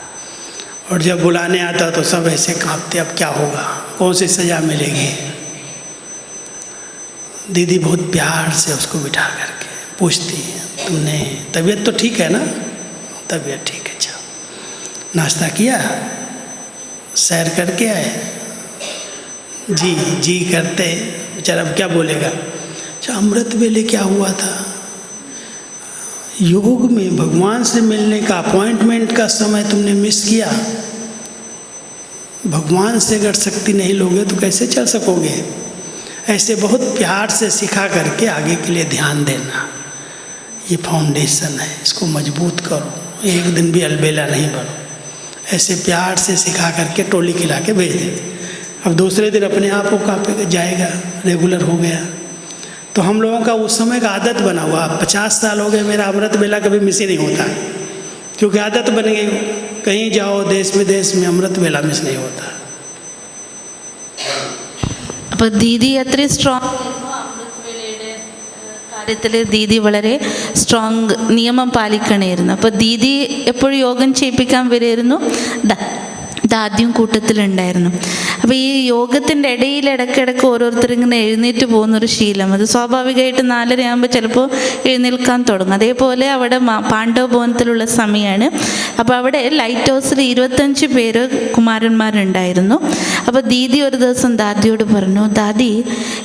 और जब बुलाने आता तो सब ऐसे कांपते, अब क्या होगा, कौन सी सज़ा मिलेगी। दीदी बहुत प्यार से उसको बिठा करके पूछती, तुमने तबीयत तो ठीक है ना, तबीयत ठीक है, अच्छा नाश्ता किया, सैर करके आए, जी जी करते। बेचारा अब क्या बोलेगा। अच्छा अमृत वेले क्या हुआ था, योग में भगवान से मिलने का अपॉइंटमेंट का समय तुमने मिस किया। भगवान से अगर शक्ति नहीं लोगे तो कैसे चल सकोगे। ऐसे बहुत प्यार से सिखा करके आगे के लिए ध्यान देना, ये फाउंडेशन है, इसको मजबूत करो, एक दिन भी अलबेला नहीं बनो। ऐसे प्यार से सिखा करके टोली खिला के भेज देते। अब दूसरे दिन अपने आप वो कांपे जाएगा, रेगुलर हो गया। तो हम लोगों का उस समय का आदत बना हुआ। 50 साल हो गए, मेरा अमृत वेला कभी मिस ही नहीं होता, क्योंकि आदत बन गई। कहीं जाओ देश विदेश में अमृत वेला मिस नहीं होता। അപ്പോൾ ദീദി അത്രയും സ്ട്രോങ് അമൃതവേളയുടെ കാര്യത്തിൽ ദീദി വളരെ സ്ട്രോങ് നിയമം പാലിക്കണമായിരുന്നു. അപ്പോൾ ദീദി എപ്പോഴും യോഗം ചെയ്യിപ്പിക്കാൻ വരുമായിരുന്നു, ദാദിയും കൂട്ടത്തിലുണ്ടായിരുന്നു. അപ്പോൾ ഈ യോഗത്തിൻ്റെ ഇടയിൽ ഇടയ്ക്കിടയ്ക്ക് ഓരോരുത്തരിങ്ങനെ എഴുന്നേറ്റ് പോകുന്നൊരു ശീലം, അത് സ്വാഭാവികമായിട്ട് 4:30 ആകുമ്പോൾ ചിലപ്പോൾ എഴുന്നേൽക്കാൻ തുടങ്ങും. അതേപോലെ അവിടെ പാണ്ഡവ ഭവനത്തിലുള്ള സമയമാണ്. അപ്പോൾ അവിടെ ലൈറ്റ് ഹൗസിൽ 25 പേര് കുമാരന്മാരുണ്ടായിരുന്നു. അപ്പോൾ ദീദി ഒരു ദിവസം ദാദിയോട് പറഞ്ഞു, ദാദി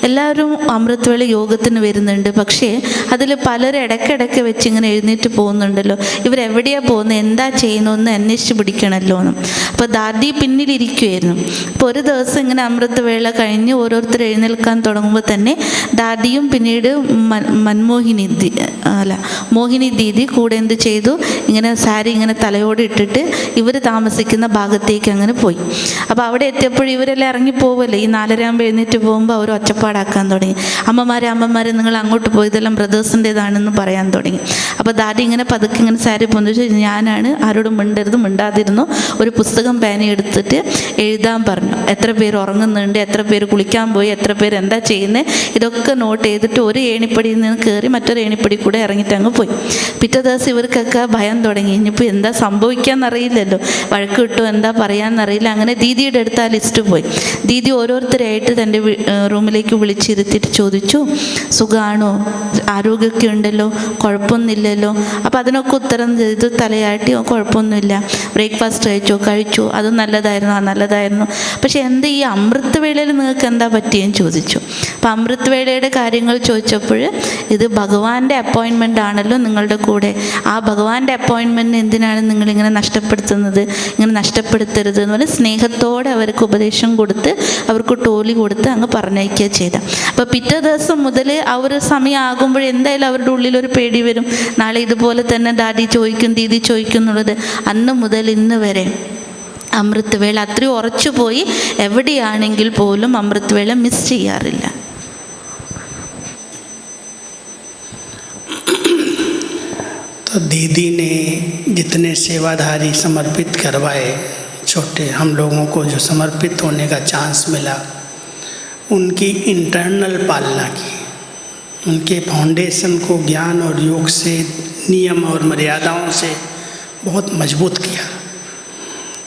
എല്ലാവരും അമൃതവേള യോഗത്തിന് വരുന്നുണ്ട്, പക്ഷേ അതിൽ പലരും ഇടയ്ക്കിടയ്ക്ക് വെച്ച് ഇങ്ങനെ എഴുന്നേറ്റ് പോകുന്നുണ്ടല്ലോ, ഇവരെവിടെയാണ് പോകുന്നത്, എന്താ ചെയ്യുന്നതെന്ന് അന്വേഷിച്ച് പിടിക്കണമല്ലോ എന്ന്. അപ്പോൾ ദാദി പിന്നിലിരിക്കുമായിരുന്നു. അപ്പോൾ ഒരു ദിവസം ഇങ്ങനെ അമൃതവേള കഴിഞ്ഞ് ഓരോരുത്തർ എഴുന്നേൽക്കാൻ തുടങ്ങുമ്പോൾ തന്നെ ദാദിയും പിന്നീട് മോഹിനി ദീദി കൂടെ എന്ത് ചെയ്തു, ഇങ്ങനെ സാരി ഇങ്ങനെ തലയോട് ഇട്ടിട്ട് ഇവർ താമസിക്കുന്ന ഭാഗത്തേക്ക് അങ്ങനെ പോയി. അപ്പോൾ അവിടെ എത്തിയപ്പോൾ ഇവരെല്ലാം ഇറങ്ങിപ്പോവല്ലേ, ഈ 4:30 ആകുമ്പോൾ എഴുന്നേറ്റ് പോകുമ്പോൾ അവർ ഒച്ചപ്പാടാക്കാൻ തുടങ്ങി. അമ്മമാരെ നിങ്ങൾ അങ്ങോട്ട് പോയി, ഇതെല്ലാം ബ്രദേഴ്സിൻ്റെതാണെന്ന് പറയാൻ തുടങ്ങി. അപ്പോൾ ദാദി ഇങ്ങനെ പതുക്കെ ഇങ്ങനെ സാരി പൊന്നിച്ചു, ഞാനാണ്, ആരോടും മിണ്ടാതിരുന്നു. ഒരു പുസ്തകം പേന എടുത്തിട്ട് എഴുതാൻ പറഞ്ഞു. എത്ര പേര് ഉറങ്ങുന്നുണ്ട്, എത്ര പേര് കുളിക്കാൻ പോയി, എത്ര പേര് എന്താ ചെയ്യുന്നത്, ഇതൊക്കെ നോട്ട് ചെയ്തിട്ട് ഒരു ഏണിപ്പടിയിൽ നിന്ന് കയറി മറ്റൊരു ഏണിപ്പടി കൂടെ ഇറങ്ങിയിട്ട് അങ്ങ് പോയി. പിറ്റേ ദിവസം ഇവർക്കൊക്കെ ഭയം തുടങ്ങി, ഇനിയിപ്പോൾ എന്താ സംഭവിക്കാമെന്നറിയില്ലല്ലോ, വഴക്ക് കിട്ടുമോ, എന്താ പറയാമെന്നറിയില്ല. അങ്ങനെ ദീദിയുടെ അടുത്ത് ആ ലിസ്റ്റ് പോയി. ദീദി ഓരോരുത്തരായിട്ട് തൻ്റെ റൂമിലേക്ക് വിളിച്ചിരുത്തിയിട്ട് ചോദിച്ചു, സുഖമാണോ, ആരോഗ്യമൊക്കെ ഉണ്ടല്ലോ, കുഴപ്പമൊന്നുമില്ലല്ലോ. അപ്പോൾ അതിനൊക്കെ ഉത്തരം ചെയ്തു തലയാട്ടി, കുഴപ്പമൊന്നുമില്ല, ബ്രേക്ക്ഫാസ്റ്റ് കഴിച്ചു, അത് നല്ലതായിരുന്നു. പക്ഷെ എന്താ ഈ അമൃതവേളയിൽ നിങ്ങൾക്ക് എന്താ പറ്റിയെന്ന് ചോദിച്ചു. അപ്പം അമൃതവേളയുടെ കാര്യങ്ങൾ ചോദിച്ചപ്പോൾ ഇത് ഭഗവാന്റെ അപ്പോയിൻമെൻ്റ് ആണല്ലോ നിങ്ങളുടെ കൂടെ, ആ ഭഗവാന്റെ അപ്പോയിൻമെൻറ്റിന് എന്തിനാണ് നിങ്ങളിങ്ങനെ നഷ്ടപ്പെടുത്തുന്നത്, ഇങ്ങനെ നഷ്ടപ്പെടുത്തരുത് എന്ന് പറഞ്ഞ് സ്നേഹത്തോടെ അവർക്ക് ഉപദേശം കൊടുത്ത് അവർക്ക് ടോലി കൊടുത്ത് അങ്ങ് പറഞ്ഞയക്കുക ചെയ്ത. അപ്പോൾ പിറ്റേ ദിവസം മുതൽ ആ ഒരു സമയം ആകുമ്പോൾ എന്തായാലും അവരുടെ ഉള്ളിലൊരു പേടി വരും, നാളെ ഇതുപോലെ തന്നെ ദീദി ചോദിക്കും എന്നുള്ളത്. അന്ന് മുതൽ ഇന്ന് വരെ അമൃതവേള അത്രയും ഉറച്ചുപോയി എവിടെയാണെങ്കിൽ പോലും അമൃതവേള മിസ് ചെയ്യാറില്ല. तो दीदी ने जितने सेवाधारी समर्पित करवाए, छोटे हम लोगों को जो समर्पित होने का चांस मिला, उनकी इंटरनल पालना की, उनके फाउंडेशन को ज्ञान और योग से, नियम और मर्यादाओं से बहुत मजबूत किया.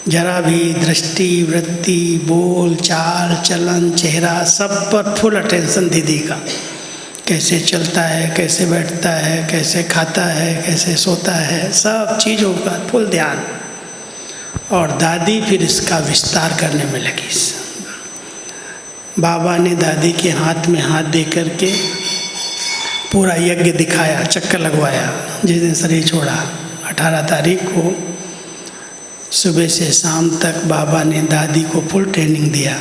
जरा भी दृष्टि, वृत्ति, बोल, चाल, चलन, चेहरा सब पर फुल अटेंशन दीदी का. कैसे चलता है, कैसे बैठता है, कैसे खाता है, कैसे सोता है, सब चीज़ों का फुल ध्यान. और दादी फिर इसका विस्तार करने में लगी. बाबा ने दादी के हाथ में हाथ दे करके पूरा यज्ञ दिखाया, चक्कर लगवाया. जिस दिन शरीर छोड़ा 18 तारीख को सुबह से शाम तक बाबा ने दादी को फुल ट्रेनिंग दिया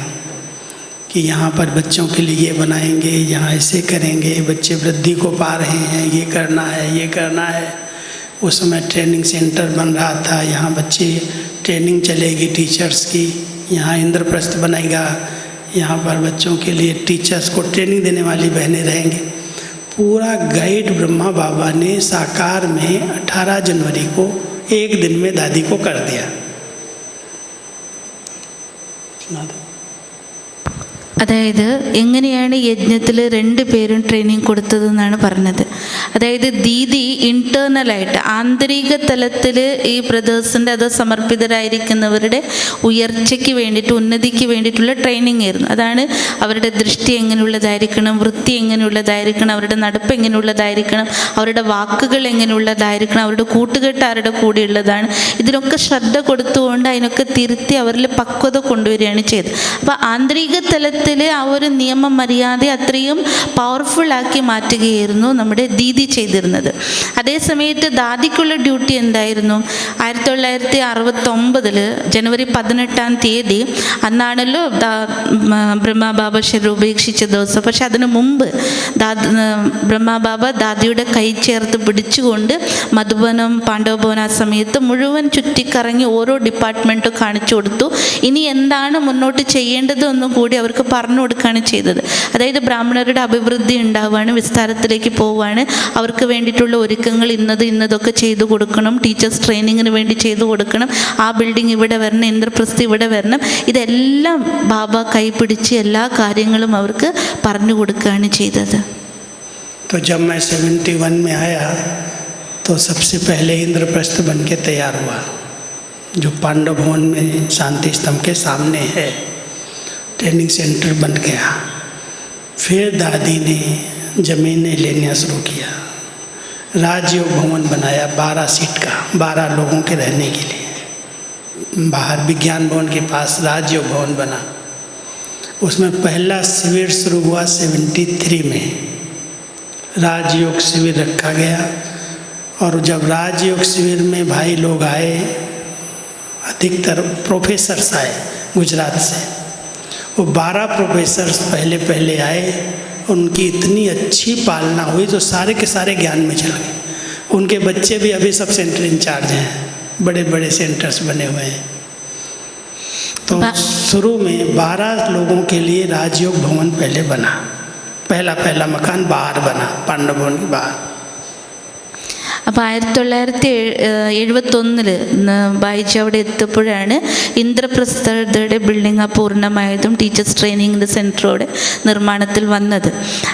कि यहाँ पर बच्चों के लिए ये बनाएंगे, यहाँ ऐसे करेंगे, बच्चे वृद्धि को पा रहे हैं, ये करना है, ये करना है. उस समय ट्रेनिंग सेंटर बन रहा था, यहाँ बच्चे ट्रेनिंग चलेगी टीचर्स की, यहाँ इंद्रप्रस्थ बनेगा, यहाँ पर बच्चों के लिए टीचर्स को ट्रेनिंग देने वाली बहनें रहेंगी. पूरा गाइड ब्रह्मा बाबा ने साकार में 18 जनवरी को एक दिन में दादी को कर दिया. അതായത് എങ്ങനെയാണ് യജ്ഞത്തിൽ 2 പേരും ട്രെയിനിങ് കൊടുത്തതെന്നാണ് പറഞ്ഞത്. അതായത് ദീദി ഇൻറ്റേർണലായിട്ട് ആന്തരിക തലത്തിൽ ഈ ബ്രദേഴ്സിൻ്റെ അത് സമർപ്പിതരായിരിക്കുന്നവരുടെ ഉയർച്ചയ്ക്ക് വേണ്ടിയിട്ട്, ഉന്നതിക്ക് വേണ്ടിയിട്ടുള്ള ട്രെയിനിങ് ആയിരുന്നു. അതാണ് അവരുടെ ദൃഷ്ടി എങ്ങനെയുള്ളതായിരിക്കണം, വൃത്തി എങ്ങനെയുള്ളതായിരിക്കണം, അവരുടെ നടപ്പ് എങ്ങനെയുള്ളതായിരിക്കണം, അവരുടെ വാക്കുകൾ എങ്ങനെയുള്ളതായിരിക്കണം, അവരുടെ കൂട്ടുകെട്ട് ആരുടെ കൂടെയുള്ളതാണ്, ഇതിനൊക്കെ ശ്രദ്ധ കൊടുത്തുകൊണ്ട് അതിനൊക്കെ തിരുത്തി അവരിൽ പക്വത കൊണ്ടുവരികയാണ് ചെയ്തത്. അപ്പോൾ ആന്തരിക തലത്തിൽ ആ ഒരു നിയമ മര്യാദ അത്രയും പവർഫുള്ളാക്കി മാറ്റുകയായിരുന്നു നമ്മുടെ ദീദി ചെയ്തിരുന്നത്. അതേസമയത്ത് ദാദിക്കുള്ള ഡ്യൂട്ടി എന്തായിരുന്നു? 1969 ജനുവരി 18-ാം തീയതി അന്നാണല്ലോ ബ്രഹ്മബാബ ശരീരം ഉപേക്ഷിച്ച ദിവസം. പക്ഷെ അതിനു മുമ്പ് ബ്രഹ്മബാബ ദാദിയുടെ കൈ ചേർത്ത് പിടിച്ചുകൊണ്ട് മധുബനം, പാണ്ഡവഭവൻ ആ സമയത്ത് മുഴുവൻ ചുറ്റിക്കറങ്ങി ഓരോ ഡിപ്പാർട്ട്മെൻറ്റും കാണിച്ചു കൊടുത്തു. ഇനി എന്താണ് മുന്നോട്ട് ചെയ്യേണ്ടതെന്നും കൂടി അവർക്ക് പറഞ്ഞു കൊടുക്കുകയാണ് ചെയ്തത്. അതായത് ബ്രാഹ്മണരുടെ അഭിവൃദ്ധി ഉണ്ടാവുകയാണ്, വിസ്താരത്തിലേക്ക് പോവുകയാണ്, അവർക്ക് വേണ്ടിയിട്ടുള്ള ഒരുക്കങ്ങൾ ഇന്നതൊക്കെ ചെയ്തു കൊടുക്കണം, ടീച്ചേഴ്സ് ട്രെയിനിങ്ങിന് വേണ്ടി ചെയ്തു കൊടുക്കണം, ആ ബിൽഡിംഗ് ഇവിടെ വരണം, ഇന്ദ്രപ്രസ്ഥി ഇവിടെ വരണം, ഇതെല്ലാം ബാബ കൈപിടിച്ച് എല്ലാ കാര്യങ്ങളും അവർക്ക് പറഞ്ഞു കൊടുക്കുകയാണ് ചെയ്തത്. तो जब मैं 71 में आया तो सबसे पहले इंद्रप्रस्थ बन के तैयार हुआ, जो पांडव भवन में शांति स्तंभ के सामने है. ट्रेनिंग सेंटर बन गया. फिर दादी ने ज़मीनें लेना शुरू किया, राजयोग भवन बनाया 12 सीट का, 12 लोगों के रहने के लिए. बाहर विज्ञान भवन के पास राजयोग भवन बना. उसमें पहला शिविर शुरू हुआ 73 में. राजयोग शिविर रखा गया. और जब राजयोग शिविर में भाई लोग आए, अधिकतर प्रोफेसर्स आए गुजरात से. वो 12 प्रोफेसर्स पहले आए. उनकी इतनी अच्छी पालना हुई तो सारे के सारे ज्ञान में चल गए. उनके बच्चे भी अभी सब सेंटर इंचार्ज हैं, बड़े बड़े सेंटर्स बने हुए हैं. तो शुरू में 12 लोगों के लिए राजयोग भवन पहले बना. पहला मकान बाहर बना, पांडव भवन के बाहर. അപ്പോൾ 1971 ബായിജി അവിടെ എത്തിയപ്പോഴാണ് ഇന്ദ്രപ്രസ്ഥയുടെ ബിൽഡിംഗ് പൂർണ്ണമായതും ടീച്ചേഴ്സ് ട്രെയിനിങ്ങിൻ്റെ സെൻറ്ററോടെ നിർമ്മാണത്തിൽ വന്നത്.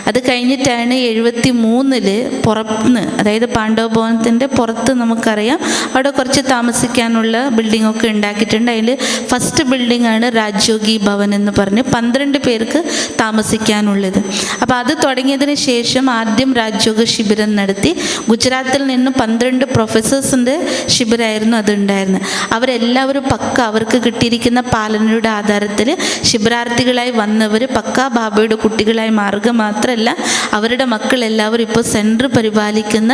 അത് കഴിഞ്ഞിട്ടാണ് 73 പുറത്തുനിന്ന്, അതായത് പാണ്ഡവ ഭവനത്തിൻ്റെ പുറത്ത് നമുക്കറിയാം അവിടെ കുറച്ച് താമസിക്കാനുള്ള ബിൽഡിങ്ങൊക്കെ ഉണ്ടാക്കിയിട്ടുണ്ട്. അതിൽ ഫസ്റ്റ് ബിൽഡിങ്ങാണ് രാജയോഗി ഭവൻ എന്ന് പറഞ്ഞ് 12 പേർക്ക് താമസിക്കാനുള്ളത്. അപ്പോൾ അത് തുടങ്ങിയതിന് ശേഷം ആദ്യം രാജയോഗ ശിബിരം നടത്തി. ഗുജറാത്തിൽ നിന്ന് 12 പ്രൊഫസേഴ്സിൻ്റെ ശിബിരമായിരുന്നു അതുണ്ടായിരുന്നത്. അവരെല്ലാവരും പക്ക അവർക്ക് കിട്ടിയിരിക്കുന്ന പാലനയുടെ ആധാരത്തിൽ ശിബിരാർത്ഥികളായി വന്നവർ പക്ക ബാബയുടെ കുട്ടികളായി മാറുക മാത്രമല്ല, അവരുടെ മക്കളെല്ലാവരും ഇപ്പോൾ സെൻറ്റർ പരിപാലിക്കുന്ന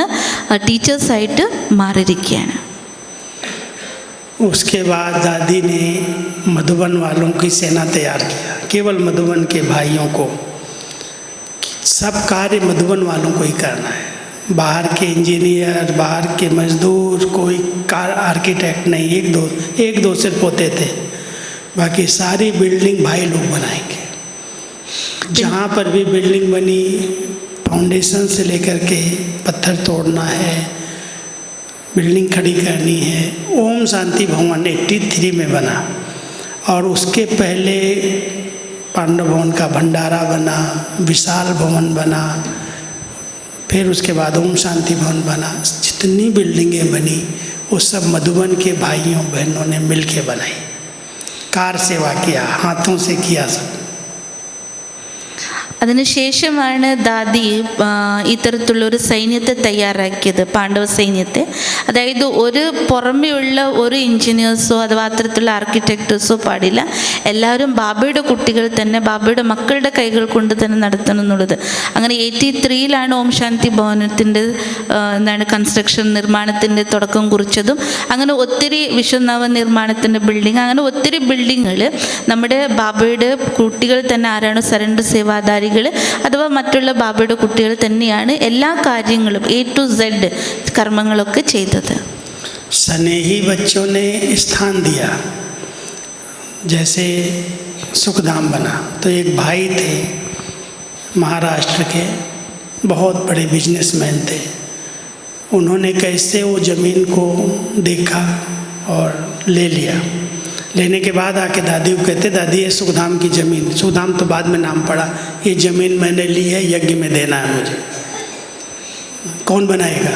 ടീച്ചേഴ്സായിട്ട് മാറിയിരിക്കുകയാണ്. उसके बाद दादी ने मधुबन वालों की सेना तैयार किया. केवल मधुबन के भाइयों को, सब कार्य मधुबन वालों को ही करना है. बाहर के इंजीनियर, बाहर के मजदूर, कोई कार आर्किटेक्ट नहीं, एक दो सिर्फ होते थे। बाकी सारी बिल्डिंग भाई लोग बनाएंगे। जहाँ पर भी बिल्डिंग बनी, फाउंडेशन से लेकर के पत्थर तोड़ना है, बिल्डिंग खड़ी करनी है। ओम शांति भवन 83 में बना, और उसके पहले पांडव भवन का भंडारा बना, विशाल भवन बना, फिर उसके बाद ओम शांति भवन बना। जितनी बिल्डिंगें बनी वो सब मधुबन के भाइयों बहनों ने मिलके बनाई। कार सेवा किया, हाथों से किया सब। അതിനുശേഷമാണ് ദാദി ഇത്തരത്തിലുള്ളൊരു സൈന്യത്തെ തയ്യാറാക്കിയത്, പാണ്ഡവ സൈന്യത്തെ. അതായത് ഒരു പുറമെയുള്ള ഒരു എഞ്ചിനീയേഴ്സോ അഥവാ അത്തരത്തിലുള്ള ആർക്കിടെക്റ്റേഴ്സോ പാടില്ല. എല്ലാവരും ബാബയുടെ കുട്ടികൾ തന്നെ, ബാബയുടെ മക്കളുടെ കൈകൾ കൊണ്ട് തന്നെ നടത്തണം എന്നുള്ളത്. അങ്ങനെ 83-ലാണ് ഓം ശാന്തി ഭവനത്തിൻ്റെ കൺസ്ട്രക്ഷൻ, നിർമ്മാണത്തിൻ്റെ തുടക്കം കുറിച്ചതും. അങ്ങനെ ഒത്തിരി വിശ്വനാഥ നിർമ്മാണത്തിൻ്റെ ബിൽഡിംഗ്, അങ്ങനെ ഒത്തിരി ബിൽഡിങ്ങുകൾ നമ്മുടെ ബാബയുടെ കുട്ടികൾ തന്നെ ആരാണ് സരണ്ടർ സേവാധാരി അഥവാ മറ്റുള്ള ബാബയുടെ കുട്ടികൾ തന്നെയാണ് എല്ലാ കാര്യങ്ങളും A to Z കർമ്മങ്ങളൊക്കെ ചെയ്തത്. स्नेही बच्चों ने स्थान दिया। जैसे सुखधाम बना तो एक भाई थे महाराष्ट्र के, बहुत बड़े बिजनेसमैन थे। उन्होंने कैसे वो ज़मीन को देखा और ले लिया। लेने के बाद आके दादी को कहते, दादी ये सुखधाम की ज़मीन, सुखधाम तो बाद में नाम पड़ा, ये ज़मीन मैंने ली है, यज्ञ में देना है मुझे। कौन बनाएगा?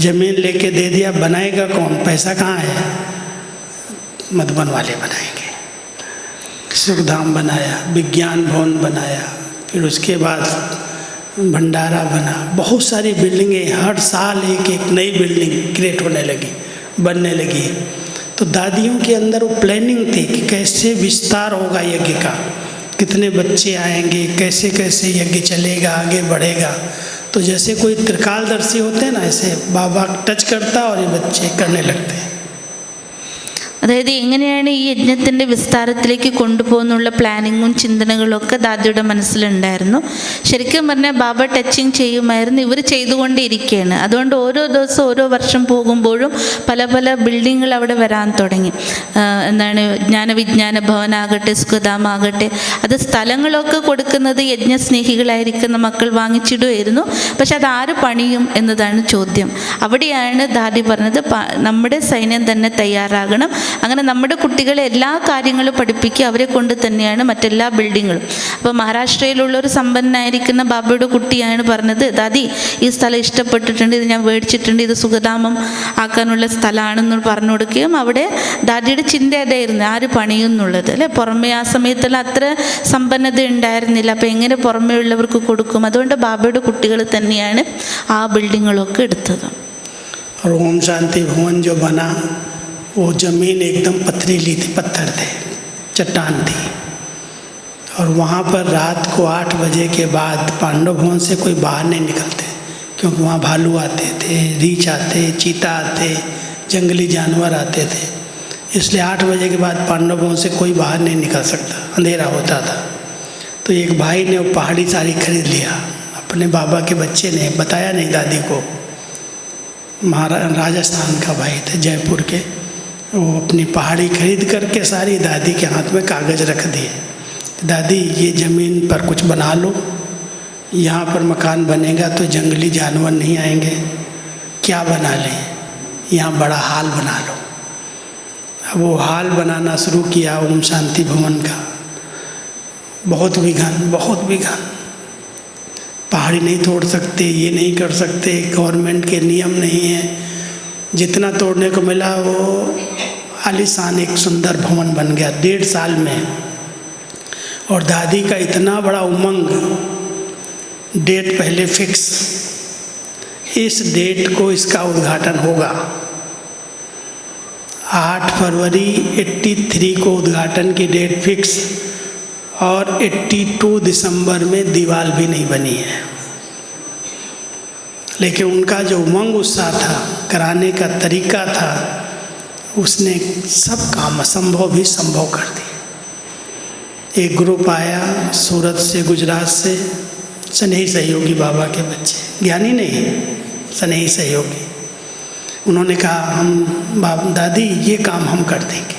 ज़मीन लेके दे दिया, बनाएगा कौन? पैसा कहाँ है? मधुबन वाले बनाएंगे। सुखधाम बनाया, विज्ञान भवन बनाया, फिर उसके बाद भंडारा बना। बहुत सारी बिल्डिंगें, हर साल एक एक नई बिल्डिंग क्रिएट होने लगी, बनने लगी। तो दादियों के अंदर वो प्लानिंग थी कि कैसे विस्तार होगा यज्ञ का, कितने बच्चे आएंगे, कैसे कैसे यज्ञ चलेगा, आगे बढ़ेगा। तो जैसे कोई त्रिकालदर्शी होते हैं ना, ऐसे बाबा टच करता और ये बच्चे करने लगते हैं। അതായത് എങ്ങനെയാണ് ഈ യജ്ഞത്തിൻ്റെ വിസ്താരത്തിലേക്ക് കൊണ്ടുപോകുന്നുള്ള പ്ലാനിങ്ങും ചിന്തനകളൊക്കെ ദാദിയുടെ മനസ്സിലുണ്ടായിരുന്നു. ശരിക്കും പറഞ്ഞാൽ ബാബ ടച്ചിങ് ചെയ്യുമായിരുന്നു, ഇവർ ചെയ്തുകൊണ്ടേയിരിക്കുകയാണ്. അതുകൊണ്ട് ഓരോ ദിവസം ഓരോ വർഷം പോകുമ്പോഴും പല പല ബിൽഡിങ്ങുകൾ അവിടെ വരാൻ തുടങ്ങി. ജ്ഞാനവിജ്ഞാന ഭവനാകട്ടെ, സുഖധാമാകട്ടെ, അത് സ്ഥലങ്ങളൊക്കെ കൊടുക്കുന്നത് യജ്ഞസ്നേഹികളായിരിക്കുന്ന മക്കൾ വാങ്ങിച്ചിടുമായിരുന്നു. പക്ഷെ അത് ആര് പണിയും എന്നതാണ് ചോദ്യം. അവിടെയാണ് ദാദി പറഞ്ഞത്, നമ്മുടെ സൈന്യം തന്നെ തയ്യാറാകണം. അങ്ങനെ നമ്മുടെ കുട്ടികളെ എല്ലാ കാര്യങ്ങളും പഠിപ്പിക്കുക, അവരെ കൊണ്ട് തന്നെയാണ് മറ്റെല്ലാ ബിൽഡിങ്ങുകളും. അപ്പോൾ മഹാരാഷ്ട്രയിലുള്ള ഒരു സമ്പന്നനായിരിക്കുന്ന ബാബയുടെ കുട്ടിയാണ് പറഞ്ഞത്, ദാദി ഈ സ്ഥലം ഇഷ്ടപ്പെട്ടിട്ടുണ്ട്, ഇത് ഞാൻ മേടിച്ചിട്ടുണ്ട്, ഇത് സുഖധാമം ആക്കാനുള്ള സ്ഥലമാണെന്ന് പറഞ്ഞു കൊടുക്കുകയും അവിടെ ദാദിയുടെ ചിന്ത അതായിരുന്നു, ആര് പണിയുന്നുള്ളത് അല്ലേ. പുറമേ ആ സമയത്തുള്ള അത്ര സമ്പന്നത ഉണ്ടായിരുന്നില്ല, അപ്പോൾ എങ്ങനെ പുറമേ ഉള്ളവർക്ക് കൊടുക്കും. അതുകൊണ്ട് ബാബയുടെ കുട്ടികൾ തന്നെയാണ് ആ ബിൽഡിങ്ങുകളൊക്കെ എടുത്തത്. ഓം ശാന്തി ഭവൻ जो बना वो ज़मीन एकदम पथरीली थी, पत्थर थे, चट्टान थी। और वहाँ पर रात को 8 बजे के बाद पांडव भवन से कोई बाहर नहीं निकलते, क्योंकि वहाँ भालू आते थे, रीछ आते, चीता आते, जंगली जानवर आते थे। इसलिए 8 बजे के बाद पांडव भवन से कोई बाहर नहीं निकल सकता, अंधेरा होता था। तो एक भाई ने वो पहाड़ी साड़ी खरीद लिया, अपने बाबा के बच्चे ने, बताया नहीं दादी को। राजस्थान का भाई थे, जयपुर के। वो अपनी पहाड़ी खरीद करके सारी दादी के हाथ में कागज़ रख दिए, दादी ये ज़मीन पर कुछ बना लो, यहाँ पर मकान बनेगा तो जंगली जानवर नहीं आएंगे। क्या बना लें? यहाँ बड़ा हाल बना लो। अब वो हाल बनाना शुरू किया ओम शांति भवन का। बहुत विघन, पहाड़ी नहीं तोड़ सकते, ये नहीं कर सकते, गवर्नमेंट के नियम नहीं है। जितना तोड़ने को मिला वो आलीशान एक सुंदर भवन बन गया 1.5 साल में। और दादी का इतना बड़ा उमंग, डेट पहले फिक्स, इस डेट को इसका उद्घाटन होगा। 8 फरवरी 83 को उद्घाटन की डेट फिक्स, और 82 दिसंबर में दीवार भी नहीं बनी है। लेकिन उनका जो उमंग उत्साह था, कराने का तरीका था, उसने सब काम असंभव भी संभव कर दिया। एक ग्रुप आया सूरत से, गुजरात से, स्नेही सहयोगी बाबा के बच्चे, ज्ञानी नहीं, स्नेही सहयोगी। उन्होंने कहा हम दादी ये काम हम कर देंगे।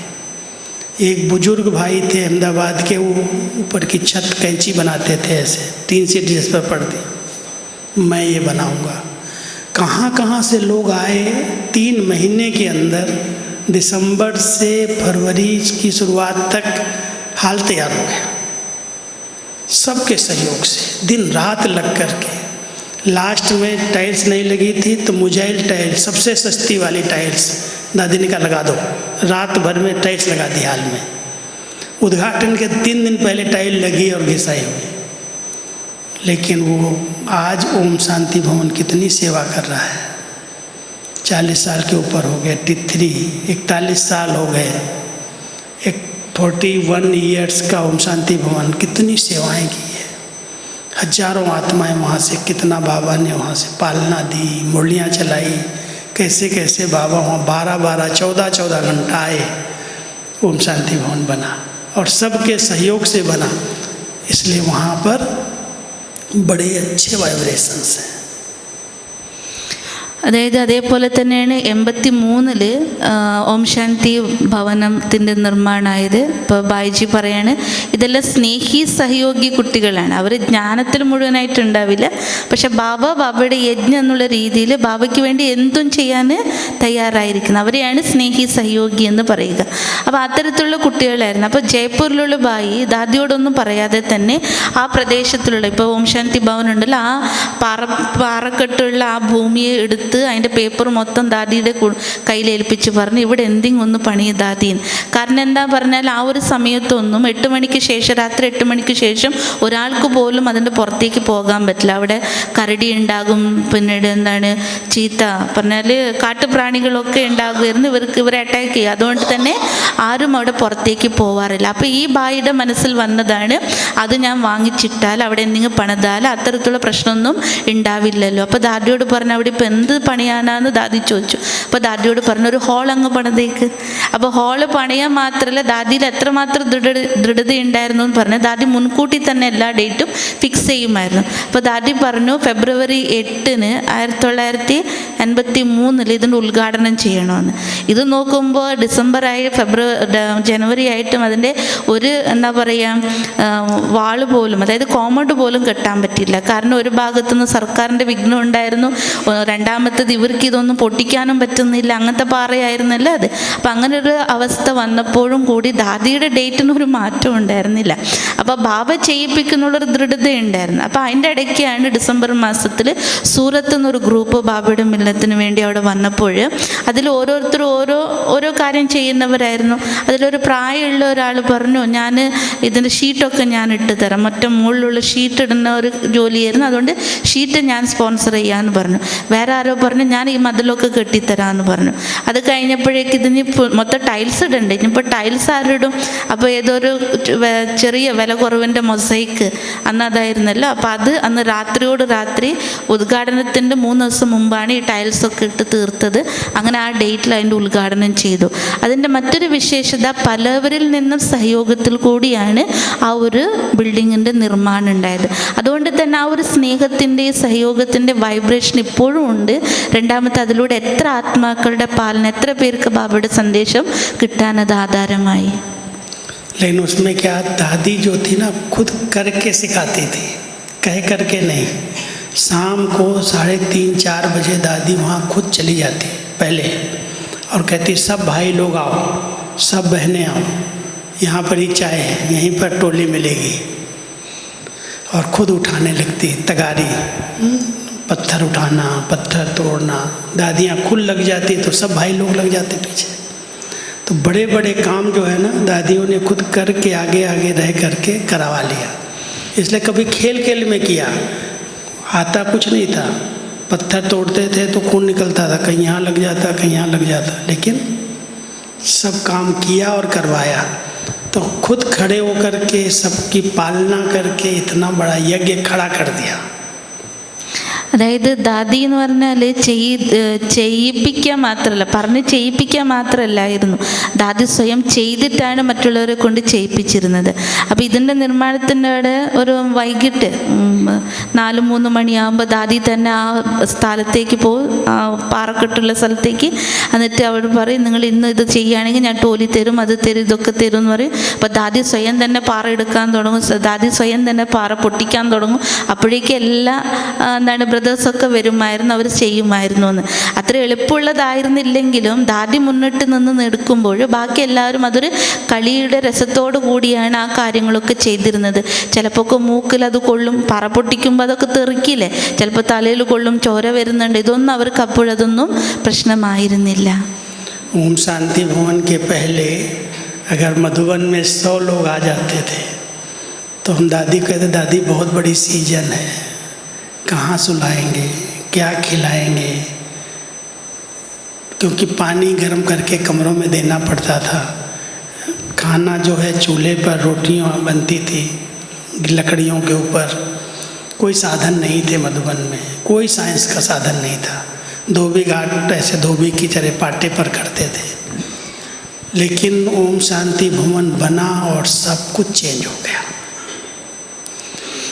एक बुजुर्ग भाई थे अहमदाबाद के, वो ऊपर की छत कैंची बनाते थे ऐसे 3 सीट जिस पर पड़ती, मैं ये बनाऊंगा। कहाँ कहाँ से लोग आए। 3 महीने के अंदर दिसंबर से फरवरी की शुरुआत तक हाल तैयार हो गया, सबके सहयोग से, दिन रात लग करके। लास्ट में टाइल्स नहीं लगी थी तो मुजाइल टाइल्स, सबसे सस्ती वाली टाइल्स दादी ने कहा लगा दो, रात भर में टाइल्स लगा दी हाल में। उद्घाटन के 3 दिन पहले टाइल लगी और घिसाई हुई। लेकिन वो आज ओम शांति भवन कितनी सेवा कर रहा है। 40 साल के ऊपर हो गए, 41 साल हो गए, 41 ईयर्स का ओम शांति भवन, कितनी सेवाएं की है। हजारों आत्माएं वहाँ से, कितना बाबा ने वहाँ से पालना दी, मुरलियाँ चलाई, कैसे कैसे बाबा वहाँ 12-12, 14-14 घंटा आए। ओम शांति भवन बना और सबके सहयोग से बना, इसलिए वहाँ पर बड़े अच्छे वाइब्रेशंस हैं। അതായത് അതേപോലെ തന്നെയാണ് 83-ൽ ഓം ശാന്തി ഭവനത്തിൻ്റെ നിർമ്മാണമായത്. ഇപ്പോൾ ബായിജി പറയാണ് ഇതെല്ലാം സ്നേഹി സഹയോഗി കുട്ടികളാണ്. അവർ ജ്ഞാനത്തിൽ മുഴുവനായിട്ടുണ്ടാവില്ല, പക്ഷെ ബാബയുടെ യജ്ഞം എന്നുള്ള രീതിയിൽ ബാബയ്ക്ക് വേണ്ടി എന്തും ചെയ്യാൻ തയ്യാറായിരിക്കുന്നത് അവരെയാണ് സ്നേഹി സഹയോഗി എന്ന് പറയുക. അപ്പോൾ അത്തരത്തിലുള്ള കുട്ടികളായിരുന്നു. അപ്പോൾ ജയ്പൂരിലുള്ള ബായി ദാദിയോടൊന്നും പറയാതെ തന്നെ ആ പ്രദേശത്തിലുള്ള, ഇപ്പോൾ ഓം ശാന്തി ഭവൻ ഉണ്ടല്ലോ, ആ പാറക്കെട്ടുള്ള ആ ഭൂമിയെ എടുത്ത് അതിൻ്റെ പേപ്പർ മൊത്തം ദാദിയുടെ കയ്യിലേൽപ്പിച്ച് പറഞ്ഞു ഇവിടെ എന്തെങ്കിലും ഒന്ന് പണിയ ദാദീന്ന്. കാരണം എന്താ പറഞ്ഞാൽ ആ ഒരു സമയത്തൊന്നും 8 മണിക്ക് ശേഷം, രാത്രി 8 മണിക്ക് ശേഷം ഒരാൾക്ക് പോലും അതിൻ്റെ പുറത്തേക്ക് പോകാൻ പറ്റില്ല. അവിടെ കരടി ഉണ്ടാകും, പിന്നീട് എന്താണ് ചീത്ത പറഞ്ഞാൽ കാട്ടുപ്രാണികളൊക്കെ ഉണ്ടാകുമായിരുന്നു, ഇവരെ അറ്റാക്ക് ചെയ്യുക. അതുകൊണ്ട് തന്നെ ആരും അവിടെ പുറത്തേക്ക് പോവാറില്ല. അപ്പോൾ ഈ ബായിയുടെ മനസ്സിൽ വന്നതാണ് അത് ഞാൻ വാങ്ങിച്ചിട്ടാൽ അവിടെ എന്തെങ്കിലും പണിതാൽ അത്തരത്തിലുള്ള പ്രശ്നമൊന്നും ഉണ്ടാവില്ലല്ലോ. അപ്പോൾ ദാദിയോട് പറഞ്ഞു അവിടെ ഇപ്പോൾ എന്ത് പണിയാനാന്ന് ദാദി ചോദിച്ചു. അപ്പോൾ ദാദിയോട് പറഞ്ഞു ഒരു ഹോൾ അങ്ങ് പണിതേക്ക്. അപ്പോൾ ഹോള് പണിയാൻ മാത്രമല്ല ദാദിയിൽ എത്രമാത്രം ദൃഢത ഉണ്ടായിരുന്നു എന്ന് പറഞ്ഞു. ദാദി മുൻകൂട്ടി തന്നെ എല്ലാ ഡേറ്റും ഫിക്സ് ചെയ്യുമായിരുന്നു. അപ്പോൾ ദാദി പറഞ്ഞു ഫെബ്രുവരി 8-ന് 1983 ഇതിൻ്റെ ഉദ്ഘാടനം ചെയ്യണമെന്ന്. ഇത് നോക്കുമ്പോൾ ഡിസംബറായി ജനുവരി ആയിട്ടും അതിൻ്റെ ഒരു എന്താ പറയുക വാള് പോലും, അതായത് കോമൗണ്ട് പോലും കെട്ടാൻ പറ്റില്ല. കാരണം ഒരു ഭാഗത്തുനിന്ന് സർക്കാരിൻ്റെ വിഘ്നം ഉണ്ടായിരുന്നു, രണ്ടാമത്തേത് ഇവർക്ക് ഇതൊന്നും പൊട്ടിക്കാനും പറ്റുന്നില്ല, അങ്ങനത്തെ പാറയായിരുന്നല്ലോ അത്. അപ്പം അങ്ങനെ ഒരു അവസ്ഥ വന്നപ്പോഴും കൂടി ദാദിയുടെ ഡേറ്റിനൊരു മാറ്റം ഉണ്ടായിരുന്നില്ല. അപ്പോൾ ബാബ ചെയ്യിപ്പിക്കുന്നുള്ളൊരു ദൃഢത ഉണ്ടായിരുന്നു. അപ്പോൾ അതിൻ്റെ ഇടയ്ക്കാണ് ഡിസംബർ മാസത്തിൽ സൂറത്ത് എന്നൊരു ഗ്രൂപ്പ് ബാബയുടെ മില്ലത്തിന് വേണ്ടി അവിടെ വന്നപ്പോൾ അതിൽ ഓരോരുത്തരും ഓരോ കാര്യം ചെയ്യുന്നവരായിരുന്നു. അതിലൊരു പ്രായമുള്ള ഒരാൾ പറഞ്ഞു ഞാൻ ഇതിൻ്റെ ഷീറ്റൊക്കെ ഞാൻ ഇട്ട് തരാം, മറ്റേ മുകളിലുള്ള ഷീറ്റ് ഇടുന്ന ഒരു ജോലിയായിരുന്നു, അതുകൊണ്ട് ഷീറ്റ് ഞാൻ സ്പോൺസർ ചെയ്യാമെന്ന് പറഞ്ഞു. വേറെ ആരോ പറഞ്ഞു ഞാൻ ഈ മതിലൊക്കെ കെട്ടിത്തരാമെന്ന് പറഞ്ഞു. അത് കഴിഞ്ഞപ്പോഴേക്ക് ഇതിന് മൊത്തം ടൈൽസ് ഇടണ്ടേ, ഇനിയിപ്പോൾ ടൈൽസ് ആരിടും? അപ്പോൾ ഏതൊരു ചെറിയ വില കുറവിൻ്റെ മൊസൈക്ക് അന്ന് അതായിരുന്നല്ലോ. അപ്പോൾ അത് അന്ന് രാത്രിയോട് രാത്രി ഉദ്ഘാടനത്തിൻ്റെ 3 ദിവസം മുമ്പാണ് ഈ ടൈൽസൊക്കെ ഇട്ട് തീർത്തത്. അങ്ങനെ ആ ഡേറ്റിൽ അതിൻ്റെ ഉദ്ഘാടനം ചെയ്തു. അതിൻ്റെ മറ്റൊരു വിശേഷത പലവരിൽ നിന്നും സഹയോഗത്തിൽ കൂടിയാണ് ആ ഒരു ബിൽഡിങ്ങിൻ്റെ നിർമ്മാണം ഉണ്ടായത്. അതുകൊണ്ട് തന്നെ ആ ഒരു സ്നേഹത്തിൻ്റെ സഹയോഗത്തിൻ്റെ വൈബ്രേഷൻ ഇപ്പോഴും ഉണ്ട്. രണ്ടാമത്തെ അതിലൂടെ എത്ര ആത്മാക്കളുടെ പാലന, എത്ര പേർക്ക് ബാബയുടെ സന്ദേശം കിട്ടാനത് ആധാരമായി. लेकिन उसमें क्या दादी जो थी ना खुद करके सिखाती थी, कह करके नहीं। शाम को 3:30-4 बजे दादी वहाँ खुद चली जाती पहले और कहती सब भाई लोग आओ, सब बहनें आओ, यहाँ पर ही चाय है, यहीं पर टोली मिलेगी। और खुद उठाने लगती तगारी, पत्थर उठाना, पत्थर तोड़ना। दादियाँ खुद लग जाती तो सब भाई लोग लग जाते पीछे। तो बड़े बड़े काम जो है ना दादियों ने खुद करके आगे आगे रह करके करवा लिया। इसलिए कभी खेल खेल में किया, आता कुछ नहीं था। पत्थर तोड़ते थे तो खून निकलता था, कहीं यहाँ लग जाता कहीं यहाँ लग जाता, लेकिन सब काम किया और करवाया। तो खुद खड़े होकर के सबकी पालना करके इतना बड़ा यज्ञ खड़ा कर दिया। അതായത് ദാദി എന്ന് പറഞ്ഞാൽ ചെയ്യിപ്പിക്കാൻ മാത്രമല്ല, പറഞ്ഞ് ചെയ്യിപ്പിക്കാൻ മാത്രമല്ലായിരുന്നു, ദാദി സ്വയം ചെയ്തിട്ടാണ് മറ്റുള്ളവരെ കൊണ്ട് ചെയ്യിപ്പിച്ചിരുന്നത്. അപ്പോൾ ഇതിൻ്റെ നിർമ്മാണത്തിൻ്റെ അവിടെ ഒരു വൈകിട്ട് 4-3 മണിയാകുമ്പോൾ ദാദി തന്നെ ആ സ്ഥലത്തേക്ക് പോകും, ആ പാറക്കെട്ടുള്ള സ്ഥലത്തേക്ക്. എന്നിട്ട് അവർ പറയും, നിങ്ങൾ ഇന്ന് ഇത് ചെയ്യുകയാണെങ്കിൽ ഞാൻ ടോലി തരും, അത് തരും, ഇതൊക്കെ തരും എന്ന് പറയും. അപ്പോൾ ദാദി സ്വയം തന്നെ പാറ എടുക്കാൻ തുടങ്ങും, ദാദി സ്വയം തന്നെ പാറ പൊട്ടിക്കാൻ തുടങ്ങും. അപ്പോഴേക്കും എല്ലാ ബ്രദേഴ്സൊക്കെ വരുമായിരുന്നു, അവർ ചെയ്യുമായിരുന്നു എന്ന്. അത്ര എളുപ്പമുള്ളതായിരുന്നില്ലെങ്കിലും ദാദി മുന്നിട്ട് നിന്ന് എടുക്കുമ്പോൾ ബാക്കി എല്ലാവരും അതൊരു കളിയുടെ രസത്തോടു കൂടിയാണ് ആ കാര്യങ്ങളൊക്കെ ചെയ്തിരുന്നത്. ചിലപ്പോൾ മൂക്കിൽ അത് കൊള്ളും, പറ പൊട്ടിക്കുമ്പോൾ അതൊക്കെ തെറിക്കില്ലേ, ചിലപ്പോൾ തലയിൽ കൊള്ളും, ചോര വരുന്നുണ്ട്. ഇതൊന്നും അവർക്ക് അപ്പോഴതൊന്നും പ്രശ്നമായിരുന്നില്ല. ओम शांति भवन के पहले अगर मधुबन में 100 लोग आ जाते थे तो हम दादी कहते, दादी बहुत बड़ी सीजन है, कहाँ सुलाएंगे, क्या खिलाएंगे, क्योंकि पानी गर्म करके कमरों में देना पड़ता था। खाना जो है चूल्हे पर रोटियां बनती थी लकड़ियों के ऊपर, कोई साधन नहीं थे मधुबन में, कोई साइंस का साधन नहीं था। धोबी घाट ऐसे धोबी की तरह पाटे पर करते थे। लेकिन ओम शांति भवन बना और सब कुछ चेंज हो गया।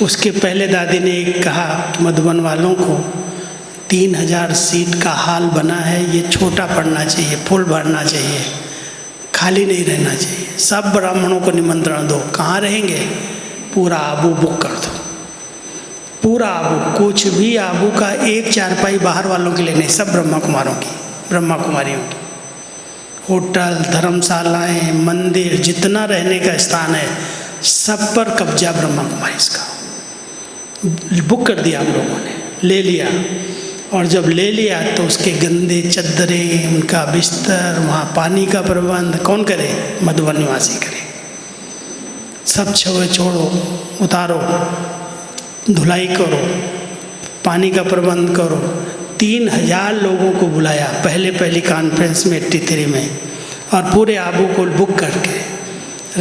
उसके पहले दादी ने एक कहा कि मधुबन वालों को 3000 सीट का हाल बना है, ये छोटा पड़ना चाहिए, फुल भरना चाहिए, खाली नहीं रहना चाहिए। सब ब्राह्मणों को निमंत्रण दो, कहाँ रहेंगे, पूरा आबू बुक कर दो, पूरा आबू, कुछ भी आबू का एक चारपाई बाहर वालों के लिए नहीं, सब ब्रह्मा कुमारियों की। होटल, धर्मशालाएं, मंदिर, जितना रहने का स्थान है सब पर कब्जा ब्रह्मा कुमारी का बुक कर दिया हम लोगों ने, ले लिया। और जब ले लिया तो उसके गंदे चद्दरें, उनका बिस्तर, वहाँ पानी का प्रबंध कौन करे, मधुबन निवासी करे। सब छोड़ो, उतारो, धुलाई करो, पानी का प्रबंध करो। 3000 लोगों को बुलाया पहली कॉन्फ्रेंस में 83 में, और पूरे आबू को बुक करके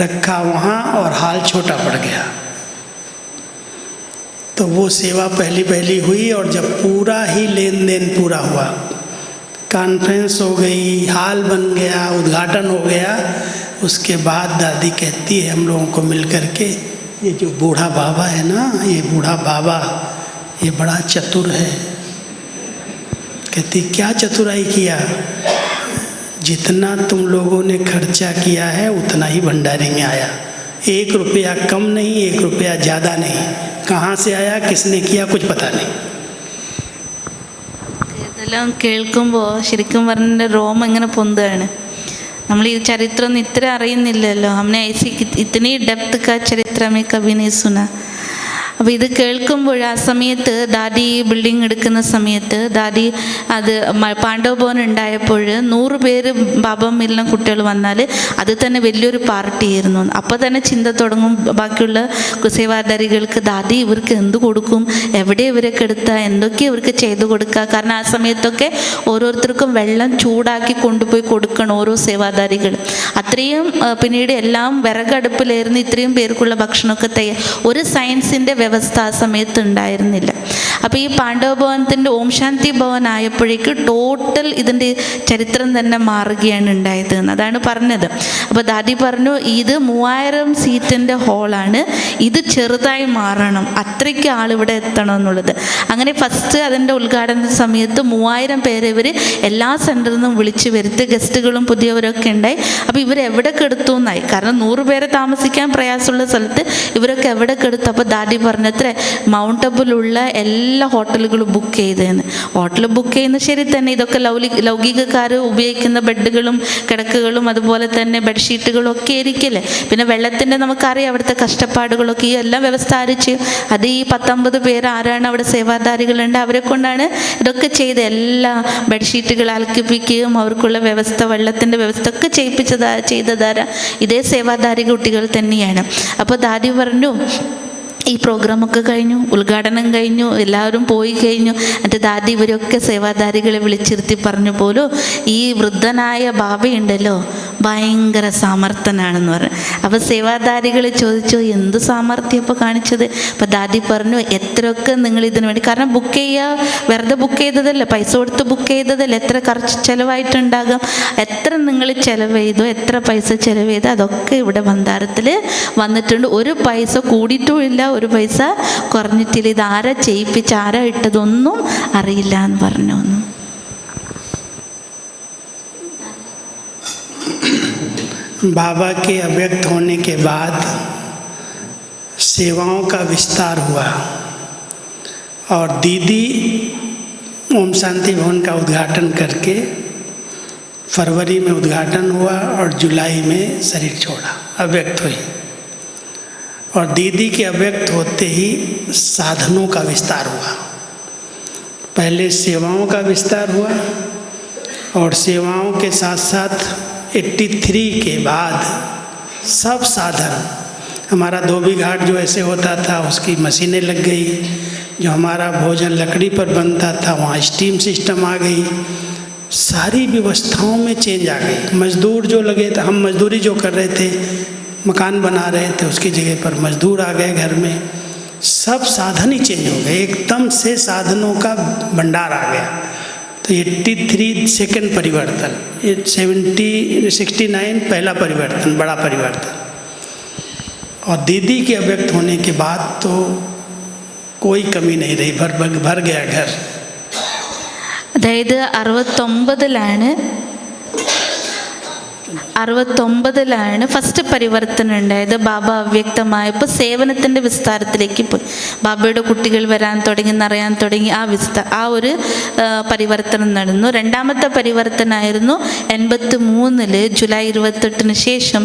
रखा वहाँ, और हाल छोटा पड़ गया। तो वो सेवा पहली हुई, और जब पूरा ही लेन देन पूरा हुआ, कॉन्फ्रेंस हो गई, हाल बन गया, उद्घाटन हो गया, उसके बाद दादी कहती है हम लोगों को मिल करके, ये जो बूढ़ा बाबा है ना, ये बूढ़ा बाबा ये बड़ा चतुर है। कहती क्या चतुराई किया, जितना तुम लोगों ने खर्चा किया है उतना ही भंडारी में आया, 1 रुपया कम नहीं, 1 रुपया ज़्यादा नहीं, कहाँ से आया, किसने किया, कुछ पता नहीं। ഇതെല്ലാം കേൾക്കുമ്പോൾ ശരിക്കും പറഞ്ഞ രോമം ഇങ്ങനെ പൊന്തുകയാണ്. നമ്മൾ ഈ ചരിത്രം ഒന്നും ഇത്ര അറിയുന്നില്ലല്ലോ. हमने ऐसी इतनी डेप्थ का चरित्र में कभी नहीं सुना. അപ്പോൾ ഇത് കേൾക്കുമ്പോൾ ആ സമയത്ത് ദാദി ബിൽഡിംഗ് എടുക്കുന്ന സമയത്ത് ദാദി അത് പാണ്ഡവഭവൻ ഉണ്ടായപ്പോൾ 100 പേര് ബാബമ്മയിലെ കുട്ടികൾ വന്നാൽ അത് തന്നെ വലിയൊരു പാർട്ടിയായിരുന്നു. അപ്പോൾ തന്നെ ചിന്ത തുടങ്ങും ബാക്കിയുള്ള സേവാധാരികൾക്ക്, ദാദി ഇവർക്ക് എന്ത് കൊടുക്കും, എവിടെ ഇവരൊക്കെ എടുത്താൽ എന്തൊക്കെ ഇവർക്ക് ചെയ്തു കൊടുക്കുക. കാരണം ആ സമയത്തൊക്കെ ഓരോരുത്തർക്കും വെള്ളം ചൂടാക്കി കൊണ്ടുപോയി കൊടുക്കണം ഓരോ സേവാധാരികൾ. അത്രയും പിന്നീട് എല്ലാം വിറകടുപ്പിലായിരുന്നു ഇത്രയും പേർക്കുള്ള ഭക്ഷണമൊക്കെ തയ്യാർ. ഒരു സയൻസിൻ്റെ വ്യവസ്ഥ ആ സമയത്ത് ഉണ്ടായിരുന്നില്ല. അപ്പോൾ ഈ പാണ്ഡവഭവനത്തിൻ്റെ ഓം ശാന്തി ഭവൻ ആയപ്പോഴേക്ക് ടോട്ടൽ ഇതിൻ്റെ ചരിത്രം തന്നെ മാറുകയാണ് ഉണ്ടായത് എന്ന് അതാണ് പറഞ്ഞത്. അപ്പോൾ ദാദി പറഞ്ഞു ഇത് 3000 സീറ്റിൻ്റെ ഹോളാണ്, ഇത് ചെറുതായി മാറണം, അത്രയ്ക്ക് ആളിവിടെ എത്തണം എന്നുള്ളത്. അങ്ങനെ ഫസ്റ്റ് അതിൻ്റെ ഉദ്ഘാടന സമയത്ത് 3000 പേരെ ഇവർ എല്ലാ സെൻറ്ററിൽ നിന്നും വിളിച്ചു വരുത്തി, ഗസ്റ്റുകളും പുതിയവരൊക്കെ ഉണ്ടായി. അപ്പോൾ ഇവരെവിടെ കെടുത്തു എന്നായി, കാരണം 100 പേരെ താമസിക്കാൻ പ്രയാസമുള്ള സ്ഥലത്ത് ഇവരൊക്കെ എവിടെ കെടുത്തു. അപ്പോൾ ദാദി പറഞ്ഞത്ര മൗണ്ട് അബിലുള്ള എല്ലാ ഹോട്ടലുകളും ബുക്ക് ചെയ്തതെന്ന്. ഹോട്ടൽ ബുക്ക് ചെയ്യുന്ന ശരി തന്നെ, ഇതൊക്കെ ലൗകികക്കാർ ഉപയോഗിക്കുന്ന ബെഡുകളും കിടക്കുകളും അതുപോലെ തന്നെ ബെഡ്ഷീറ്റുകളും ഒക്കെ ആയിരിക്കില്ലേ. പിന്നെ വെള്ളത്തിൻ്റെ നമുക്കറിയാം അവിടുത്തെ കഷ്ടപ്പാടുകളൊക്കെ, ഈ എല്ലാം വ്യവസ്ഥ ആര് ചെയ്യും? അത് ഈ 19 പേര് ആരാണ് അവിടെ സേവാധാരികളുണ്ട്, അവരെ കൊണ്ടാണ് ഇതൊക്കെ ചെയ്ത് എല്ലാ ബെഡ്ഷീറ്റുകൾ അലക്കിപ്പിക്കുകയും അവർക്കുള്ള വ്യവസ്ഥ, വെള്ളത്തിൻ്റെ വ്യവസ്ഥ ഒക്കെ ചെയ്തതാരാ? ഇതേ സേവാധാരി കുട്ടികൾ തന്നെയാണ്. അപ്പോൾ ദാദി പറഞ്ഞു ഈ പ്രോഗ്രാമൊക്കെ കഴിഞ്ഞു, ഉദ്ഘാടനം കഴിഞ്ഞു, എല്ലാവരും പോയി കഴിഞ്ഞു. എന്നിട്ട് ദാദി ഇവരൊക്കെ സേവാധാരികളെ വിളിച്ചിരുത്തി പറഞ്ഞു പോലും ഈ വൃദ്ധനായ ബാബയുണ്ടല്ലോ, ഭയങ്കര സാമർത്ഥ്യനാണെന്ന് പറഞ്ഞു. അപ്പോൾ സേവാധാരികൾ ചോദിച്ചു, എന്ത് സാമർത്ഥ്യം ഇപ്പോൾ കാണിച്ചത്? അപ്പോൾ ദാദി പറഞ്ഞു, എത്രയൊക്കെ നിങ്ങൾ ഇതിനു വേണ്ടി, കാരണം ബുക്ക് ചെയ്യുക വെറുതെ ബുക്ക് ചെയ്തതല്ല, പൈസ കൊടുത്ത് ബുക്ക് ചെയ്തതല്ല, എത്ര ఖర్చు ചിലവായിട്ടുണ്ടാകും, എത്ര നിങ്ങൾ ചിലവ് ചെയ്തോ, എത്ര പൈസ ചിലവ് ചെയ്തോ, അതൊക്കെ ഇവിടെ ഭണ്ഡാരത്തിൽ വന്നിട്ടുണ്ട്. ഒരു പൈസ കൂടിയിട്ടും ഇല്ല, ഒരു പൈസ കുറഞ്ഞിട്ടില്ല. ഇത് ആരാ ചെയ്യിപ്പിച്ച് ആരാ ഇട്ടതൊന്നും അറിയില്ല എന്ന് പറഞ്ഞു. बाबा के अव्यक्त होने के बाद सेवाओं का विस्तार हुआ और दीदी ओम शांति भवन का उद्घाटन करके फरवरी में उद्घाटन हुआ और जुलाई में शरीर छोड़ा, अव्यक्त हुई। और दीदी के अव्यक्त होते ही साधनों का विस्तार हुआ। पहले सेवाओं का विस्तार हुआ और सेवाओं के साथ साथ 83 के बाद सब साधन, हमारा धोबी घाट जो ऐसे होता था उसकी मशीनें लग गई, जो हमारा भोजन लकड़ी पर बनता था वहाँ स्टीम सिस्टम आ गई, सारी व्यवस्थाओं में चेंज आ गई। मजदूर जो लगे थे, हम मजदूरी जो कर रहे थे, मकान बना रहे थे, उसकी जगह पर मजदूर आ गए घर में, सब साधन ही चेंज हो गए, एकदम से साधनों का भंडार आ गया। तो 83 सेकंड परिवर्तन, 69 पहला परिवर्तन, बड़ा परिवर्तन। और दीदी के अव्यक्त होने के बाद तो कोई कमी नहीं रही, भर गया घर। അതായത് 69-ലാണ് ഫസ്റ്റ് പരിവർത്തനം ഉണ്ടായത്. ബാബ അവ്യക്തമായപ്പോൾ സേവനത്തിൻ്റെ വിസ്താരത്തിലേക്ക് പോയി. ബാബയുടെ കുട്ടികൾ വരാൻ തുടങ്ങി, നിറയാൻ തുടങ്ങി. ആ ഒരു പരിവർത്തനം നടന്നു. രണ്ടാമത്തെ പരിവർത്തനമായിരുന്നു 83 ജൂലൈ 28 ശേഷം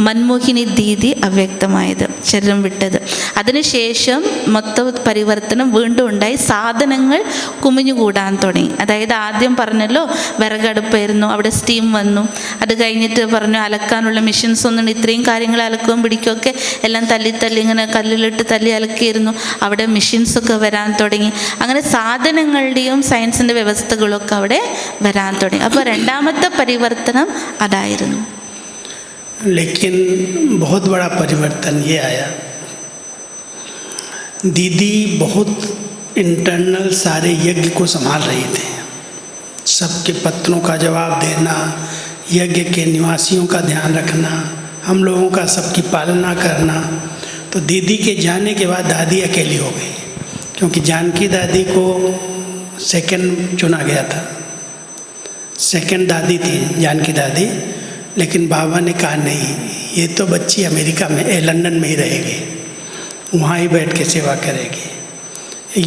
മൻമോഹിനി ദീദി അവ്യക്തമായത്, ശരീരം വിട്ടത്. അതിനുശേഷം മൊത്തം പരിവർത്തനം വീണ്ടും ഉണ്ടായി. സാധനങ്ങൾ കുമിഞ്ഞുകൂടാൻ തുടങ്ങി. അതായത് ആദ്യം പറഞ്ഞല്ലോ വിറകടുപ്പായിരുന്നു, അവിടെ സ്റ്റീം വന്നു. അത് കഴിഞ്ഞിട്ട് പറഞ്ഞു അലക്കാനുള്ള മെഷീൻസ് ഒന്നും, ഇത്രയും കാര്യങ്ങൾ അലക്കുകയും പിടിക്കുകയൊക്കെ എല്ലാം തല്ലി ഇങ്ങനെ കല്ലിലിട്ട് തല്ലി അലക്കിയിരുന്നു. അവിടെ മെഷീൻസൊക്കെ വരാൻ തുടങ്ങി. അങ്ങനെ സാധനങ്ങളുടെയും സയൻസിൻ്റെ വ്യവസ്ഥകളൊക്കെ അവിടെ വരാൻ തുടങ്ങി. അപ്പോൾ രണ്ടാമത്തെ പരിവർത്തനം അതായിരുന്നു. लेकिन बहुत बड़ा परिवर्तन ये आया, दीदी बहुत इंटरनल सारे यज्ञ को संभाल रही थी, सबके पत्रों का जवाब देना, यज्ञ के निवासियों का ध्यान रखना, हम लोगों का सबकी पालना करना। तो दीदी के जाने के बाद दादी अकेली हो गई, क्योंकि जानकी दादी को सेकंड चुना गया था, सेकंड दादी थी जानकी दादी। लेकिन बाबा ने कहा नहीं, ये तो बच्ची अमेरिका में लंदन में ही रहेगी, वहाँ ही बैठ के सेवा करेगी।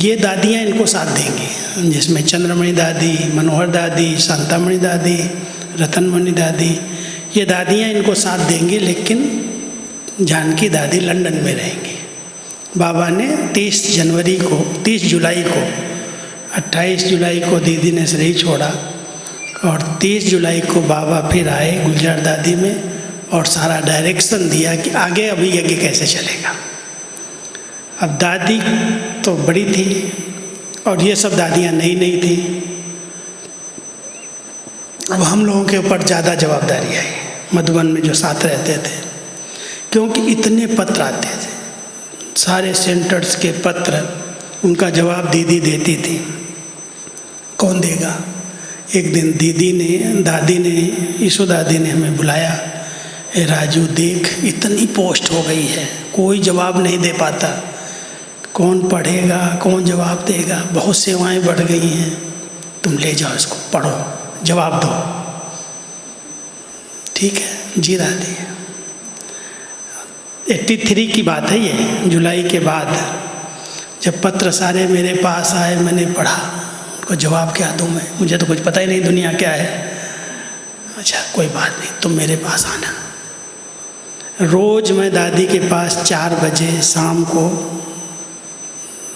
ये दादियाँ इनको साथ देंगी, जिसमें चंद्रमणि दादी, मनोहर दादी, शांतामणि दादी, रतनमणि दादी, ये दादियाँ इनको साथ देंगी। लेकिन जानकी दादी लंदन में रहेंगी। बाबा ने 30 जुलाई को 28 जुलाई को दीदी ने शरीर छोड़ा और 30 जुलाई को बाबा फिर आए गुलजार दादी में और सारा डायरेक्शन दिया कि आगे अभी यज्ञ कैसे चलेगा। अब दादी तो बड़ी थी और ये सब दादियाँ नई थी। अब हम लोगों के ऊपर ज़्यादा जवाबदारी आई, मधुबन में जो साथ रहते थे, क्योंकि इतने पत्र आते थे, सारे सेंटर्स के पत्र, उनका जवाब दीदी देती थी। कौन देगा? एक दिन दादी ने ईशु दादी ने हमें बुलाया, ए राजू देख, इतनी पोस्ट हो गई है, कोई जवाब नहीं दे पाता, कौन पढ़ेगा, कौन जवाब देगा, बहुत सेवाएं बढ़ गई हैं, तुम ले जाओ इसको, पढ़ो, जवाब दो। ठीक है जी दादी। 83 की बात है ये, जुलाई के बाद जब पत्र सारे मेरे पास आए, मैंने पढ़ा, उनको जवाब क्या दूँ मैं, मुझे तो कुछ पता ही नहीं दुनिया क्या है। अच्छा कोई बात नहीं, तुम मेरे पास आना। रोज़ मैं दादी के पास 4 बजे शाम को,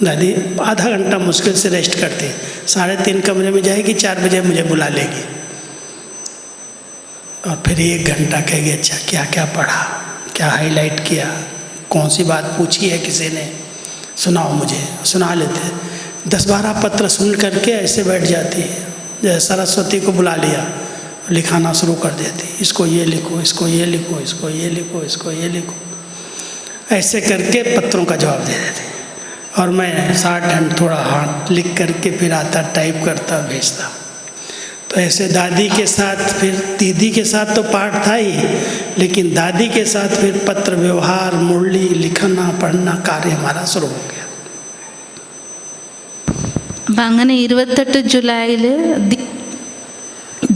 दादी आधा घंटा मुश्किल से रेस्ट करती, 3:30 कमरे में जाएगी, 4 बजे मुझे बुला लेगी और फिर 1 घंटा कहेगी अच्छा क्या क्या पढ़ा, क्या हाईलाइट किया, कौन सी बात पूछी है किसी ने, सुनाओ मुझे। सुना लेते, 10-12 पत्र सुन करके ऐसे बैठ जाती है, जैसे सरस्वती को बुला लिया, लिखाना शुरू कर देती, इसको ये लिखो, इसको ये लिखो, इसको ये लिखो, इसको ये लिखो, ऐसे करके पत्रों का जवाब दे देते। और मैं 60 घंटे थोड़ा हाथ लिख करके फिर आता, टाइप करता, भेजता। तो ऐसे दादी के साथ, फिर दीदी के साथ तो पाठ था ही, लेकिन दादी के साथ फिर पत्र व्यवहार, मुरली लिखना पढ़ना कार्य हमारा शुरू हो गया। അപ്പം അങ്ങനെ 28 ജൂലൈയിൽ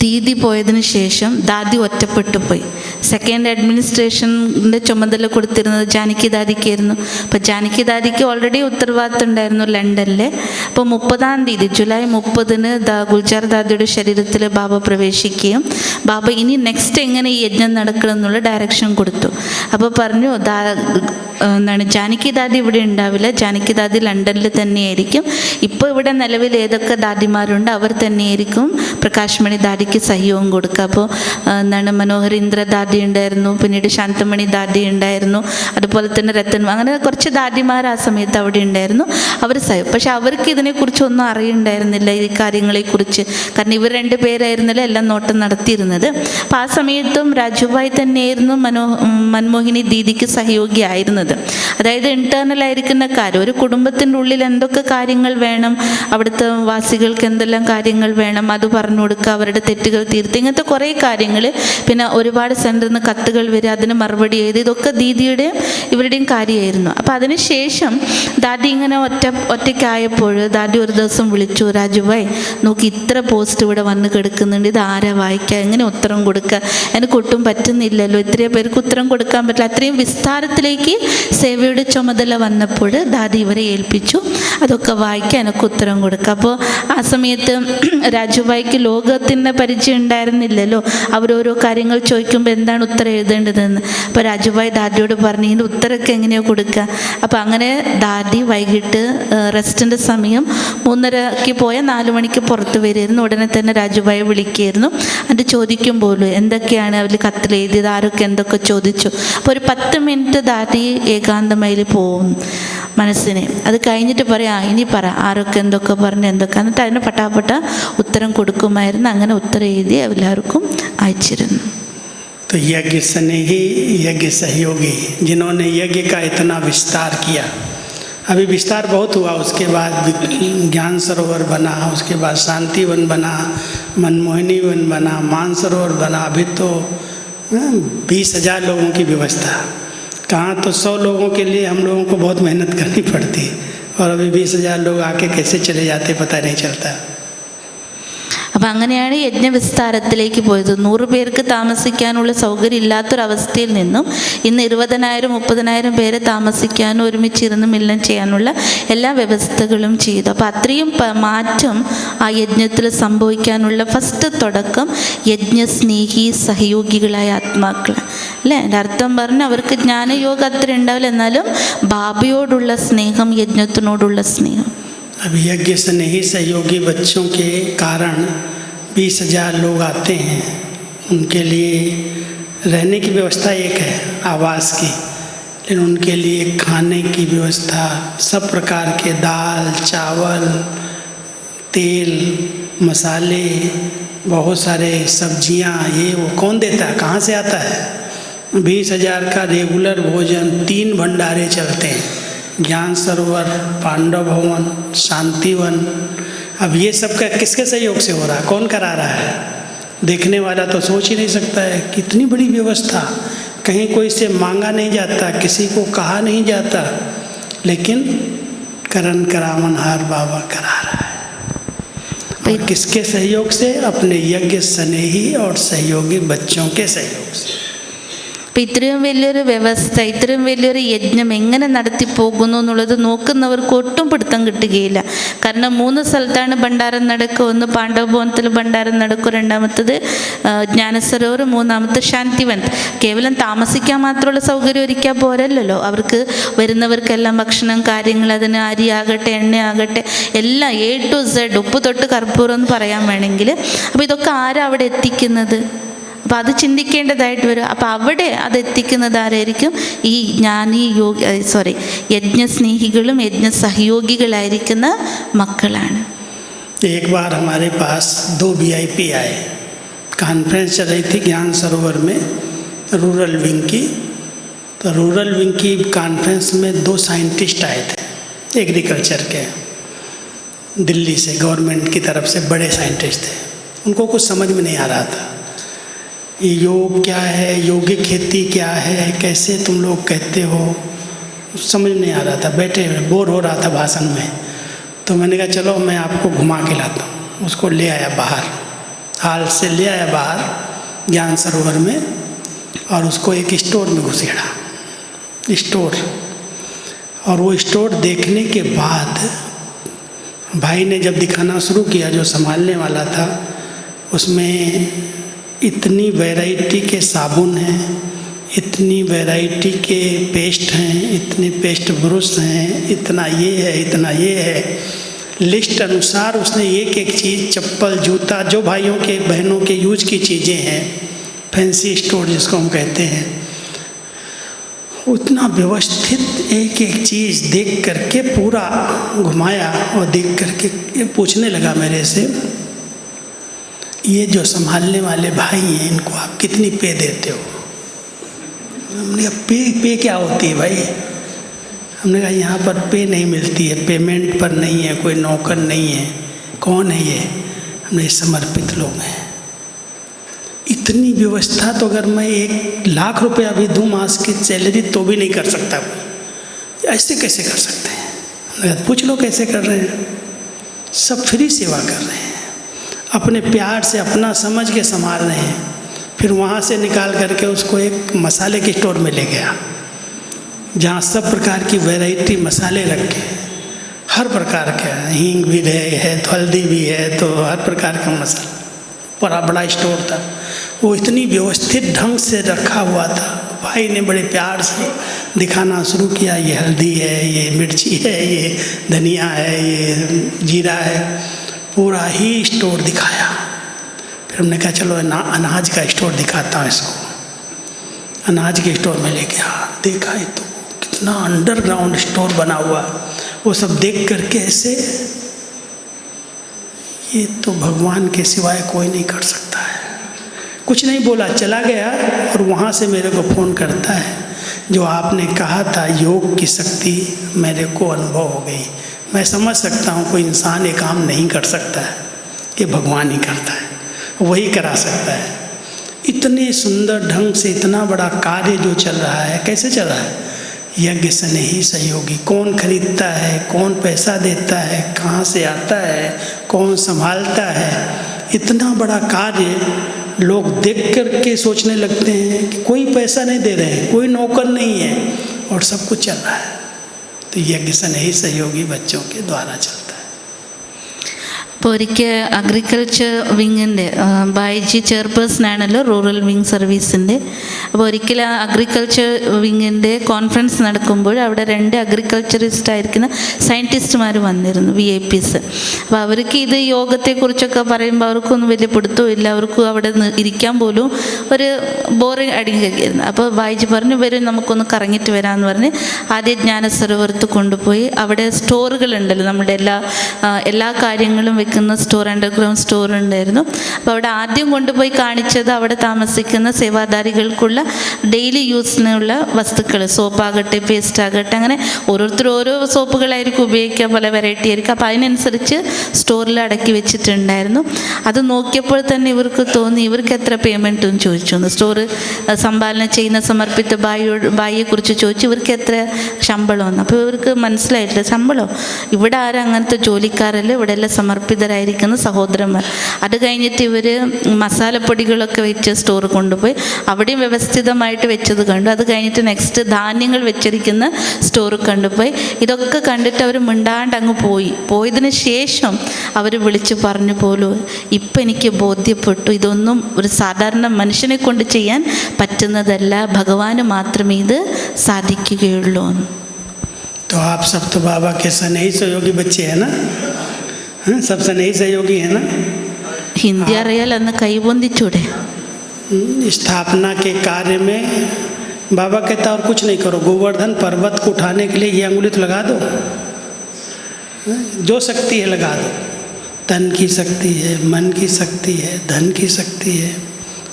ദീദി പോയതിന് ശേഷം ദാദി ഒറ്റപ്പെട്ടു പോയി. സെക്കൻഡ് അഡ്മിനിസ്ട്രേഷൻ്റെ ചുമതല കൊടുത്തിരുന്നത് ജാനകി ദാദിക്കായിരുന്നു. അപ്പോൾ ജാനകി ദാദിക്ക് ഓൾറെഡി ഉത്തരവാദിത്തം ഉണ്ടായിരുന്നു ലണ്ടനിൽ. അപ്പോൾ 30-ാം തീയതി ജൂലൈ 30-ന് ഗുൽജാർ ദാദിയുടെ ശരീരത്തിൽ ബാബ പ്രവേശിക്കുകയും ബാബ ഇനി നെക്സ്റ്റ് എങ്ങനെ ഈ യജ്ഞം നടക്കണം എന്നുള്ള ഡയറക്ഷൻ കൊടുത്തു. അപ്പോൾ പറഞ്ഞു ജാനകി ദാദി ഇവിടെ ഉണ്ടാവില്ല, ജാനകി ദാദി ലണ്ടനിൽ തന്നെയായിരിക്കും. ഇപ്പോൾ ഇവിടെ നിലവിൽ ഏതൊക്കെ ദാദിമാരുണ്ട് അവർ തന്നെയായിരിക്കും പ്രകാശ് മണി ദാദിക്ക് സഹയോഗം കൊടുക്കുക. അപ്പോൾ മനോഹരീന്ദ്ര ദാദി ഉണ്ടായിരുന്നു, പിന്നീട് ശാന്തമണി ദാദി ഉണ്ടായിരുന്നു, അതുപോലെ തന്നെ രത്തൻ, അങ്ങനെ കുറച്ച് ദാദിമാർ ആ സമയത്ത് അവിടെ ഉണ്ടായിരുന്നു. അവർ പക്ഷെ അവർക്ക് ഇതിനെക്കുറിച്ചൊന്നും അറിയുണ്ടായിരുന്നില്ല, ഈ കാര്യങ്ങളെക്കുറിച്ച്. കാരണം ഇവർ 2 പേരായിരുന്നല്ലോ എല്ലാം നോട്ടം നടത്തിയിരുന്നത്. അപ്പോൾ ആ സമയത്തും രാജുഭായ് തന്നെയായിരുന്നു മൻമോഹിനി ദീദിക്ക് സഹയോഗിയായിരുന്നത്. അതായത് ഇൻറ്റേർണലായിരിക്കുന്ന കാര്യം, ഒരു കുടുംബത്തിൻ്റെ ഉള്ളിൽ എന്തൊക്കെ കാര്യങ്ങൾ വേണം, അവിടുത്തെ വാസികൾക്ക് എന്തെല്ലാം കാര്യങ്ങൾ വേണം അത് പറഞ്ഞു കൊടുക്കുക, അവരുടെ തെറ്റുകൾ തീർത്ത്, ഇങ്ങനത്തെ കുറേ കാര്യങ്ങൾ. പിന്നെ ഒരുപാട് സെൻറ്ററിൽ നിന്ന് കത്തുകൾ വരിക, അതിന് മറുപടി ചെയ്ത്, ഇതൊക്കെ ദീദിയുടെയും ഇവരുടെയും കാര്യമായിരുന്നു. അപ്പോൾ അതിനുശേഷം ദാദി ഇങ്ങനെ ഒറ്റയ്ക്കായപ്പോൾ ദാദി ഒരു ദിവസം വിളിച്ചു, രാജുഭായ് നോക്കി ഇത്ര പോസ്റ്റ് ഇവിടെ വന്ന് കിടക്കുന്നുണ്ട്, ഇത് ആരാ വായിക്കുക, എങ്ങനെ ഉത്തരം കൊടുക്കുക, എനിക്ക് ഒട്ടും പറ്റുന്നില്ലല്ലോ, ഇത്രയും പേർക്ക് ഉത്തരം കൊടുക്കാൻ പറ്റില്ല. അത്രയും വിസ്താരത്തിലേക്ക് സേവയുടെ ചുമതല വന്നപ്പോൾ ദാദി ഇവരെ ഏൽപ്പിച്ചു, അതൊക്കെ വായിക്കാൻ എനിക്ക് ഉത്തരം കൊടുക്കുക. അപ്പോൾ ആ സമയത്ത് രാജുഭായിക്ക് ലോകത്തിൻ്റെ പരിചയം ഉണ്ടായിരുന്നില്ലല്ലോ, അവരോരോ കാര്യങ്ങൾ ചോദിക്കുമ്പോൾ എന്താണ് ഉത്തരം എഴുതേണ്ടതെന്ന്. അപ്പോൾ രാജുഭായ് ദാദിയോട് പറഞ്ഞു ഇതിൻ്റെ ഉത്തരമൊക്കെ എങ്ങനെയോ കൊടുക്കുക. അപ്പോൾ അങ്ങനെ ദാദി വൈകിട്ട് റെസ്റ്റിൻ്റെ സമയം 3:30 പോയാൽ 4 മണിക്ക് പുറത്ത് വരുമായിരുന്നു. ഉടനെ തന്നെ രാജുഭായി വിളിക്കുകയായിരുന്നു. അത് ചോദിക്കുമ്പോഴും എന്തൊക്കെയാണ് അവർ കത്തിൽ എഴുതിയത്, ആരൊക്കെ എന്തൊക്കെ ചോദിച്ചു. അപ്പോൾ ഒരു 10 മിനിറ്റ് ദാദി ഏകാന്തമയിൽ പോവും മനസ്സിനെ. അത് കഴിഞ്ഞിട്ട് പറയാം ഇനി പറ ആരൊക്കെ എന്തൊക്കെ പറഞ്ഞു എന്തൊക്കെ, എന്നിട്ട് അതിന് പട്ടാപ്പട്ട ഉത്തരം കൊടുക്കുമായിരുന്നു. അങ്ങനെ ഉത്തരം എഴുതി എല്ലാവർക്കും അയച്ചിരുന്നു. तो यज्ञ स्नेही, यज्ञ सहयोगी, जिन्होंने यज्ञ का इतना विस्तार किया, अभी विस्तार बहुत हुआ, उसके बाद ज्ञान सरोवर बना, उसके बाद शांति वन बना, मनमोहिनी वन बना, मानसरोवर बना, अभी तो 20,000 लोगों की व्यवस्था। कहाँ तो 100 लोगों के लिए हम लोगों को बहुत मेहनत करनी पड़ती, और अभी 20,000 लोग आके कैसे चले जाते पता नहीं चलता. അപ്പം അങ്ങനെയാണ് യജ്ഞവിസ്താരത്തിലേക്ക് പോയത്. 100 പേർക്ക് താമസിക്കാനുള്ള സൗകര്യം ഇല്ലാത്തൊരവസ്ഥയിൽ നിന്നും ഇന്ന് 20,000 30,000 പേരെ താമസിക്കാനും ഒരുമിച്ചിരുന്ന് മില്ലം ചെയ്യാനുള്ള എല്ലാ വ്യവസ്ഥകളും ചെയ്തു. അപ്പോൾ അത്രയും മാറ്റം ആ യജ്ഞത്തിൽ സംഭവിക്കാനുള്ള ഫസ്റ്റ് തുടക്കം യജ്ഞസ്നേഹി സഹയോഗികളായ ആത്മാക്കൾ അല്ലേ. എൻ്റെ അർത്ഥം പറഞ്ഞാൽ അവർക്ക് ജ്ഞാനയോഗം അത്ര ഉണ്ടാവില്ല, എന്നാലും ബാബയോടുള്ള സ്നേഹം, യജ്ഞത്തിനോടുള്ള സ്നേഹം. अब यज्ञ स्नेही सहयोगी बच्चों के कारण 20,000 लोग आते हैं. उनके लिए रहने की व्यवस्था एक है, आवास की, लेकिन उनके लिए खाने की व्यवस्था, सब प्रकार के दाल चावल तेल मसाले, बहुत सारे सब्जियां, ये वो कौन देता है, कहाँ से आता है. 20,000 का रेगुलर भोजन, 3 भंडारे चलते हैं, ज्ञान सरोवर, पांडव भवन, शांतिवन. अब ये सब का किसके सहयोग से हो रहा है, कौन करा रहा है. देखने वाला तो सोच ही नहीं सकता है कितनी बड़ी व्यवस्था. कहीं कोई से मांगा नहीं जाता, किसी को कहा नहीं जाता, लेकिन करन करावन हार बाबा करा रहा है. और किसके सहयोग से, अपने यज्ञ स्नेही और सहयोगी बच्चों के सहयोग से. അപ്പം ഇത്രയും വലിയൊരു വ്യവസ്ഥ, ഇത്രയും വലിയൊരു യജ്ഞം എങ്ങനെ നടത്തിപ്പോകുന്നു എന്നുള്ളത് നോക്കുന്നവർക്ക് ഒട്ടും പിടുത്തം കിട്ടുകയില്ല. കാരണം 3 സ്ഥലത്താണ് ഭണ്ഡാരം നടക്കുക. ഒന്ന് പാണ്ഡവഭവനത്തിൽ ഭണ്ഡാരം നടക്കും, രണ്ടാമത്തത് ജ്ഞാനസരോവർ, മൂന്നാമത്തെ ശാന്തിവൻ. കേവലം താമസിക്കാൻ മാത്രമുള്ള സൗകര്യം ഒരുക്കാൻ പോരല്ലോ, അവർക്ക് വരുന്നവർക്കെല്ലാം ഭക്ഷണം കാര്യങ്ങൾ, അതിന് അരിയാകട്ടെ എണ്ണയാകട്ടെ എല്ലാം A to Z, ഉപ്പ് തൊട്ട് കർപ്പൂരം എന്ന് പറയാൻ വേണമെങ്കിൽ. അപ്പോൾ ഇതൊക്കെ ആരാ അവിടെ എത്തിക്കുന്നത്? അപ്പോൾ അത് ചിന്തിക്കേണ്ടതായിട്ട് വരും. അപ്പോൾ അവിടെ അത് എത്തിക്കുന്നത് ആരായിരിക്കും? ഈ യജ്ഞസ്നേഹികളും कॉन्फ्रेंस चल रही थी ज्ञान सरोवर में रूरल विंग की। तो रूरल विंग की कॉन्फ्रेंस में 2 साइंटिस्ट आए थे एग्रीकल्चर के, दिल्ली से गवर्नमेंट की तरफ से बड़े साइंटिस्ट थे। उनको कुछ समझ में नहीं आ रहा था, ये योग क्या है, यौगिक खेती क्या है, कैसे तुम लोग कहते हो, समझ नहीं आ रहा था। बैठे हुए बोर हो रहा था भाषण में। तो मैंने कहा चलो मैं आपको घुमा के लाता हूँ। उसको ले आया बाहर, हाल से ले आया बाहर ज्ञान सरोवर में, और उसको एक स्टोर में घुसेड़ा, स्टोर। और वो स्टोर देखने के बाद भाई ने जब दिखाना शुरू किया, जो संभालने वाला था, उसमें इतनी वैरायटी के साबुन हैं, इतनी वैरायटी के पेस्ट हैं, इतने पेस्ट ब्रश हैं, इतना ये है, इतना ये है। लिस्ट अनुसार उसने एक एक चीज़, चप्पल, जूता, जो भाइयों के बहनों के यूज की चीज़ें हैं, फैंसी स्टोर जिसको हम कहते हैं, उतना व्यवस्थित एक एक चीज़ देख करके पूरा घुमाया। और देख करके ये पूछने लगा मेरे से, ये जो संभालने वाले भाई हैं इनको आप कितनी पे देते हो? हमने कहा पे क्या होती है भाई? हमने कहा यहाँ पर पे नहीं मिलती है, पेमेंट पर नहीं है, कोई नौकर नहीं है। कौन है ये? हमने समर्पित लोग हैं। इतनी व्यवस्था तो अगर मैं 1 लाख रुपया भी दूँ मास की सैलरी तो भी नहीं कर सकता कोई। ऐसे कैसे कर सकते हैं? हमने कहा पूछ लो कैसे कर रहे हैं। सब फ्री सेवा कर रहे हैं, अपने प्यार से अपना समझ के संभाल रहे हैं। फिर वहाँ से निकाल करके उसको एक मसाले के स्टोर में ले गया, जहाँ सब प्रकार की वैरायटी मसाले रखे, हर प्रकार के, हींग भी है तो हल्दी भी है, तो हर प्रकार का मसाला। बड़ा स्टोर था, वो इतनी व्यवस्थित ढंग से रखा हुआ था। भाई ने बड़े प्यार से दिखाना शुरू किया, ये हल्दी है, ये मिर्ची है, ये धनिया है, ये जीरा है, पूरा ही स्टोर दिखाया। फिर हमने कहा चलो अनाज का स्टोर दिखाता हूँ इसको। अनाज के स्टोर में ले गया, देखा ये तो कितना अंडरग्राउंड स्टोर बना हुआ। वो सब देख करके ऐसे, ये तो भगवान के सिवाय कोई नहीं कर सकता है। कुछ नहीं बोला, चला गया। और वहाँ से मेरे को फ़ोन करता है, जो आपने कहा था योग की शक्ति मेरे को अनुभव हो गई। मैं समझ सकता हूँ कोई इंसान ये काम नहीं कर सकता है, ये भगवान ही करता है, वही करा सकता है। इतने सुंदर ढंग से इतना बड़ा कार्य जो चल रहा है, कैसे चल रहा है? यज्ञ स्नेही सहयोगी। कौन खरीदता है, कौन पैसा देता है, कहाँ से आता है, कौन संभालता है, इतना बड़ा कार्य लोग देख करके सोचने लगते हैं कि कोई पैसा नहीं दे रहे हैं, कोई नौकर नहीं है, और सब कुछ चल रहा है। तो यज्ञ स्नेही सहयोगी बच्चों के द्वारा चलता है। അപ്പോൾ ഒരിക്കൽ അഗ്രികൾച്ചർ വിങ്ങിൻ്റെ ബായിജി ചെയർപേഴ്സണാണല്ലോ റൂറൽ വിങ് സർവീസിൻ്റെ. അപ്പോൾ ഒരിക്കൽ ആ അഗ്രികൾച്ചർ വിങ്ങിൻ്റെ കോൺഫറൻസ് നടക്കുമ്പോൾ അവിടെ 2 അഗ്രികൾച്ചറിസ്റ്റ് ആയിരിക്കുന്ന സയൻറ്റിസ്റ്റുമാർ വന്നിരുന്നു, VIPs. അപ്പോൾ അവർക്ക് ഇത് യോഗത്തെക്കുറിച്ചൊക്കെ പറയുമ്പോൾ അവർക്കൊന്നും വലിയ പിടുത്തവും ഇല്ല, അവർക്ക് അവിടെ ഇരിക്കാൻ പോലും ഒരു ബോറിങ് അടിക്കുകയായിരുന്നു. അപ്പോൾ ബായിജി പറഞ്ഞു വരും നമുക്കൊന്ന് കറങ്ങിയിട്ട് വരാമെന്ന് പറഞ്ഞ് ആദ്യം ജ്ഞാനസരോവരത്ത് കൊണ്ടുപോയി. അവിടെ സ്റ്റോറുകളുണ്ടല്ലോ, നമ്മുടെ എല്ലാ കാര്യങ്ങളും വെക്കുന്ന സ്റ്റോർ, അണ്ടർഗ്രൗണ്ട് സ്റ്റോർ ഉണ്ടായിരുന്നു. അപ്പോൾ അവിടെ ആദ്യം കൊണ്ടുപോയി കാണിച്ചത് അവിടെ താമസിക്കുന്ന സേവാധാരികൾക്കുള്ള ഡെയിലി യൂസിനുള്ള വസ്തുക്കൾ, സോപ്പാകട്ടെ പേസ്റ്റ് ആകട്ടെ, അങ്ങനെ ഓരോരുത്തർ ഓരോ സോപ്പുകളായിരിക്കും ഉപയോഗിക്കുക, പല വെറൈറ്റി ആയിരിക്കും. അപ്പോൾ അതിനനുസരിച്ച് സ്റ്റോറിൽ അടക്കി വെച്ചിട്ടുണ്ടായിരുന്നു. അത് നോക്കിയപ്പോൾ തന്നെ ഇവർക്ക് തോന്നി ഇവർക്ക് എത്ര പേയ്മെൻറ്റും ചോദിച്ചു. സ്റ്റോറ് സംഭാവന ചെയ്യുന്ന സമർപ്പിത ബായിയെക്കുറിച്ച് ചോദിച്ചു ഇവർക്ക് എത്ര ശമ്പളമെന്ന്. അപ്പോൾ ഇവർക്ക് മനസ്സിലായിട്ടില്ല, ശമ്പളം ഇവിടെ ആരും അങ്ങനത്തെ ജോലിക്കാരല്ല, ഇവിടെ എല്ലാം സമർപ്പിതരായിരിക്കുന്ന സഹോദരന്മാർ. അത് കഴിഞ്ഞിട്ട് ഇവർ മസാലപ്പൊടികളൊക്കെ വെച്ച് സ്റ്റോർ കൊണ്ടുപോയി അവിടെയും വ്യവസ്ഥിതമായിട്ട് വെച്ചത് കണ്ടു. അത് കഴിഞ്ഞിട്ട് നെക്സ്റ്റ് ധാന്യങ്ങൾ വെച്ചിരിക്കുന്ന സ്റ്റോർ കണ്ടുപോയി. ഇതൊക്കെ കണ്ടിട്ട് അവർ മിണ്ടാണ്ട് അങ്ങ് പോയതിന് ശേഷം അവർ വിളിച്ച് പറഞ്ഞു പോലും ഇപ്പം എനിക്ക് ബോധ്യപ്പെട്ടു ഇതൊന്നും ഒരു സാധാരണ മനുഷ്യനെ കൊണ്ട് ചെയ്യാൻ പറ്റുന്നതല്ല, ഭഗവാന് മാത്രമേ ഇത് സാധിക്കുകയുള്ളൂ. तो आप सब तो बाबा के स्नेही सहयोगी बच्चे हैं ना? सब स्नेही सहयोगी है ना? ഹിന്ദി അറിയാൽ അന്ന് കൈപൊന്തിച്ചൂടെ? स्थापना के कार्य में बाबा कहता और कुछ नहीं करो, गोवर्धन पर्वत को उठाने के लिए ये अंगुली तो लगा दो, जो शक्ति है लगा दो। तन की शक्ति है, मन की शक्ति है, धन की शक्ति है,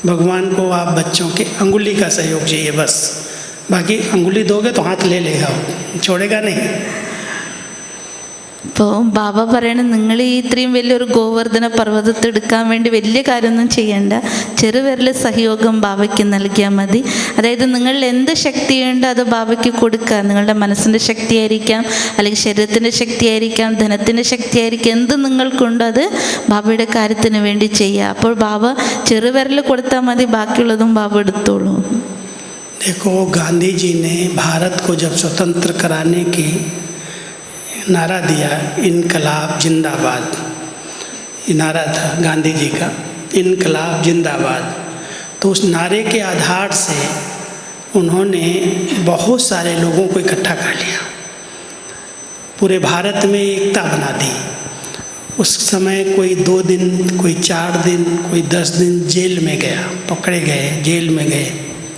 भगवान को आप बच्चों के अंगुली का सहयोग चाहिए बस, बाकी अंगुली दोगे तो हाथ ले लेगा, वो छोड़ेगा नहीं। അപ്പോൾ ബാബ പറയണ നിങ്ങൾ ഈ ഇത്രയും വലിയൊരു ഗോവർദ്ധന പർവ്വതത്തെ എടുക്കാൻ വേണ്ടി വലിയ കാര്യമൊന്നും ചെയ്യേണ്ട, ചെറുവിരൽ സഹയോഗം ബാബയ്ക്ക് നൽകിയാൽ മതി. അതായത് നിങ്ങളിൽ എന്ത് ശക്തിയുണ്ടോ അത് ബാബയ്ക്ക് കൊടുക്കുക. നിങ്ങളുടെ മനസ്സിൻ്റെ ശക്തിയായിരിക്കാം, അല്ലെങ്കിൽ ശരീരത്തിൻ്റെ ശക്തിയായിരിക്കാം, ധനത്തിൻ്റെ ശക്തിയായിരിക്കാം, എന്ത് നിങ്ങൾക്കുണ്ടോ അത് ബാബയുടെ കാര്യത്തിന് വേണ്ടി ചെയ്യുക. അപ്പോൾ ബാബ ചെറുവിരൽ കൊടുത്താൽ മതി, ബാക്കിയുള്ളതും ബാബ എടുത്തോളൂ. देखो, गांधी जी ने भारत को जब स्वतंत्र कराने की नारा दिया, इनकलाब जिंदाबाद, ये नारा था गांधी जी का, इनकलाब जिंदाबाद। तो उस नारे के आधार से उन्होंने बहुत सारे लोगों को इकट्ठा कर लिया, पूरे भारत में एकता बना दी। उस समय कोई 2 दिन, कोई 4 दिन, कोई 10 दिन जेल में गया, पकड़े गए, जेल में गए,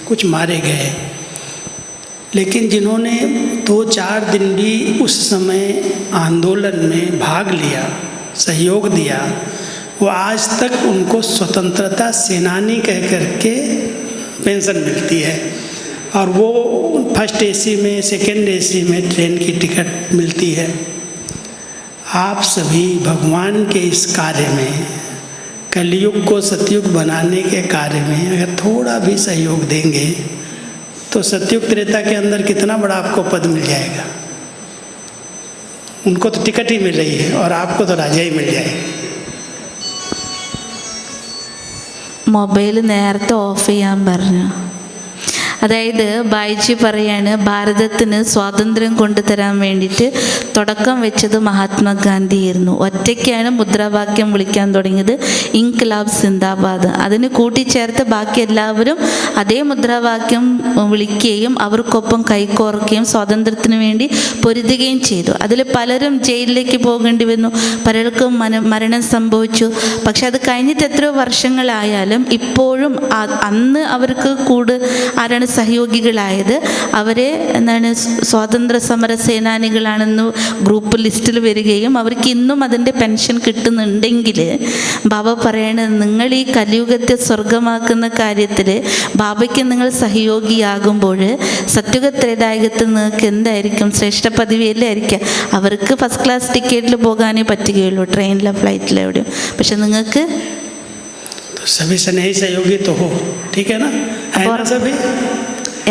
कुछ मारे गए, लेकिन जिन्होंने 2-4 दिन भी उस समय आंदोलन में भाग लिया, सहयोग दिया, वो आज तक उनको स्वतंत्रता सेनानी कह करके पेंशन मिलती है, और वो फर्स्ट एसी में, सेकंड एसी में ट्रेन की टिकट मिलती है। आप सभी भगवान के इस कार्य में, कलयुग को सतयुग बनाने के कार्य में अगर थोड़ा भी सहयोग देंगे तो सतयुग त्रेता के अंदर कितना बड़ा आपको पद मिल जाएगा। उनको तो टिकट ही मिल रही है और आपको तो राजा ही मिल जाएगा। മൊബൈൽ നേരത്തെ ഓഫ് ചെയ്യാൻ പറഞ്ഞു. അതായത് ബായിജി പറയാണ്, ഭാരതത്തിന് സ്വാതന്ത്ര്യം കൊണ്ടുതരാൻ വേണ്ടിയിട്ട് തുടക്കം വെച്ചത് മഹാത്മാഗാന്ധിയായിരുന്നു. ഒറ്റയ്ക്കാണ് മുദ്രാവാക്യം വിളിക്കാൻ തുടങ്ങിയത്, ഇൻക്ലാബ് സിന്ദാബാദ്. അതിന് കൂട്ടിച്ചേർത്ത് ബാക്കി എല്ലാവരും അതേ മുദ്രാവാക്യം വിളിക്കുകയും അവർക്കൊപ്പം കൈകോർക്കുകയും സ്വാതന്ത്ര്യത്തിന് വേണ്ടി പൊരുതുകയും ചെയ്തു. അതിൽ പലരും ജയിലിലേക്ക് പോകേണ്ടി വന്നു, പലർക്കും മരണം സംഭവിച്ചു. പക്ഷെ അത് കഴിഞ്ഞിട്ട് എത്രയോ വർഷങ്ങളായാലും ഇപ്പോഴും അന്ന് അവർക്ക് ആരാണ് സഹയോഗികളായത്, അവരെ സ്വാതന്ത്ര്യ സമര സേനാനികളാണെന്ന് ഗ്രൂപ്പ് ലിസ്റ്റിൽ വരികയും അവർക്ക് ഇന്നും അതിൻ്റെ പെൻഷൻ കിട്ടുന്നുണ്ടെങ്കിൽ ബാബ പറയണത്, നിങ്ങൾ ഈ കലിയുഗത്തെ സ്വർഗമാക്കുന്ന കാര്യത്തിൽ ബാബയ്ക്ക് നിങ്ങൾ സഹയോഗിയാകുമ്പോൾ സത്യുഗ ത്രേതായുഗത്തിൽ നിങ്ങൾക്ക് എന്തായിരിക്കും ശ്രേഷ്ഠ പദവിയല്ലേ ആയിരിക്കാം. അവർക്ക് ഫസ്റ്റ് ക്ലാസ് ടിക്കറ്റിൽ പോകാനേ പറ്റുകയുള്ളൂ, ട്രെയിനിലോ ഫ്ലൈറ്റിലോ എവിടെയും. പക്ഷെ നിങ്ങൾക്ക് सभी स्नेही सहयोगी तो हो, ठीक है ना, है ना सभी?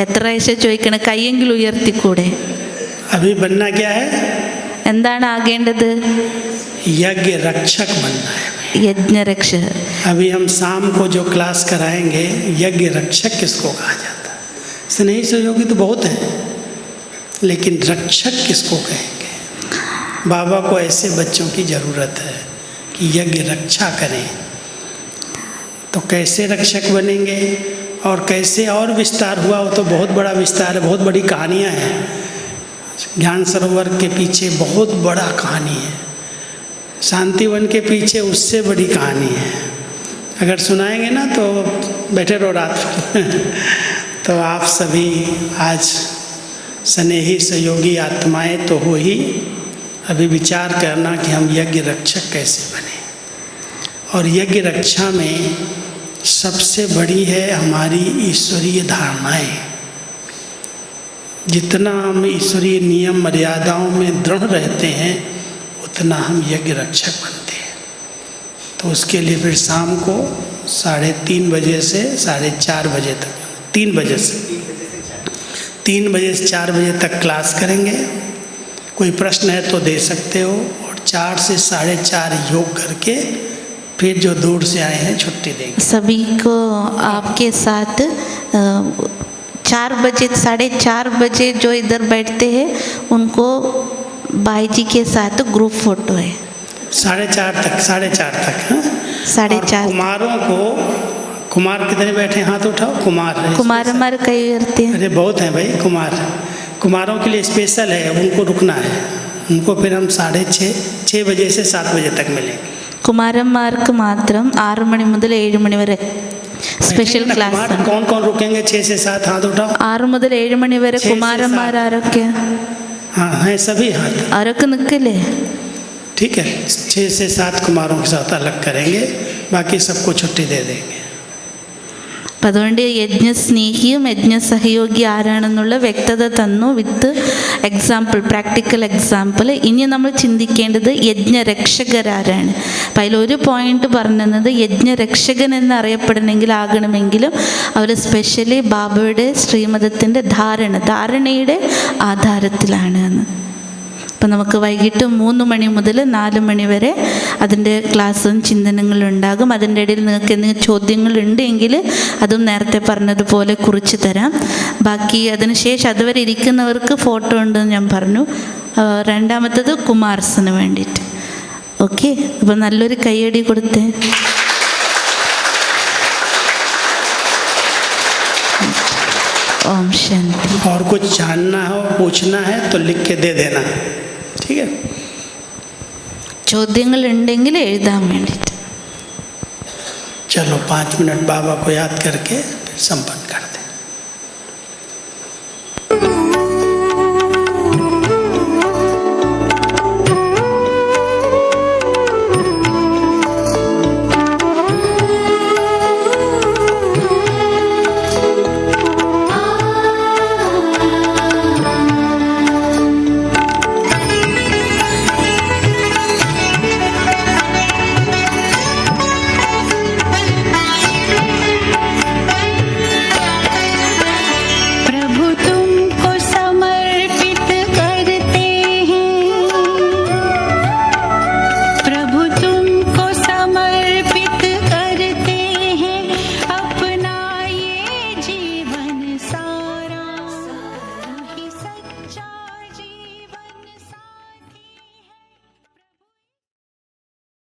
എത്ര പ്രാവശ്യം ചോദിക്കണം, കൈയെങ്കിലും ഉയർത്തിക്കൂടെ? अभी बनना क्या है? എന്താണ് ആകേണ്ടത്? यज्ञ रक्षक बनना है। യജ്ഞരക്ഷ. अभी हम शाम को जो क्लास कराएंगे, यज्ञ रक्षक किसको कहा जाता है? स्नेही सहयोगी तो बहुत हैं, लेकिन रक्षक किसको कहेंगे? बाबा को ऐसे बच्चों की ज़रूरत है कि यज्ञ रक्षा करें। तो कैसे रक्षक बनेंगे और कैसे और विस्तार हुआ, वो तो बहुत बड़ा विस्तार है, बहुत बड़ी कहानियाँ हैं। ज्ञान सरोवर के पीछे बहुत बड़ा कहानी है, शांतिवन के पीछे उससे बड़ी कहानी है। अगर सुनाएंगे ना तो बैठे रहो रात तो आप सभी आज स्नेही सहयोगी आत्माएं तो हो ही, अभी विचार करना कि हम यज्ञ रक्षक कैसे बने। और यज्ञ रक्षा में सबसे बड़ी है हमारी ईश्वरीय धारणाएं। जितना हम ईश्वरीय नियम मर्यादाओं में दृढ़ रहते हैं, उतना हम यज्ञ रक्षक बनते हैं। तो उसके लिए फिर शाम को 3:30 बजे से 4:30 बजे तक, 3 बजे से 4 बजे तक क्लास करेंगे। कोई प्रश्न है तो दे सकते हो, और 4 से 4:30 योग करके फिर जो दूर से आए हैं छुट्टी देंगे। सभी को आपके साथ 4 बजे 4:30 बजे जो इधर बैठते हैं उनको भाई जी के साथ ग्रुप फोटो है। 4:30 तक, 4:30 तक, हाँ 4:30. कुमारों को, कुमार कितने बैठे, हाथ उठाओ। कुमार हमारे कई करते हैं। अरे बहुत हैं भाई कुमारों के लिए स्पेशल है, उनको रुकना है। उनको फिर हम 6:30 बजे से 7 बजे तक मिलेंगे। കുമാരന്മാർക്ക് മാത്രം 6 മണി മുതൽ 7 മണി വരെ സ്പെഷ്യൽ ക്ലാസ്. कौन कौन रुकेंगे? 6 से 7 हाथ उठाओ। 6 മുതൽ 7 മണി വരെ കുമാരന്മാർ ആരൊക്കെ? हाँ है सभी हाथ, ആരൊക്കെ നിൽക്കില്ലേ? ठीक है। 6 से 7 कुमारों के साथ अलग करेंगे, बाकी सबको छुट्टी दे देंगे। അപ്പം അതുകൊണ്ട് യജ്ഞസ്നേഹിയും യജ്ഞസഹയോഗി ആരാണെന്നുള്ള വ്യക്തത തന്നു വിത്ത് എക്സാമ്പിൾ, പ്രാക്ടിക്കൽ എക്സാമ്പിൾ. ഇനി നമ്മൾ ചിന്തിക്കേണ്ടത് യജ്ഞരക്ഷകരാരാണ്. അപ്പം അതിലൊരു പോയിന്റ് പറഞ്ഞത് യജ്ഞരക്ഷകൻ എന്നറിയപ്പെടണമെങ്കിൽ ആകണമെങ്കിലും അവർ സ്പെഷ്യലി ബാബയുടെ ശ്രീമതത്തിൻ്റെ ധാരണയുടെ ആധാരത്തിലാണ് എന്ന്. അപ്പം നമുക്ക് വൈകിട്ട് 3 മണി മുതൽ 4 മണി വരെ അതിൻ്റെ ക്ലാസ്സും ചിന്തനങ്ങളും ഉണ്ടാകും. അതിൻ്റെ ഇടയിൽ നിങ്ങൾക്ക് എന്തെങ്കിലും ചോദ്യങ്ങളുണ്ടെങ്കിൽ അതും നേരത്തെ പറഞ്ഞതുപോലെ കുറിച്ച് തരാം. ബാക്കി അതിനുശേഷം അതുവരെ ഇരിക്കുന്നവർക്ക് ഫോട്ടോ ഉണ്ടെന്ന് ഞാൻ പറഞ്ഞു. രണ്ടാമത്തത് കുമാർസിന് വേണ്ടിയിട്ട്. ഓക്കെ, അപ്പോൾ നല്ലൊരു കയ്യടി കൊടുത്തേ. ओम शांति. और कुछ जानना हो, पूछना है तो लिख के दे देना, ठीक है? ചോദ്യങ്ങൾ ഉണ്ടെങ്കിൽ എഴുതാൻ വേണ്ടിയിട്ട്. चलो 5 मिनट बाबा को याद करके फिर संपन्न कर दें.